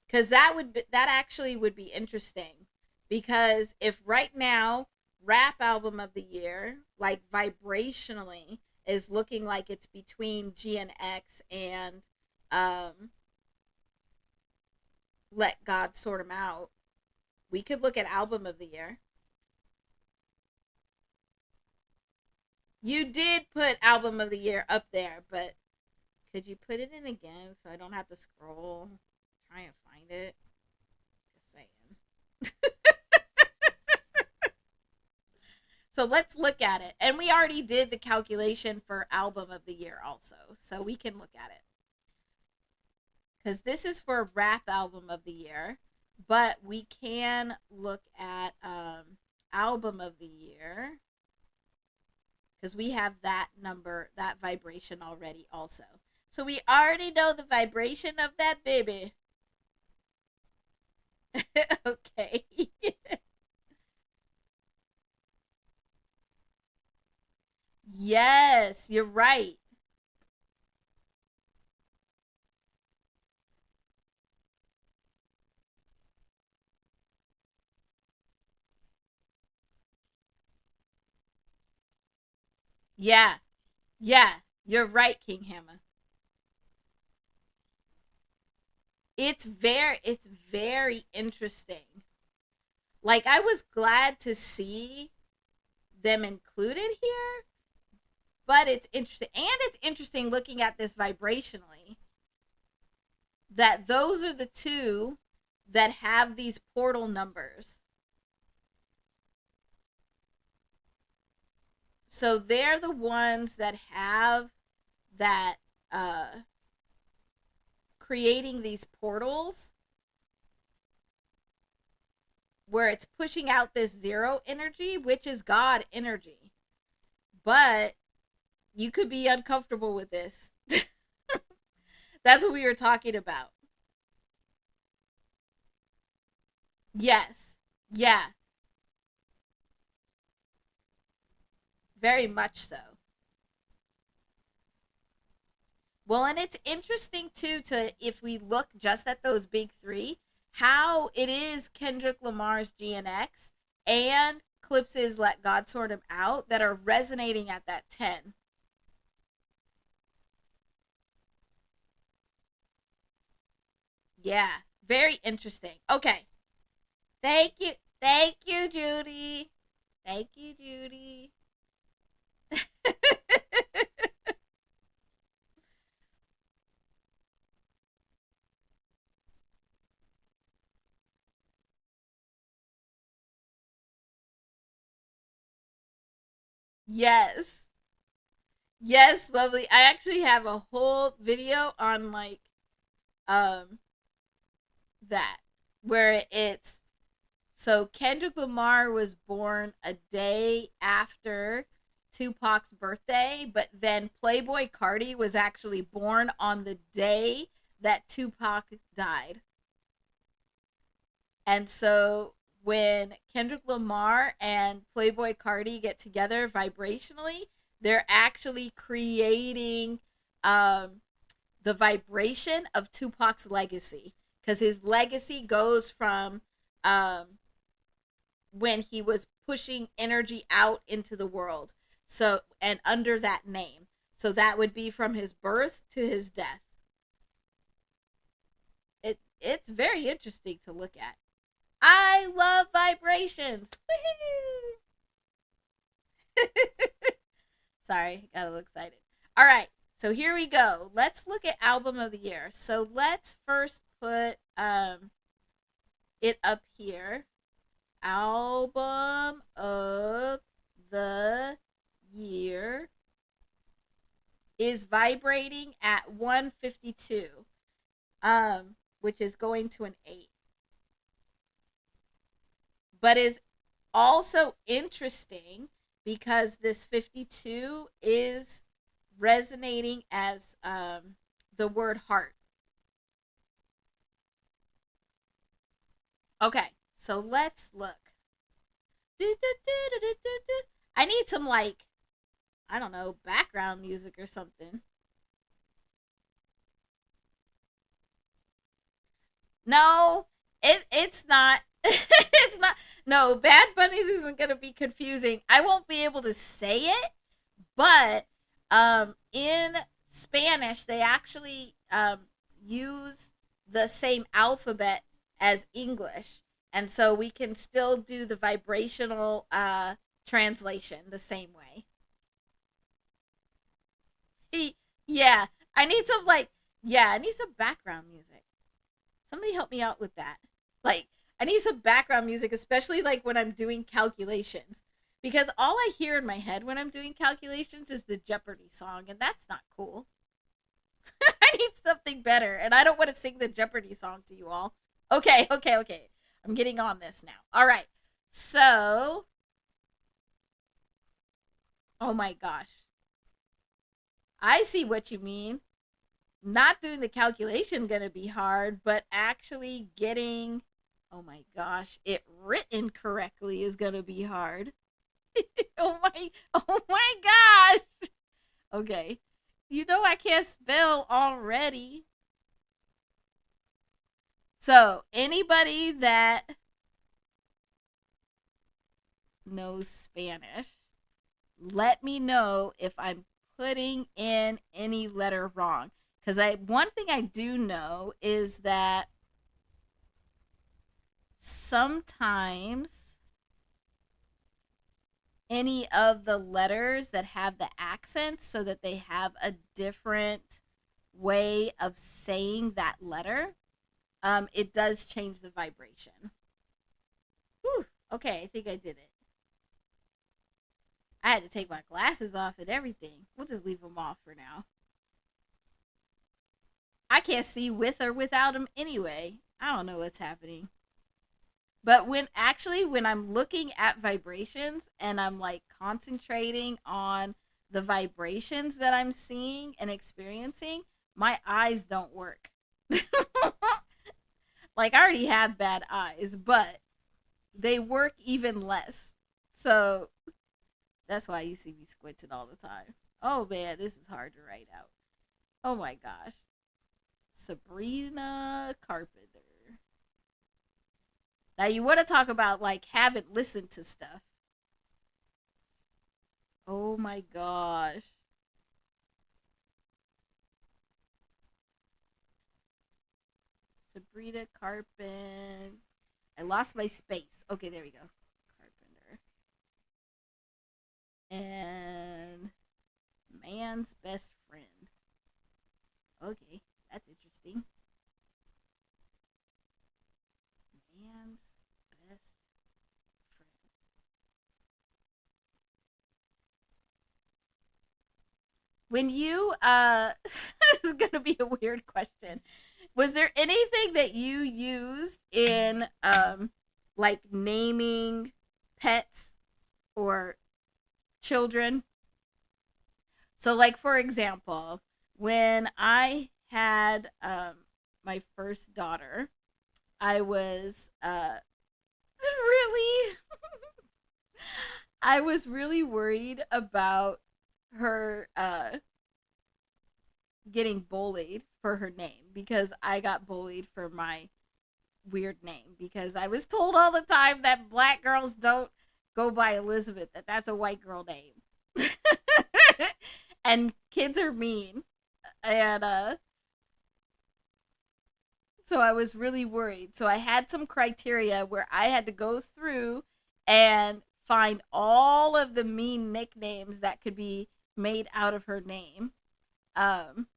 because that actually would be interesting. Because if right now rap album of the year, like vibrationally, is looking like it's between G and X and um, Let God Sort 'Em Out, we could look at album of the year. You did put album of the year up there, but could you put it in again so I don't have to scroll, try and find it? Just saying. So let's look at it. And we already did the calculation for album of the year also, so we can look at it. Because this is for rap album of the year, but we can look at album of the year, because we have that number, that vibration already also. So we already know the vibration of that baby. Okay. Yes, you're right. Yeah. Yeah, you're right, King Hammer. It's very interesting. Like, I was glad to see them included here, but it's interesting, and it's interesting looking at this vibrationally, that those are the two that have these portal numbers. So they're the ones that have that creating these portals where it's pushing out this zero energy, which is God energy. But you could be uncomfortable with this. That's what we were talking about. Yes. Yeah, very much so. Well, and it's interesting too, to if we look just at those big three, how it is Kendrick Lamar's GNX and Clips's Let God Sort Him Out that are resonating at that 10. Yeah, very interesting. Okay. Thank you. Thank you, Judy. Thank you, Judy. Yes. Yes, lovely. I actually have a whole video on like um that, where it's, so Kendrick Lamar was born a day after Tupac's birthday, but then Playboy Cardi was actually born on the day that Tupac died. And so when Kendrick Lamar and Playboy Cardi get together vibrationally, they're actually creating um, the vibration of Tupac's legacy, because his legacy goes from um, when he was pushing energy out into the world. So, and under that name. So that would be from his birth to his death. It's very interesting to look at. I love vibrations. Sorry, got a little excited. All right, so here we go. Let's look at album of the year. So let's first put it up here. Album of the year is vibrating at 152, which is going to an 8. But is also interesting because this 52 is resonating as the word heart. Okay, so let's look. I need some like I don't know, background music or something. No, it's not. It's not. No, Bad Bunnies isn't gonna be confusing. I won't be able to say it, but in Spanish they actually use the same alphabet as English, and so we can still do the vibrational translation the same way. Yeah, I need some like yeah, I need some background music. Somebody help me out with that. Like, I need some background music, especially like when I'm doing calculations. Because all I hear in my head when I'm doing calculations is the Jeopardy song, and that's not cool. I need something better, and I don't want to sing the Jeopardy song to you all. Okay, okay, okay. I'm getting on this now. All right. So, oh my gosh. I see what you mean. Not doing the calculation gonna be hard, but actually getting oh my gosh, it written correctly is gonna be hard. Oh my gosh. Okay. You know I can't spell already. So anybody that knows Spanish, let me know if I'm putting in any letter wrong. Because I one thing I do know is that sometimes any of the letters that have the accents so that they have a different way of saying that letter, it does change the vibration. Whew. Okay, I think I did it. I had to take my glasses off and everything. We'll just leave them off for now. I can't see with or without them anyway. I don't know what's happening. But when I'm looking at vibrations and I'm like concentrating on the vibrations that I'm seeing and experiencing, my eyes don't work. Like I already have bad eyes, but they work even less. So that's why you see me squinting all the time. Oh man, this is hard to write out. Oh my gosh. Sabrina Carpenter. Now you want to talk about like haven't listened to stuff. Oh my gosh. Sabrina Carpenter. I lost my space. Okay, there we go. Carpenter. And man's best friend. Okay, that's interesting. Man's best friend. When you this is gonna be a weird question. Was there anything that you used in like naming pets or children? So like for example, when I had my first daughter, I was really I was really worried about her getting bullied for her name because I got bullied for my weird name because I was told all the time that black girls don't go by Elizabeth, that that's a white girl name. And kids are mean. And so I was really worried. So I had some criteria where I had to go through and find all of the mean nicknames that could be made out of her name. Um,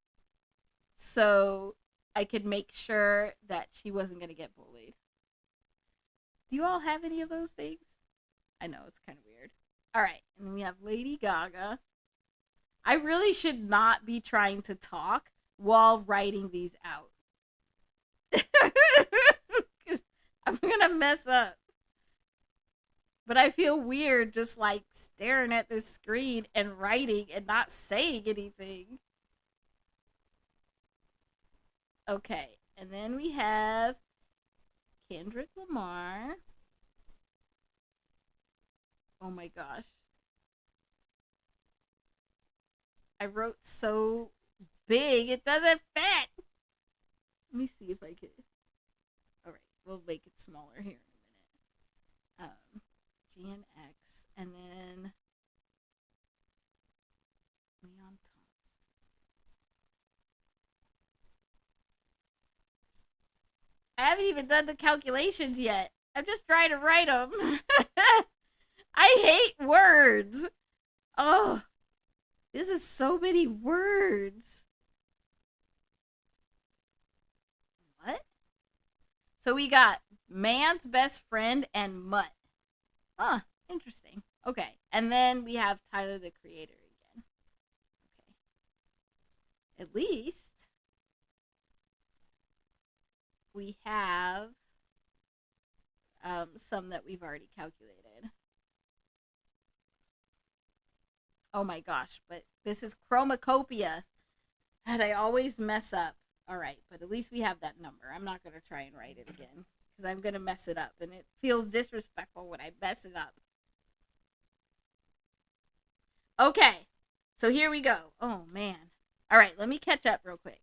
so I could make sure that she wasn't going to get bullied. Do you all have any of those things? I know it's kind of weird. All right, and then we have Lady Gaga. I really should not be trying to talk while writing these out. 'Cause I'm gonna mess up. But I feel weird just like staring at this screen and writing and not saying anything. Okay, and then we have Kendrick Lamar. Oh my gosh. I wrote so big it doesn't fit. Let me see if I can. All right, we'll make it smaller here in a minute. G and X, and then Leon Thompson. I haven't even done the calculations yet. I'm just trying to write them. I hate words. Oh, this is so many words. What? So we got man's best friend and mutt. Huh, interesting. Okay. And then we have Tyler the Creator again. Okay. At least we have some that we've already calculated. Oh my gosh, but this is chromacopia that I always mess up. All right, but at least we have that number. I'm not going to try and write it again because I'm going to mess it up, and it feels disrespectful when I mess it up. Okay, so here we go. Oh man. All right, let me catch up real quick.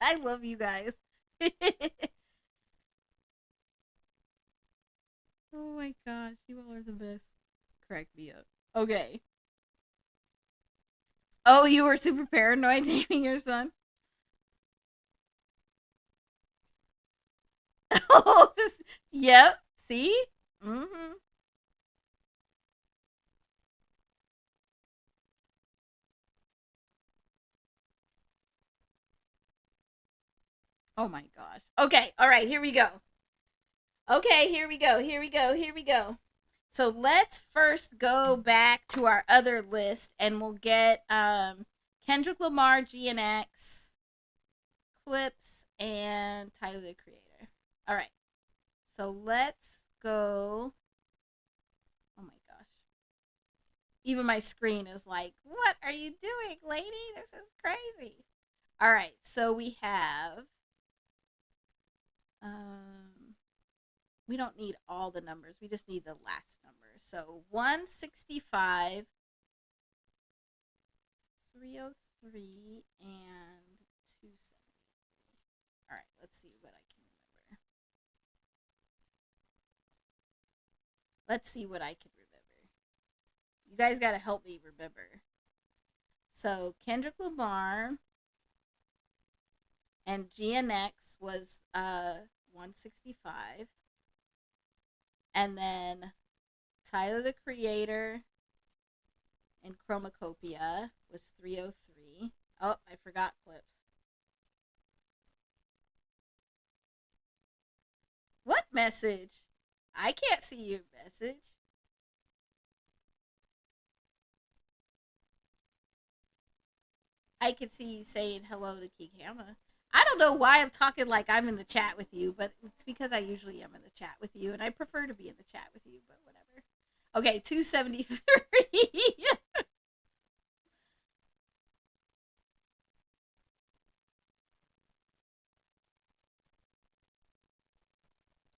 I love you guys. Oh my gosh, you all are the best. Crack me up. Okay. Oh, you were super paranoid naming your son? Oh, this. Yep. See? Mm-hmm. Oh my gosh. Okay. All right. Here we go. Okay. Here we go. Here we go. Here we go. So let's first go back to our other list, and we'll get Kendrick Lamar, GNX, Clips, and Tyler the Creator. All right. So let's go. Oh my gosh. Even my screen is like, what are you doing, lady? This is crazy. All right. So we have. We don't need all the numbers. We just need the last number. So 165, 303, and 273. All right, let's see what I can remember. Let's see what I can remember. You guys got to help me remember. So Kendrick Lamar and GNX was 165. And then Tyler the Creator and Chromacopia was 303. Oh, I forgot Clips. What message? I can't see your message. I can see you saying hello to Kikama. I don't know why I'm talking like I'm in the chat with you, but it's because I usually am in the chat with you, and I prefer to be in the chat with you, but whatever. Okay, 273.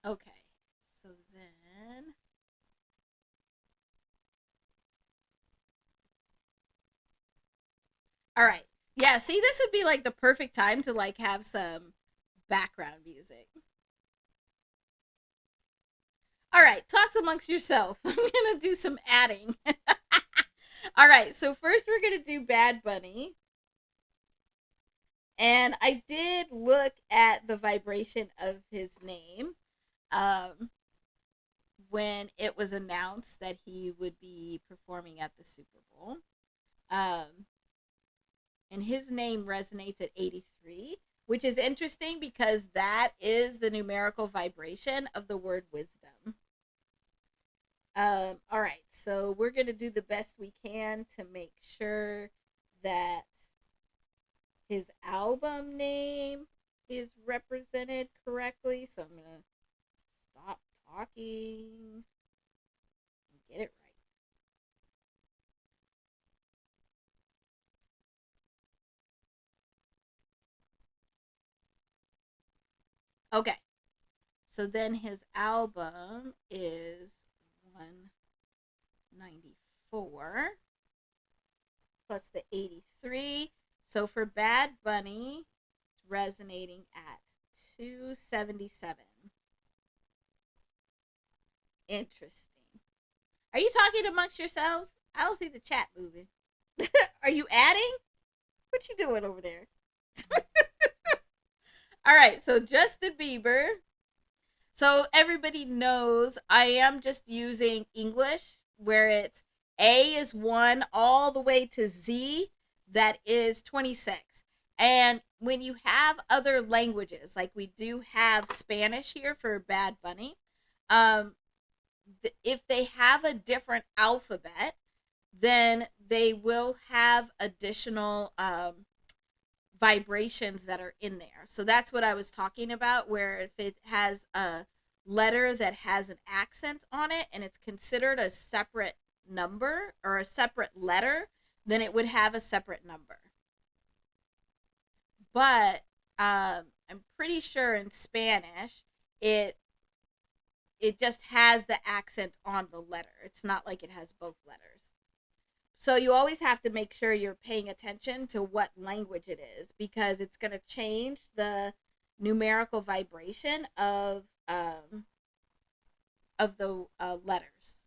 Okay, so then. All right. Yeah, see, this would be like the perfect time to like have some background music. All right, talks amongst yourself. I'm gonna do some adding. All right, so first we're gonna do Bad Bunny, and I did look at the vibration of his name um, when it was announced that he would be performing at the Super Bowl. Um, and his name resonates at 83, which is interesting because that is the numerical vibration of the word wisdom. All right, so we're gonna do the best we can to make sure that his album name is represented correctly. So I'm gonna talking and get it right. Okay. So then his album is 194 plus the 83. So for Bad Bunny, it's resonating at 277. Interesting. Are you talking amongst yourselves? I don't see the chat moving. Are you adding? What you doing over there? All right, so Justin Bieber. So everybody knows I am just using English where it's A is 1 all the way to Z, that is 26. And when you have other languages, like we do have Spanish here for Bad Bunny, um, if they have a different alphabet, then they will have additional vibrations that are in there. So that's what I was talking about, where if it has a letter that has an accent on it and it's considered a separate number or a separate letter, then it would have a separate number. But I'm pretty sure in Spanish it it just has the accent on the letter. It's not like it has both letters. So you always have to make sure you're paying attention to what language it is, because it's going to change the numerical vibration of the letters.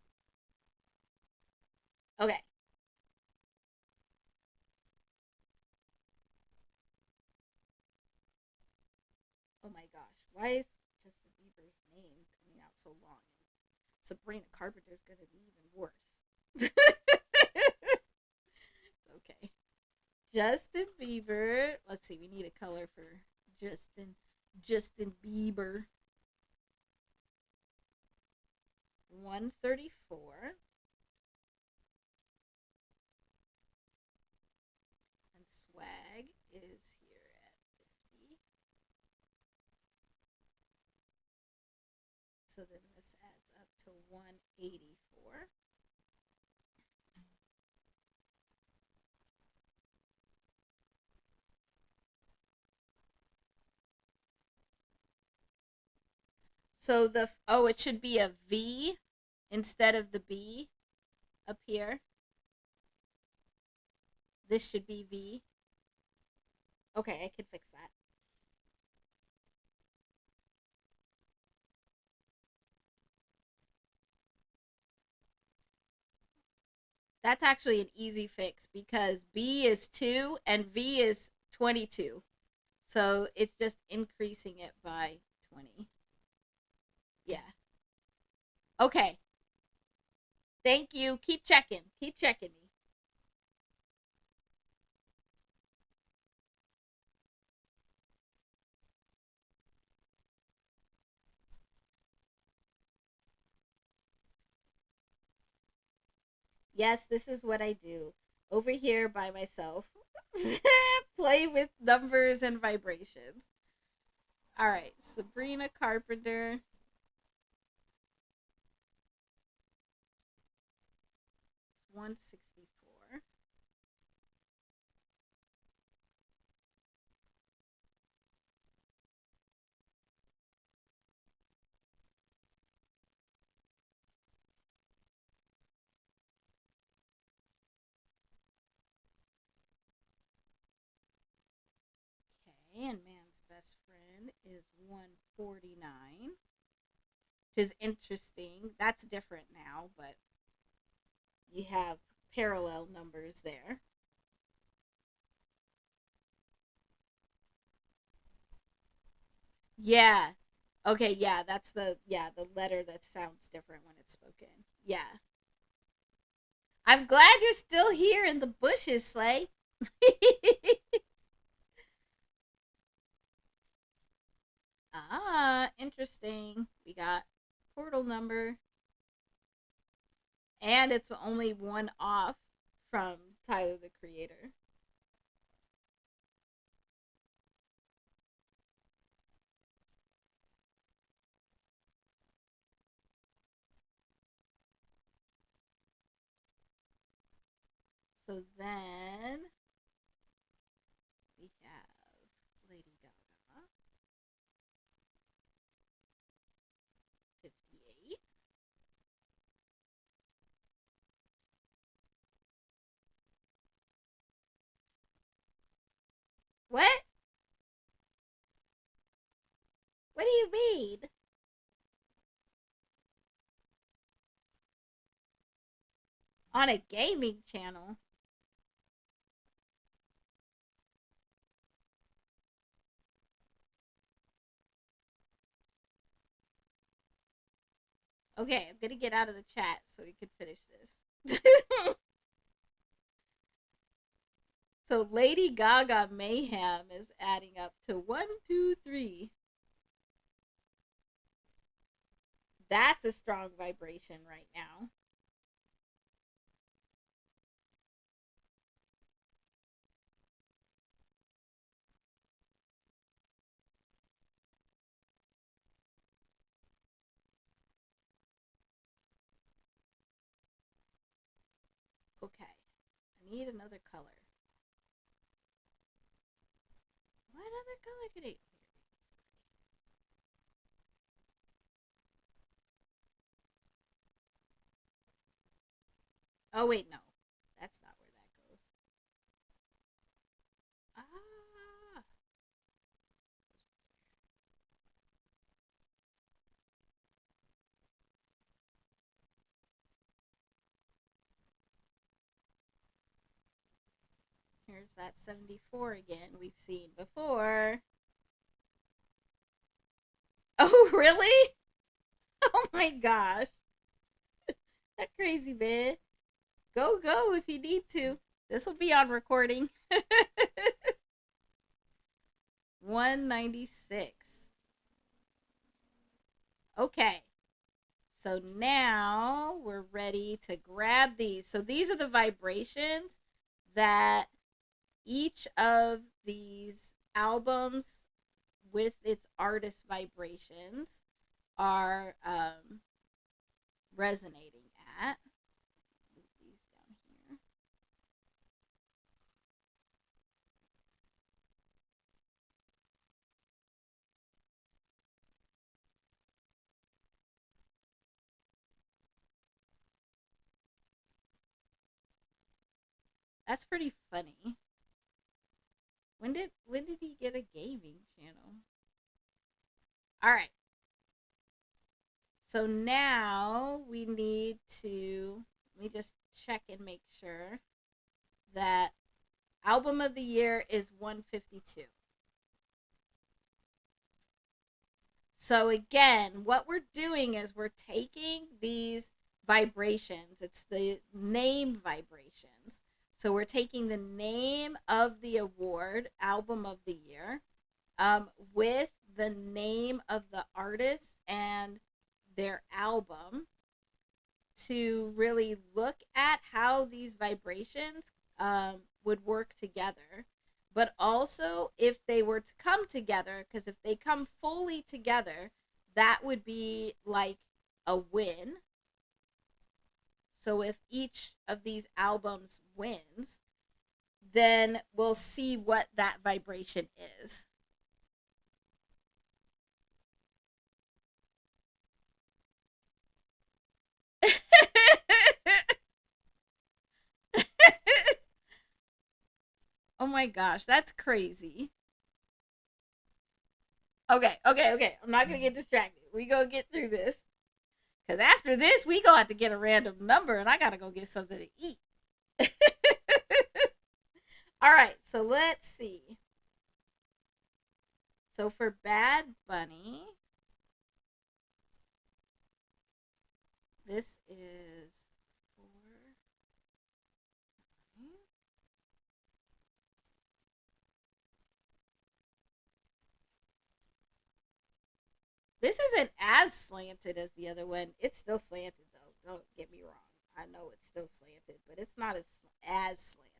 Okay. Oh my gosh, why is Justin Bieber's name coming out so long? Sabrina Carpenter's going to be even worse. Okay. Justin Bieber. Let's see. We need a color for Justin Bieber. 134. And swag is here at 50. So then this adds up to 184. So it should be a V instead of the B up here. This should be V. Okay, I can fix that. That's actually an easy fix because B is 2 and V is 22. So it's just increasing it by 20. Yeah. Okay. Thank you. Keep checking. Keep checking me. Yes, this is what I do over here by myself. Play with numbers and vibrations. All right, Sabrina Carpenter. 164. Okay, and man's best friend is 149, which is interesting. That's different now, but you have parallel numbers there. Yeah. Okay, yeah, that's the letter that sounds different when it's spoken. Yeah. I'm glad you're still here in the bushes, Slay. Ah, interesting. We got portal number, and it's only one off from Tyler the Creator. So then we have Lady Gaga, 58. What? What do you mean? On a gaming channel? Okay, I'm gonna get out of the chat so we can finish this. So Lady Gaga Mayhem is adding up to 1, 2, 3. That's a strong vibration right now. Okay, I need another color. What other color could it? Oh wait, no, that's not where that goes. Ah, here's that 74 again. We've seen before. Oh really? Oh my gosh, that crazy man. Go if you need to. This will be on recording. 196. Okay. So now we're ready to grab these. So these are the vibrations that each of these albums with its artist vibrations are resonating at. Move these down here. That's pretty funny. When did he get a gaming channel? All right. So now we need to, let me just check and make sure that album of the year is 152. So again, what we're doing is we're taking these vibrations. It's the name vibrations. So we're taking the name of the award, album of the year, with the name of the artist and their album to really look at how these vibrations would work together. But also, if they were to come together, because if they come fully together, that would be like a win. So if each of these albums wins, then we'll see what that vibration is. Oh my gosh, that's crazy. Okay. I'm not gonna get distracted. We gonna get through this. Cause after this, we gonna have to get a random number, and I gotta go get something to eat. All right, so let's see. So for Bad Bunny, this is 4. This isn't as slanted as the other one. It's still slanted though. Don't get me wrong. I know it's still slanted, but it's not as slanted.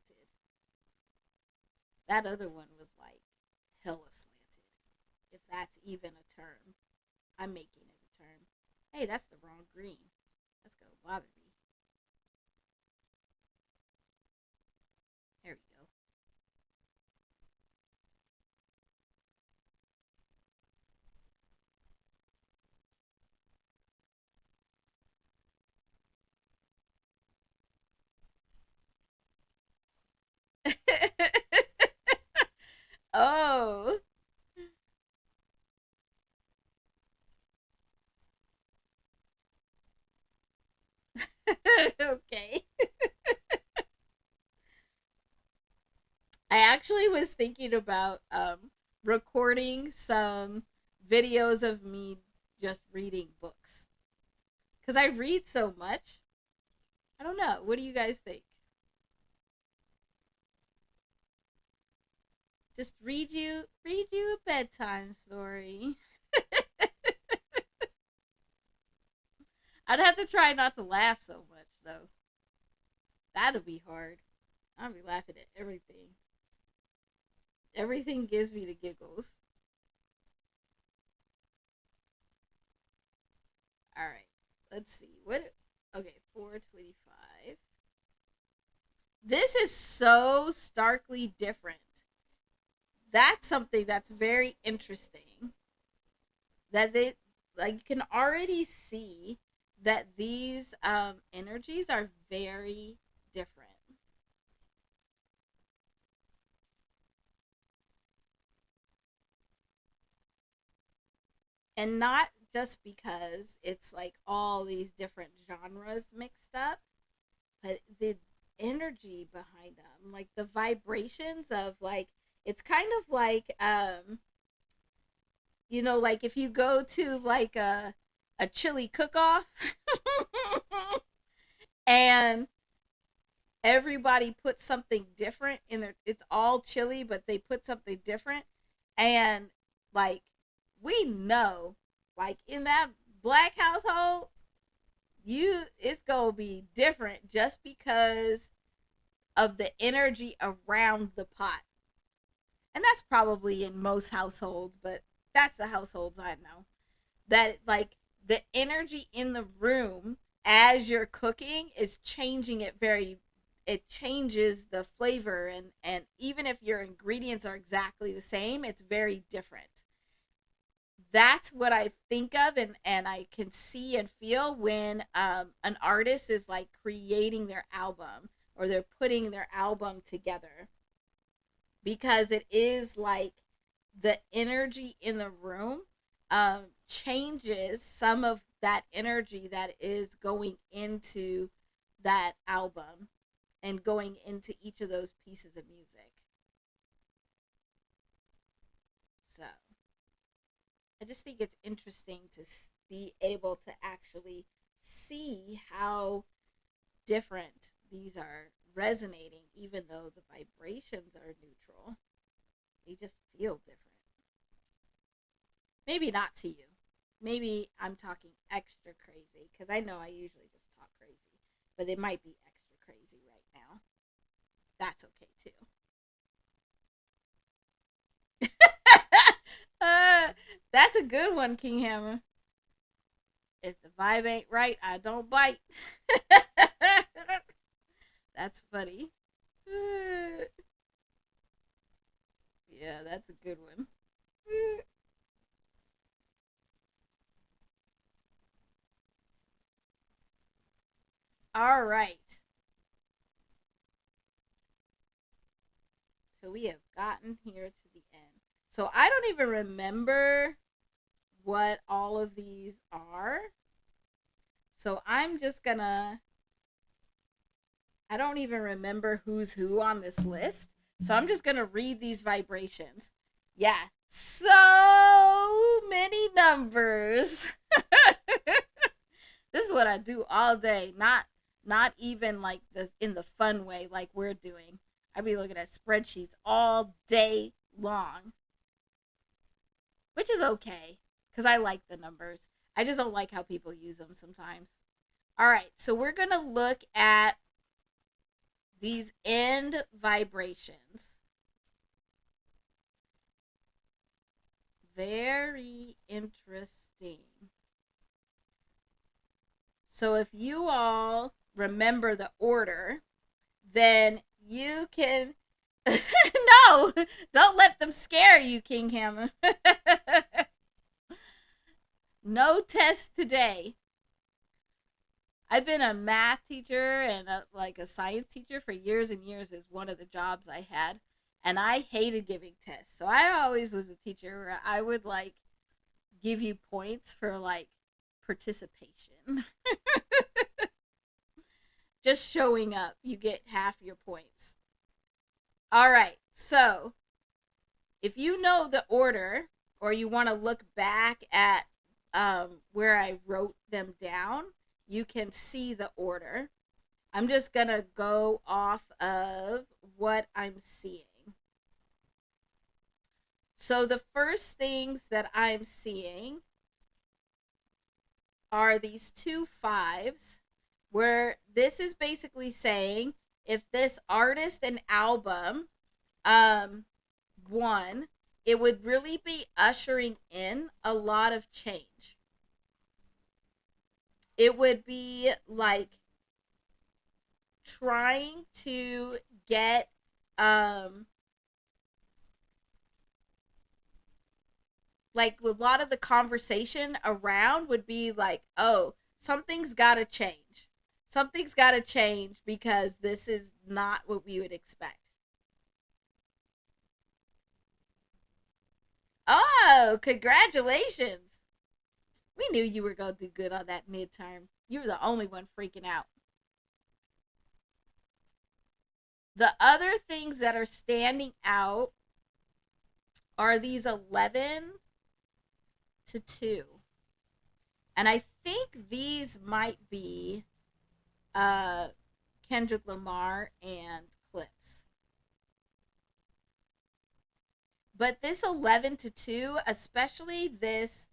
That other one was like hella slanted. If that's even a term. I'm making it a term. Hey, that's the wrong green. That's gonna bother me. I actually was thinking about recording some videos of me just reading books because I read so much. I don't know. What do you guys think? Just read you a bedtime story. I'd have to try not to laugh so much though. That'd be hard. I'd be laughing at everything. Everything gives me the giggles. All right. Let's see. What Okay, 425. This is so starkly different. That's something that's very interesting. That they like you can already see that these energies are very different. And not just because it's like all these different genres mixed up, but the energy behind them, like the vibrations of like it's kind of like like if you go to like a chili cook off and everybody puts something different in their it's all chili but they put something different and like we know like in that black household you it's gonna be different just because of the energy around the pot. And that's probably in most households, but that's the households I know. That like the energy in the room as you're cooking is changing it very it changes the flavor and even if your ingredients are exactly the same, it's very different. That's what I think of and I can see and feel when an artist is like creating their album or they're putting their album together because it is like the energy in the room changes some of that energy that is going into that album and going into each of those pieces of music. So I just think it's interesting to be able to actually see how different these are resonating, even though the vibrations are neutral. They just feel different. Maybe not to you. Maybe I'm talking extra crazy because I know I usually just talk crazy, but it might be extra crazy right now. That's okay too. uh, that's a good one, King Hammer. If the vibe ain't right, I don't bite. That's funny. Yeah, that's a good one. All right. So we have gotten here to the end. So I don't even remember what all of these are. So I'm just gonna I don't even remember who's who on this list. So I'm just going to read these vibrations. Yeah. So many numbers. This is what I do all day. Not even like the in the fun way like we're doing. I be looking at spreadsheets all day long, which is okay cuz I like the numbers. I just don't like how people use them sometimes. All right. So we're going to look at these end vibrations. Very interesting. So if you all remember the order, then you can no, don't let them scare you, King Hammer. No test today. I've been a math teacher and like a science teacher for years and years is one of the jobs I had. And I hated giving tests. So I always was a teacher where I would like give you points for like participation. Just showing up, you get half your points. All right. So, if you know the order or you want to look back at where I wrote them down, you can see the order. I'm just going to go off of what I'm seeing. So, the first things that I'm seeing are these two fives, where this is basically saying if this artist and album won, it would really be ushering in a lot of change. It would be like trying to get like a lot of the conversation around would be like, oh, something's got to change. Something's got to change because this is not what we would expect. Oh, congratulations. We knew you were going to do good on that midterm. You were the only one freaking out. The other things that are standing out are these 11 to 2. And I think these might be uh, Kendrick Lamar and Clips. But this 11 to 2, especially this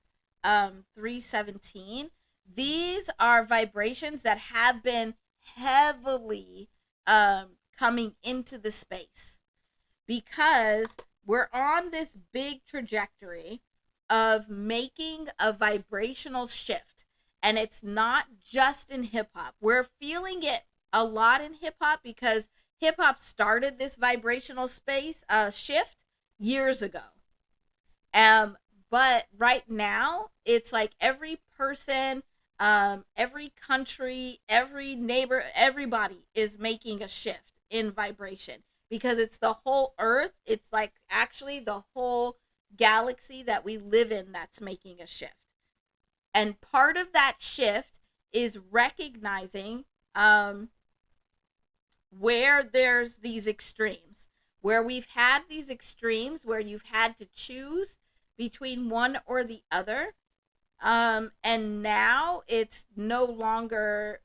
317, these are vibrations that have been heavily coming into the space because we're on this big trajectory of making a vibrational shift. And it's not just in hip hop. We're feeling it a lot in hip hop because hip hop started this vibrational space shift years ago. But right now, it's like every person, every country, every neighbor, everybody is making a shift in vibration because it's the whole earth. It's like actually the whole galaxy that we live in that's making a shift. And part of that shift is recognizing where there's these extremes, where we've had these extremes where you've had to choose between one or the other. And now it's no longer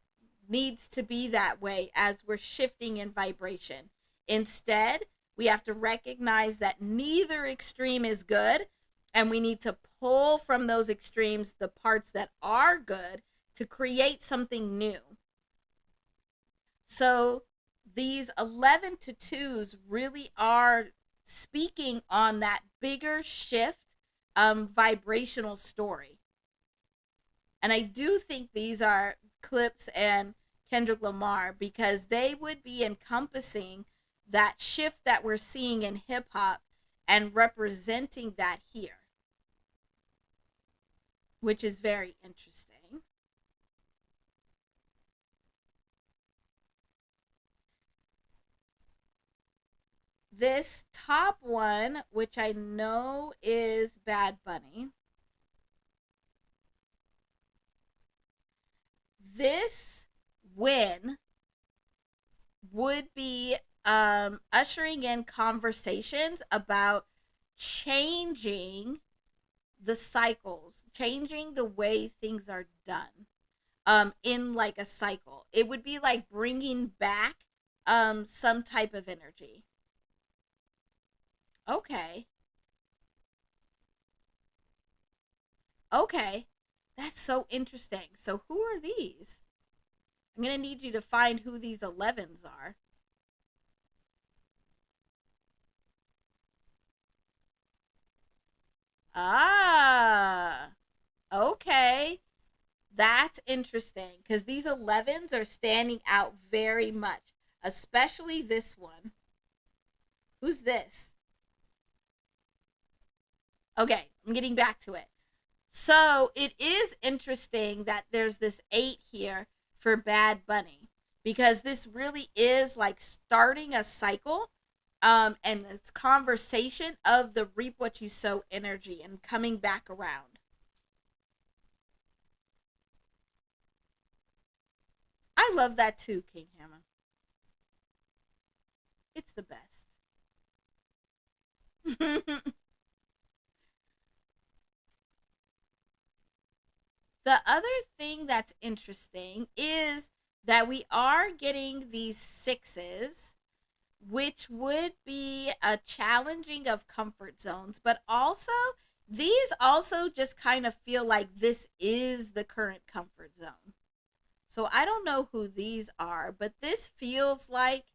needs to be that way as we're shifting in vibration. Instead, we have to recognize that neither extreme is good, and we need to pull from those extremes the parts that are good to create something new. So these 11 to 2s really are speaking on that bigger shift vibrational story. And I do think these are Clips and Kendrick Lamar because they would be encompassing that shift that we're seeing in hip hop and representing that here, which is very interesting. This top one, which I know is Bad Bunny, this win would be ushering in conversations about changing the cycles, changing the way things are done in like a cycle. It would be like bringing back some type of energy. Okay. Okay. That's so interesting. So who are these? I'm going to need you to find who these 11s are. Ah. Okay. That's interesting because these 11s are standing out very much, especially this one. Who's this? Okay, I'm getting back to it. So it is interesting that there's this 8 here for Bad Bunny because this really is like starting a cycle and it's conversation of the reap what you sow energy and coming back around. I love that too, King Hammer. It's the best. The other thing that's interesting is that we are getting these sixes, which would be a challenging of comfort zones, but also these also just kind of feel like this is the current comfort zone. So I don't know who these are, but this feels like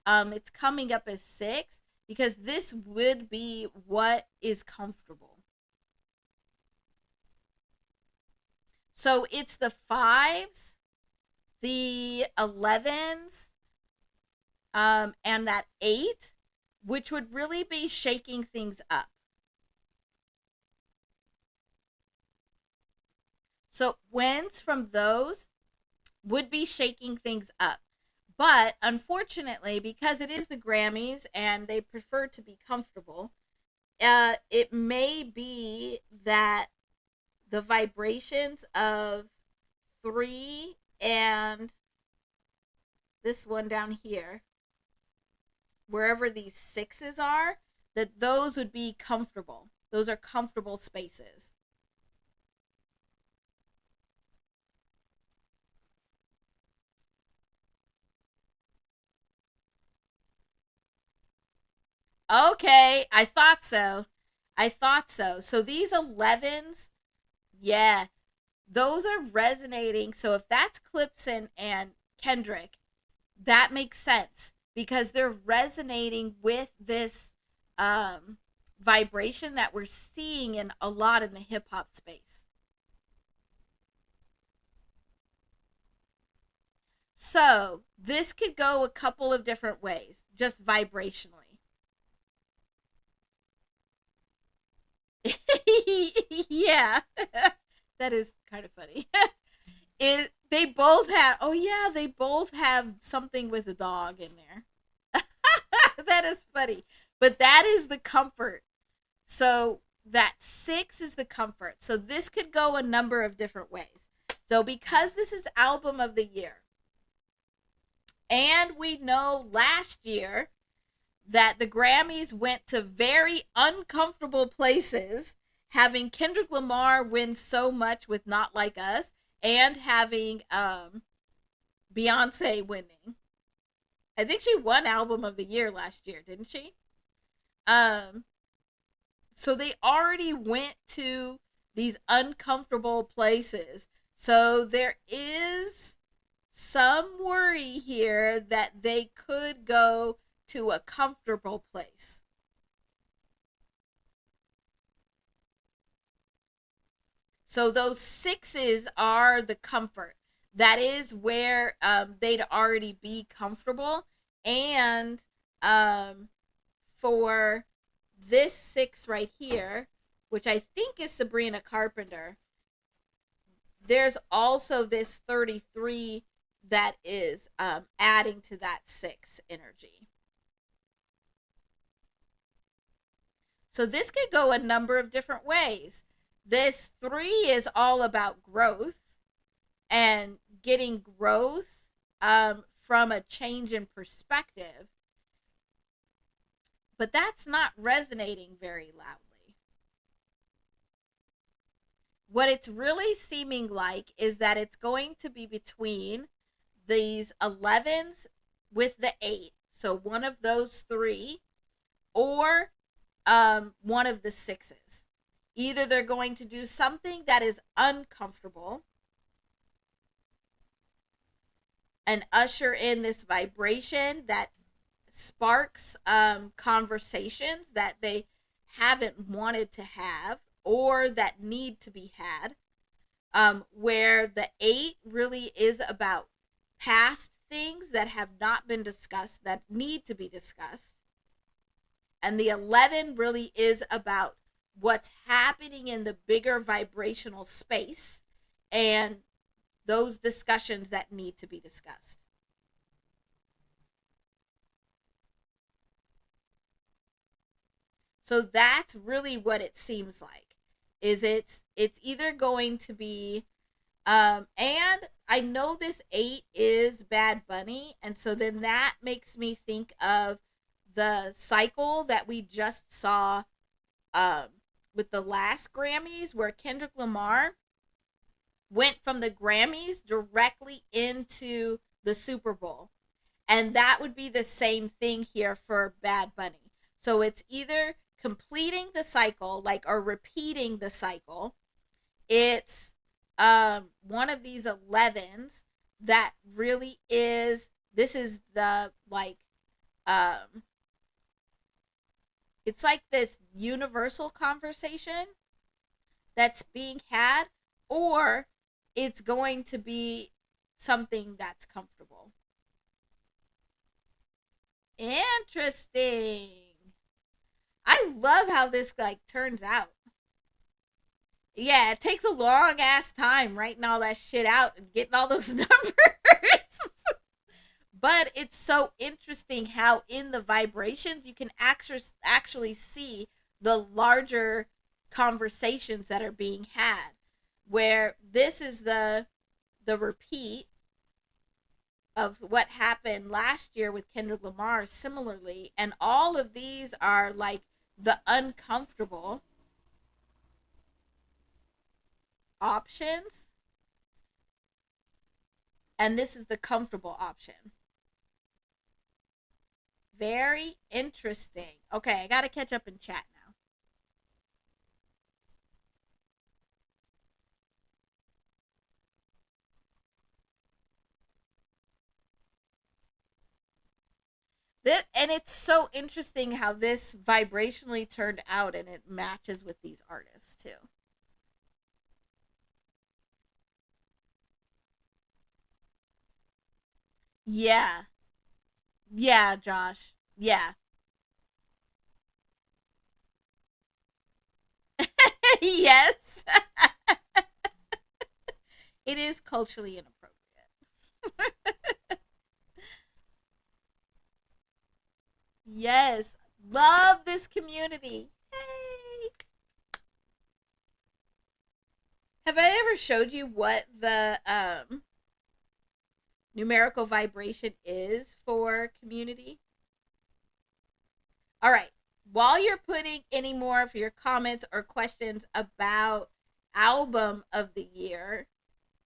it's coming up as six because this would be what is comfortable. So it's the fives, the 11s, and that eight, which would really be shaking things up. So wins from those would be shaking things up. But unfortunately, because it is the Grammys and they prefer to be comfortable, it may be that the vibrations of three and this one down here, wherever these sixes are, that those would be comfortable. Those are comfortable spaces. Okay, I thought so. I thought so. So these 11s, yeah, those are resonating. So if that's Clipson and Kendrick, that makes sense because they're resonating with this um, vibration that we're seeing in a lot in the hip hop space. So this could go a couple of different ways, just vibrationally. Yeah, that is kind of funny. They both have, oh yeah, they both have something with a dog in there. That is funny. But that is the comfort. So that six is the comfort. So this could go a number of different ways. So because this is album of the year, and we know last year that the Grammys went to very uncomfortable places, having Kendrick Lamar win so much with Not Like Us, and having Beyonce winning. I think she won album of the year last year, didn't she? Um so they already went to these uncomfortable places. So there is some worry here that they could go to a comfortable place. So those sixes are the comfort. That is where they'd already be comfortable. And um, for this six right here, which I think is Sabrina Carpenter, there's also this 33 that is adding to that six energy. So this could go a number of different ways. This three is all about growth and getting growth from a change in perspective, but that's not resonating very loudly. What it's really seeming like is that it's going to be between these 11s with the 8. So one of those three, or one of the sixes. Either they're going to do something that is uncomfortable and usher in this vibration that sparks conversations that they haven't wanted to have or that need to be had. Where the 8 really is about past things that have not been discussed that need to be discussed. And the 11 really is about what's happening in the bigger vibrational space and those discussions that need to be discussed. So that's really what it seems like. Is it's either going to be and I know this 8 is Bad Bunny, and so then that makes me think of the cycle that we just saw um, with the last Grammys, where Kendrick Lamar went from the Grammys directly into the Super Bowl. And that would be the same thing here for Bad Bunny. So it's either completing the cycle, like, or repeating the cycle. It's one of these 11s that really is, this is the, like, um, it's like this universal conversation that's being had, or it's going to be something that's comfortable. Interesting. I love how this, like, turns out. Yeah, it takes a long ass time writing all that shit out and getting all those numbers. But it's so interesting how in the vibrations you can actually see the larger conversations that are being had, where this is the repeat of what happened last year with Kendrick Lamar similarly, and all of these are like the uncomfortable options, and this is the comfortable option. Very interesting. Okay, I gotta catch up in chat now. And it's so interesting how this vibrationally turned out, and it matches with these artists too. Yeah. Yeah, Josh. Yeah. Yes. It is culturally inappropriate. Yes. Love this community. Hey. Have I ever showed you what the numerical vibration is for community? All right. While you're putting any more of your comments or questions about album of the year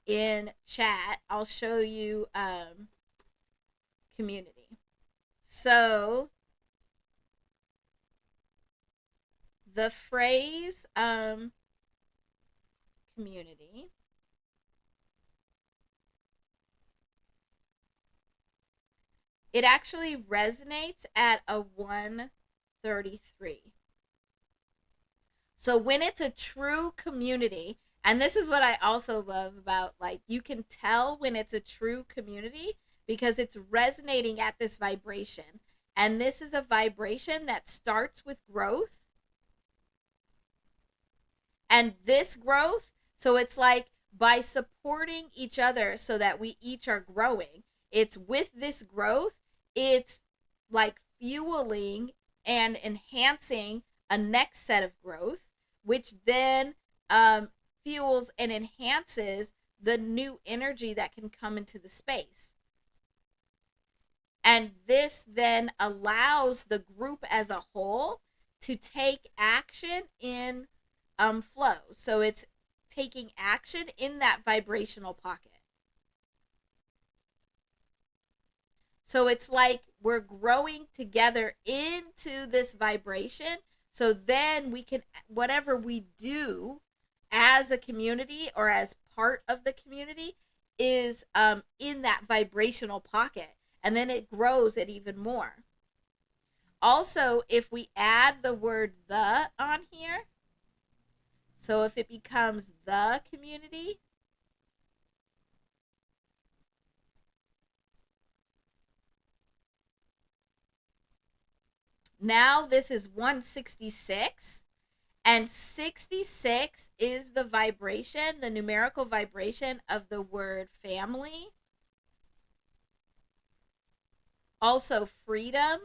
in chat, I'll show you community. So the phrase community, it actually resonates at a 133. So when it's a true community, and this is what I also love about, like, you can tell when it's a true community because it's resonating at this vibration. And this is a vibration that starts with growth. And this growth, so it's like by supporting each other so that we each are growing, it's with this growth, it's like fueling and enhancing a next set of growth, which then fuels and enhances the new energy that can come into the space. And this then allows the group as a whole to take action in flow. So it's taking action in that vibrational pocket. So it's like we're growing together into this vibration. So then we can, whatever we do as a community or as part of the community is in that vibrational pocket. And then it grows it even more. Also, if we add the word the on here, so if it becomes the community, now this is 166, and 66 is the vibration, the numerical vibration of the word family. Also freedom.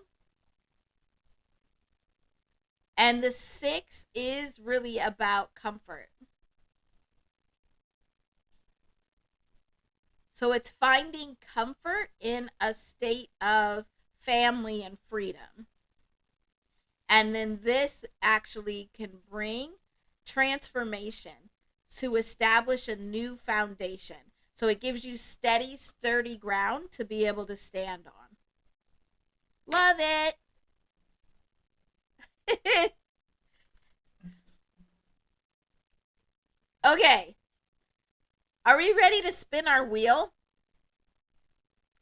And the 6 is really about comfort. So it's finding comfort in a state of family and freedom. And then this actually can bring transformation to establish a new foundation. So it gives you steady, sturdy ground to be able to stand on. Love it. Okay. Are we ready to spin our wheel?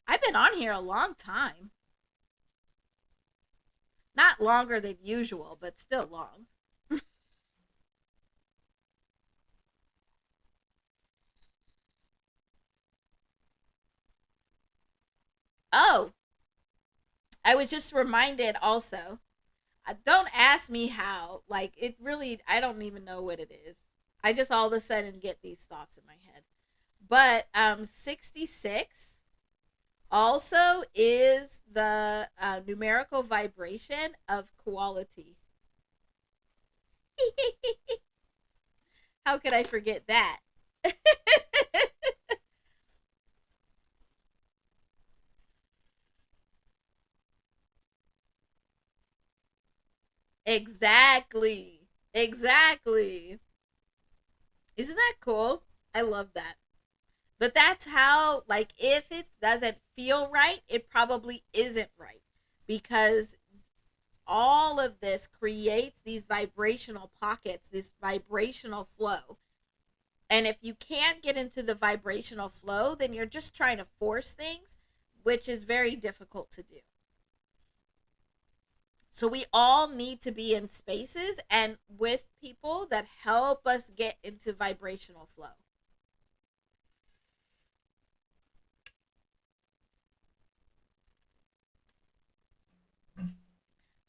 I've been on here a long time. Not longer than usual, but still long. Oh, I was just reminded also. Don't ask me how. Like, it really, I don't even know what it is. I just all of a sudden get these thoughts in my head. But 66 also is the numerical vibration of quality. How could I forget that? Exactly. Exactly. Isn't that cool? I love that. But that's how, like, if it doesn't feel right, it probably isn't right. Because all of this creates these vibrational pockets, this vibrational flow. And if you can't get into the vibrational flow, then you're just trying to force things, which is very difficult to do. So we all need to be in spaces and with people that help us get into vibrational flow.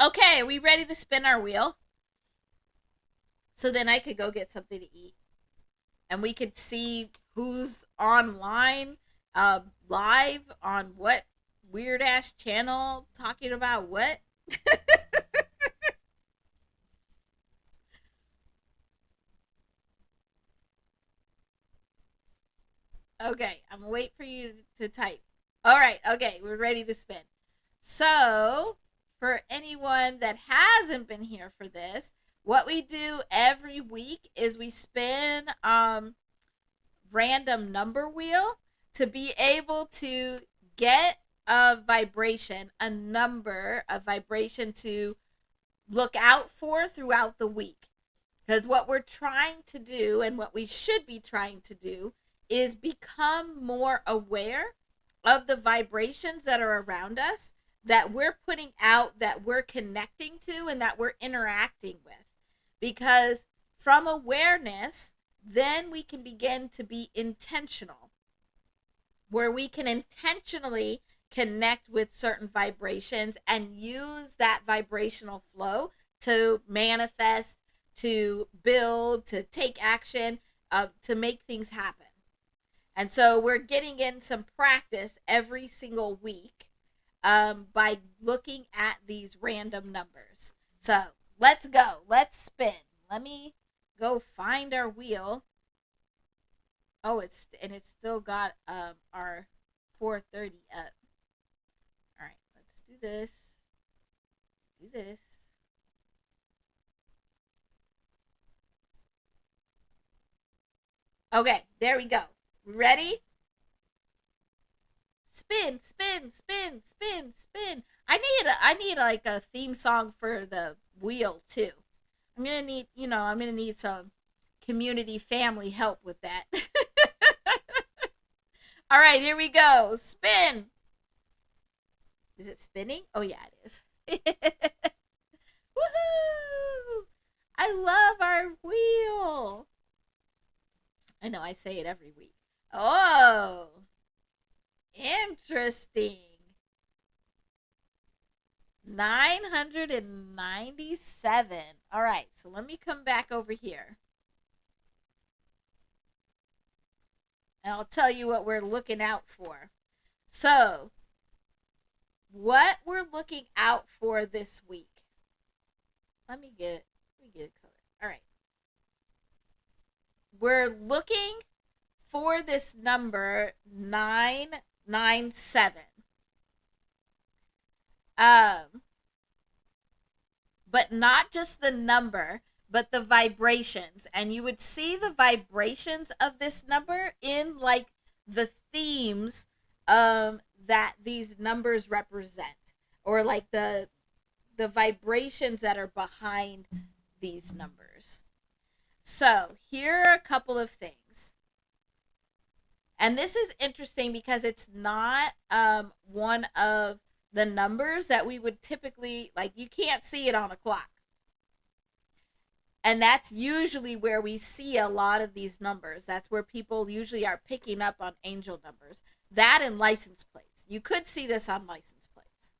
Okay, are we ready to spin our wheel? So then I could go get something to eat and we could see who's online, live on what weird ass channel talking about what. Okay, I'm gonna wait for you to type. All right, okay, we're ready to spin. So, for anyone that hasn't been here for this, what we do every week is we spin random number wheel to be able to get a vibration, a number, a vibration to look out for throughout the week. Because what we're trying to do and what we should be trying to do is become more aware of the vibrations that are around us, that we're putting out, that we're connecting to, and that we're interacting with. Because from awareness, then we can begin to be intentional, where we can intentionally connect with certain vibrations and use that vibrational flow to manifest, to build, to take action, to make things happen. And so we're getting in some practice every single week by looking at these random numbers. So let's go. Let's spin. Let me go find our wheel. Oh, it's still got our 4:30 up. All right, let's do this. Do this. Okay, there we go. Ready? Spin, spin, spin, spin, spin. I need like a theme song for the wheel too. I'm gonna need some community family help with that. All right, here we go. Spin. Is it spinning? Oh yeah, it is. Woohoo! I love our wheel. I know I say it every week. Oh, interesting. 997. All right, so let me come back over here. And I'll tell you what we're looking out for. So, what we're looking out for this week. Let me get it covered. All right. We're looking for this number 997. Um but not just the number, but the vibrations. And you would see the vibrations of this number in like the themes that these numbers represent, or like the vibrations that are behind these numbers. So here are a couple of things. And this is interesting because it's not one of the numbers that we would typically, like, you can't see it on a clock. And that's usually where we see a lot of these numbers. That's where people usually are picking up on angel numbers. That and license plates. You could see this on license plates.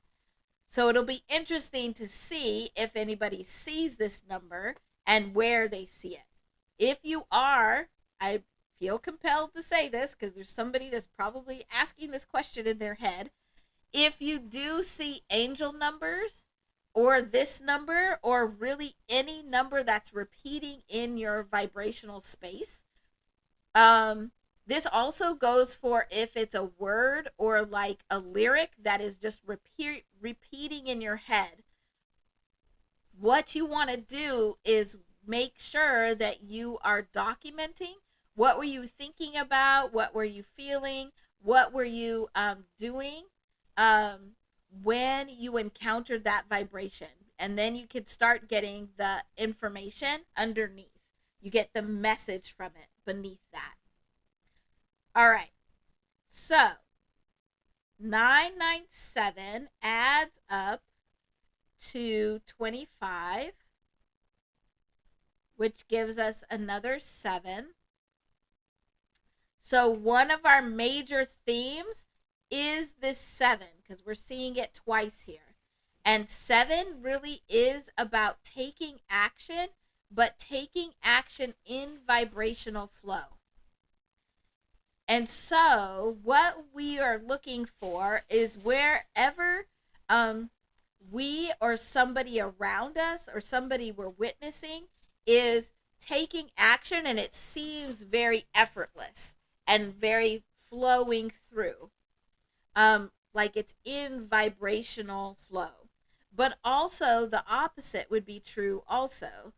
So it'll be interesting to see if anybody sees this number and where they see it. If you are, I feel compelled to say this because there's somebody that's probably asking this question in their head. If you do see angel numbers, or this number, or really any number that's repeating in your vibrational space, this also goes for if it's a word or like a lyric that is just repeating in your head. What you want to do is make sure that you are documenting what were you thinking about, what were you feeling, what were you doing when you encountered that vibration. And then you could start getting the information underneath. You get the message from it beneath that. All right. So 997 adds up to 25, which gives us another 7. So one of our major themes is this 7, because we're seeing it twice here. And 7 really is about taking action, but taking action in vibrational flow. And so what we are looking for is wherever we or somebody around us or somebody we're witnessing is taking action, and it seems very effortless and very flowing through. Like it's in vibrational flow. But also the opposite would be true also.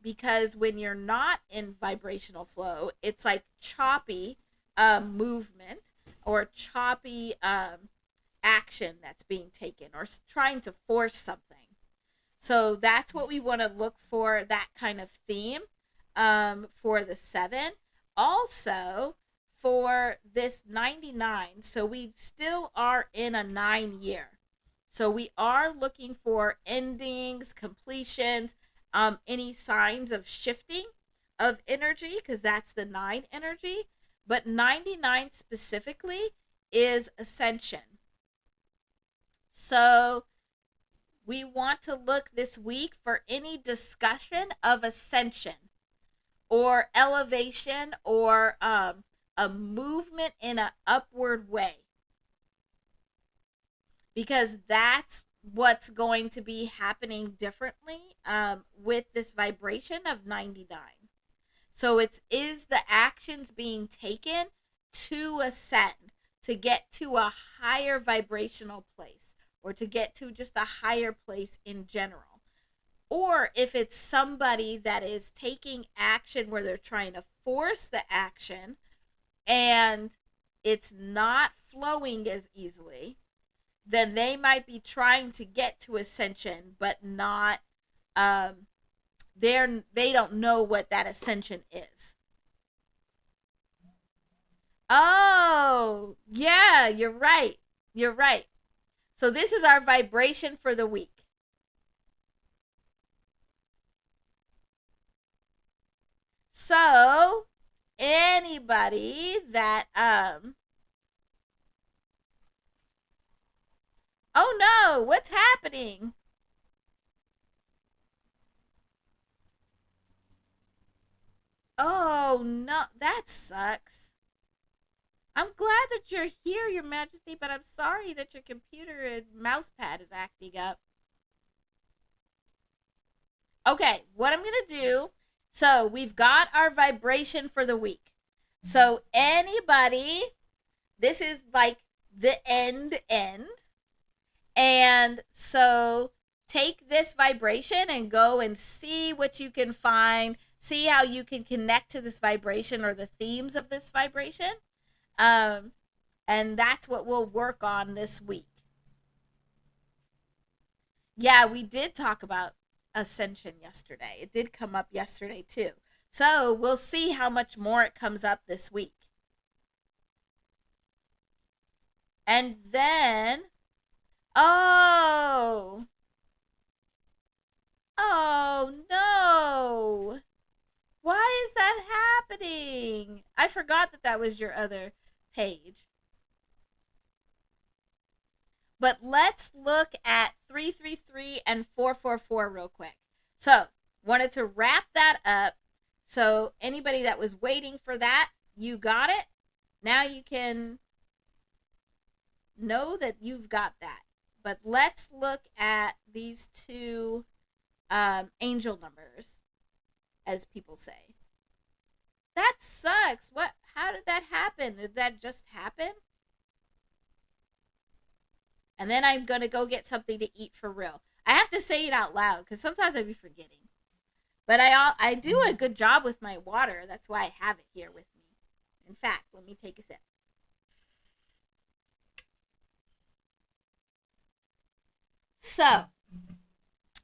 Because when you're not in vibrational flow, it's like choppy movement or choppy action that's being taken, or trying to force something. So that's what we want to look for, that kind of theme for the 7. Also, for this 99, so we still are in a 9 year. So we are looking for endings, completions, any signs of shifting of energy, because that's the 9 energy. But 99 specifically is ascension. So we want to look this week for any discussion of ascension or elevation, or a movement in an upward way, because that's what's going to be happening differently with this vibration of 99. So is the actions being taken to ascend, to get to a higher vibrational place, or to get to just a higher place in general. Or if it's somebody that is taking action where they're trying to force the action and it's not flowing as easily, then they might be trying to get to ascension, but not, they don't know what that ascension is. Oh, yeah, you're right. You're right. So this is our vibration for the week. So anybody that oh no, what's happening? Oh no, that sucks. I'm glad that you're here, Your Majesty, but I'm sorry that your computer and mouse pad is acting up. Okay, what I'm going to do, so we've got our vibration for the week. So anybody, this is like the end. And so take this vibration and go and see what you can find, see how you can connect to this vibration or the themes of this vibration. Um, and that's what we'll work on this week. Yeah, we did talk about ascension yesterday. It did come up yesterday too. So we'll see how much more it comes up this week. And then, oh, oh no. Why is that happening? I forgot that that was your other page. But let's look at 333 and 444 real quick. So, wanted to wrap that up. So, anybody that was waiting for that, you got it. Now you can know that you've got that. But let's look at these two angel numbers, as people say. That sucks. What? How did that happen? Did that just happen? And then I'm going to go get something to eat for real. I have to say it out loud because sometimes I be forgetting. But I do a good job with my water. That's why I have it here with me. In fact, let me take a sip. So,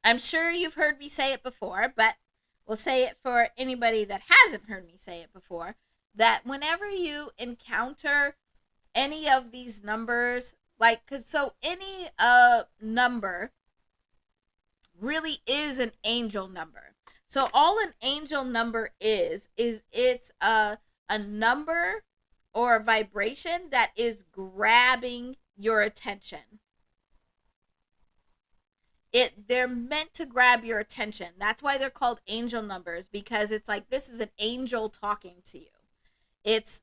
I'm sure you've heard me say it before, but we'll say it for anybody that hasn't heard me say it before, that whenever you encounter any of these numbers, like, cause so any number really is an angel number. So all an angel number is it's a number or a vibration that is grabbing your attention. They're meant to grab your attention. That's why they're called angel numbers, because it's like this is an angel talking to you. It's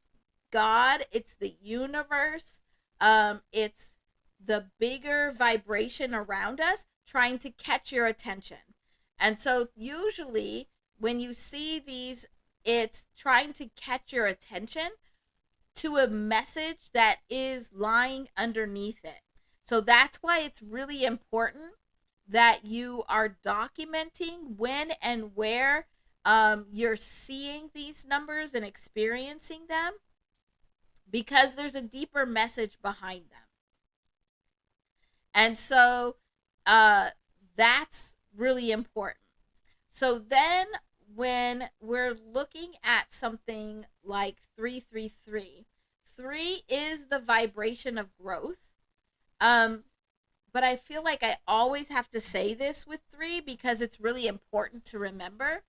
God, it's the universe, it's the bigger vibration around us trying to catch your attention. And so usually when you see these, it's trying to catch your attention to a message that is lying underneath it. So that's why it's really important that you are documenting when and where you're seeing these numbers and experiencing them, because there's a deeper message behind them. And so that's really important. So then when we're looking at something like 333, 3 is the vibration of growth. But I feel like I always have to say this with 3 because it's really important to remember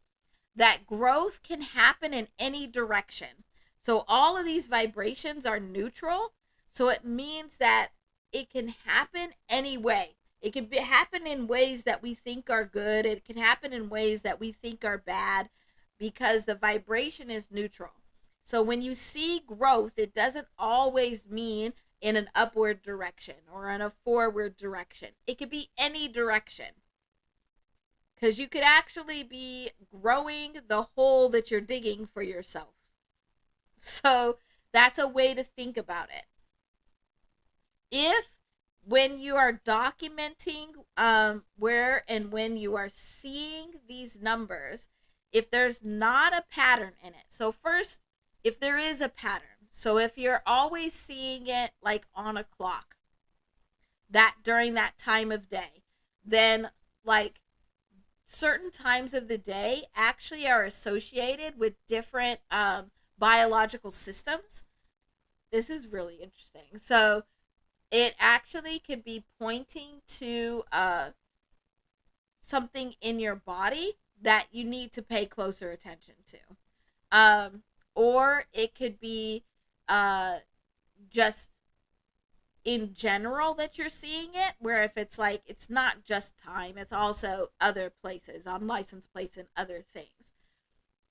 that growth can happen in any direction. So all of these vibrations are neutral. So it means that it can happen any way. It can happen in ways that we think are good. It can happen in ways that we think are bad because the vibration is neutral. So when you see growth, it doesn't always mean in an upward direction or in a forward direction. It could be any direction. Because you could actually be growing the hole that you're digging for yourself. So that's a way to think about it. If when you are documenting where and when you are seeing these numbers, if there's not a pattern in it. So first, if there is a pattern, so if you're always seeing it like on a clock, that during that time of day, then like certain times of the day actually are associated with different biological systems. This is really interesting. So it actually could be pointing to something in your body that you need to pay closer attention to. Or it could be just in general that you're seeing it, where if it's like, it's not just time, it's also other places on license plates and other things,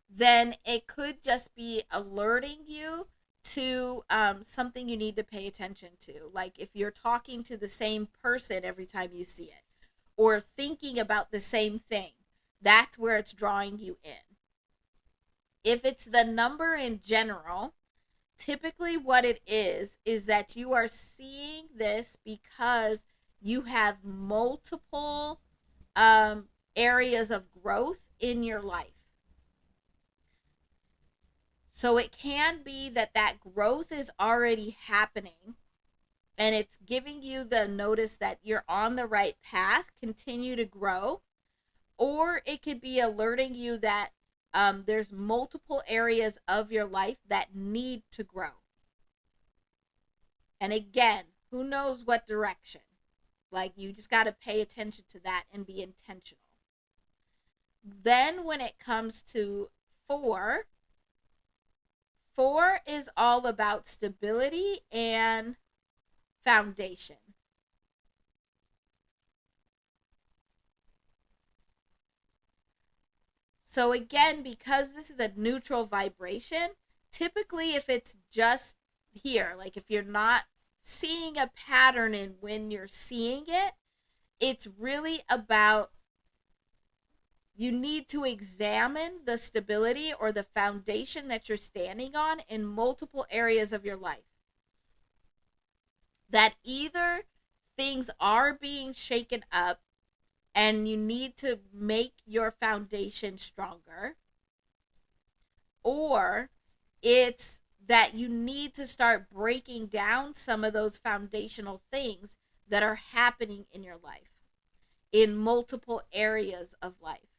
then it could just be alerting you to something you need to pay attention to. Like if you're talking to the same person every time you see it, or thinking about the same thing, that's where it's drawing you in. If it's the number in general, typically what it is that you are seeing this because you have multiple areas of growth in your life. So it can be that that growth is already happening and it's giving you the notice that you're on the right path, continue to grow. Or it could be alerting you that there's multiple areas of your life that need to grow. And again, who knows what direction? Like, you just got to pay attention to that and be intentional. Then when it comes to 4, 4 is all about stability and foundation. So again, because this is a neutral vibration, typically if it's just here, like if you're not seeing a pattern in when you're seeing it, it's really about, you need to examine the stability or the foundation that you're standing on in multiple areas of your life. That either things are being shaken up and you need to make your foundation stronger, or it's that you need to start breaking down some of those foundational things that are happening in your life, in multiple areas of life,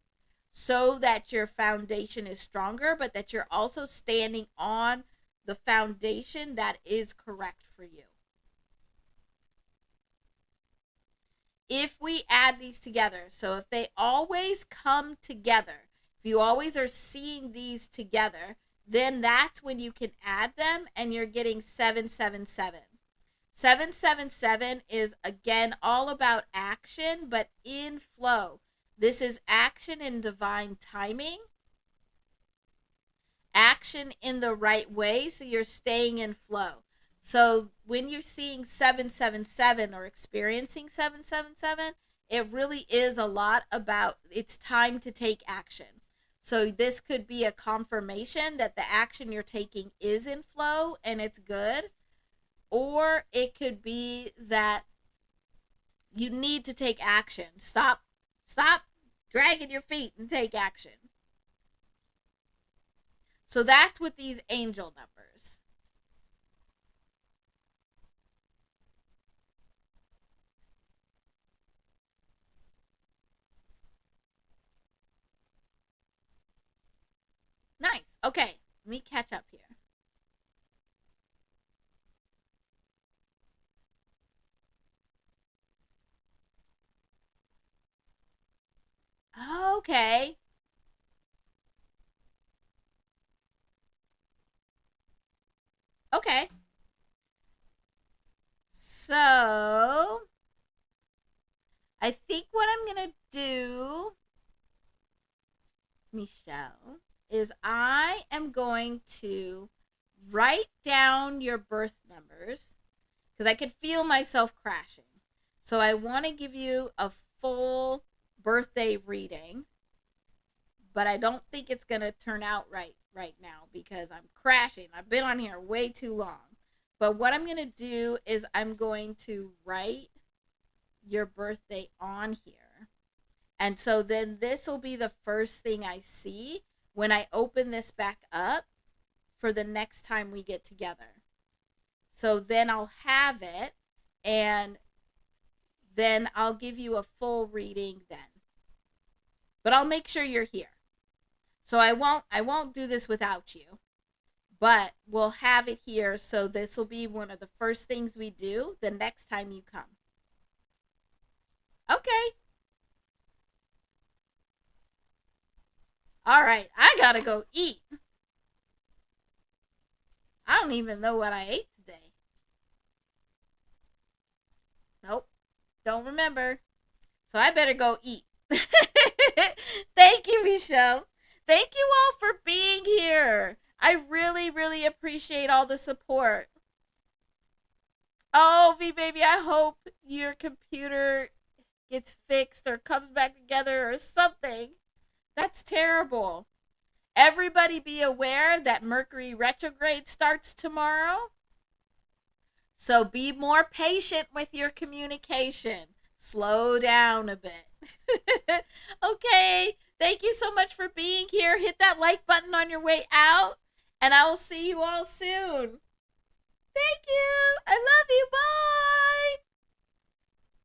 so that your foundation is stronger, but that you're also standing on the foundation that is correct for you. If we add these together, so if they always come together, if you always are seeing these together, then that's when you can add them and you're getting 777. 777 is, again, all about action, but in flow. This is action in divine timing, action in the right way, so you're staying in flow. So when you're seeing 777 or experiencing 777, it really is a lot about, it's time to take action. So this could be a confirmation that the action you're taking is in flow and it's good. Or it could be that you need to take action. Stop dragging your feet and take action. So that's with these angel numbers. Nice. Okay, let me catch up here. Okay. Okay. So, I think what I'm going to do, Michelle, is I am going to write down your birth numbers because I could feel myself crashing. So I want to give you a full birthday reading, but I don't think it's going to turn out right now because I'm crashing. I've been on here way too long. But what I'm going to do is I'm going to write your birthday on here. And so then this will be the first thing I see when I open this back up for the next time we get together. So then I'll have it, and then I'll give you a full reading then. But I'll make sure you're here. So I won't do this without you. But we'll have it here, so this will be one of the first things we do the next time you come. Okay. All right, I gotta go eat. I don't even know what I ate today. Nope, don't remember. So I better go eat. Thank you, Michelle. Thank you all for being here. I really, really appreciate all the support. Oh, V baby, I hope your computer gets fixed or comes back together or something. That's terrible. Everybody be aware that Mercury retrograde starts tomorrow. So be more patient with your communication. slow down a bit. Okay, thank you so much for being here. Hit that like button on your way out, and I will see you all soon. Thank you.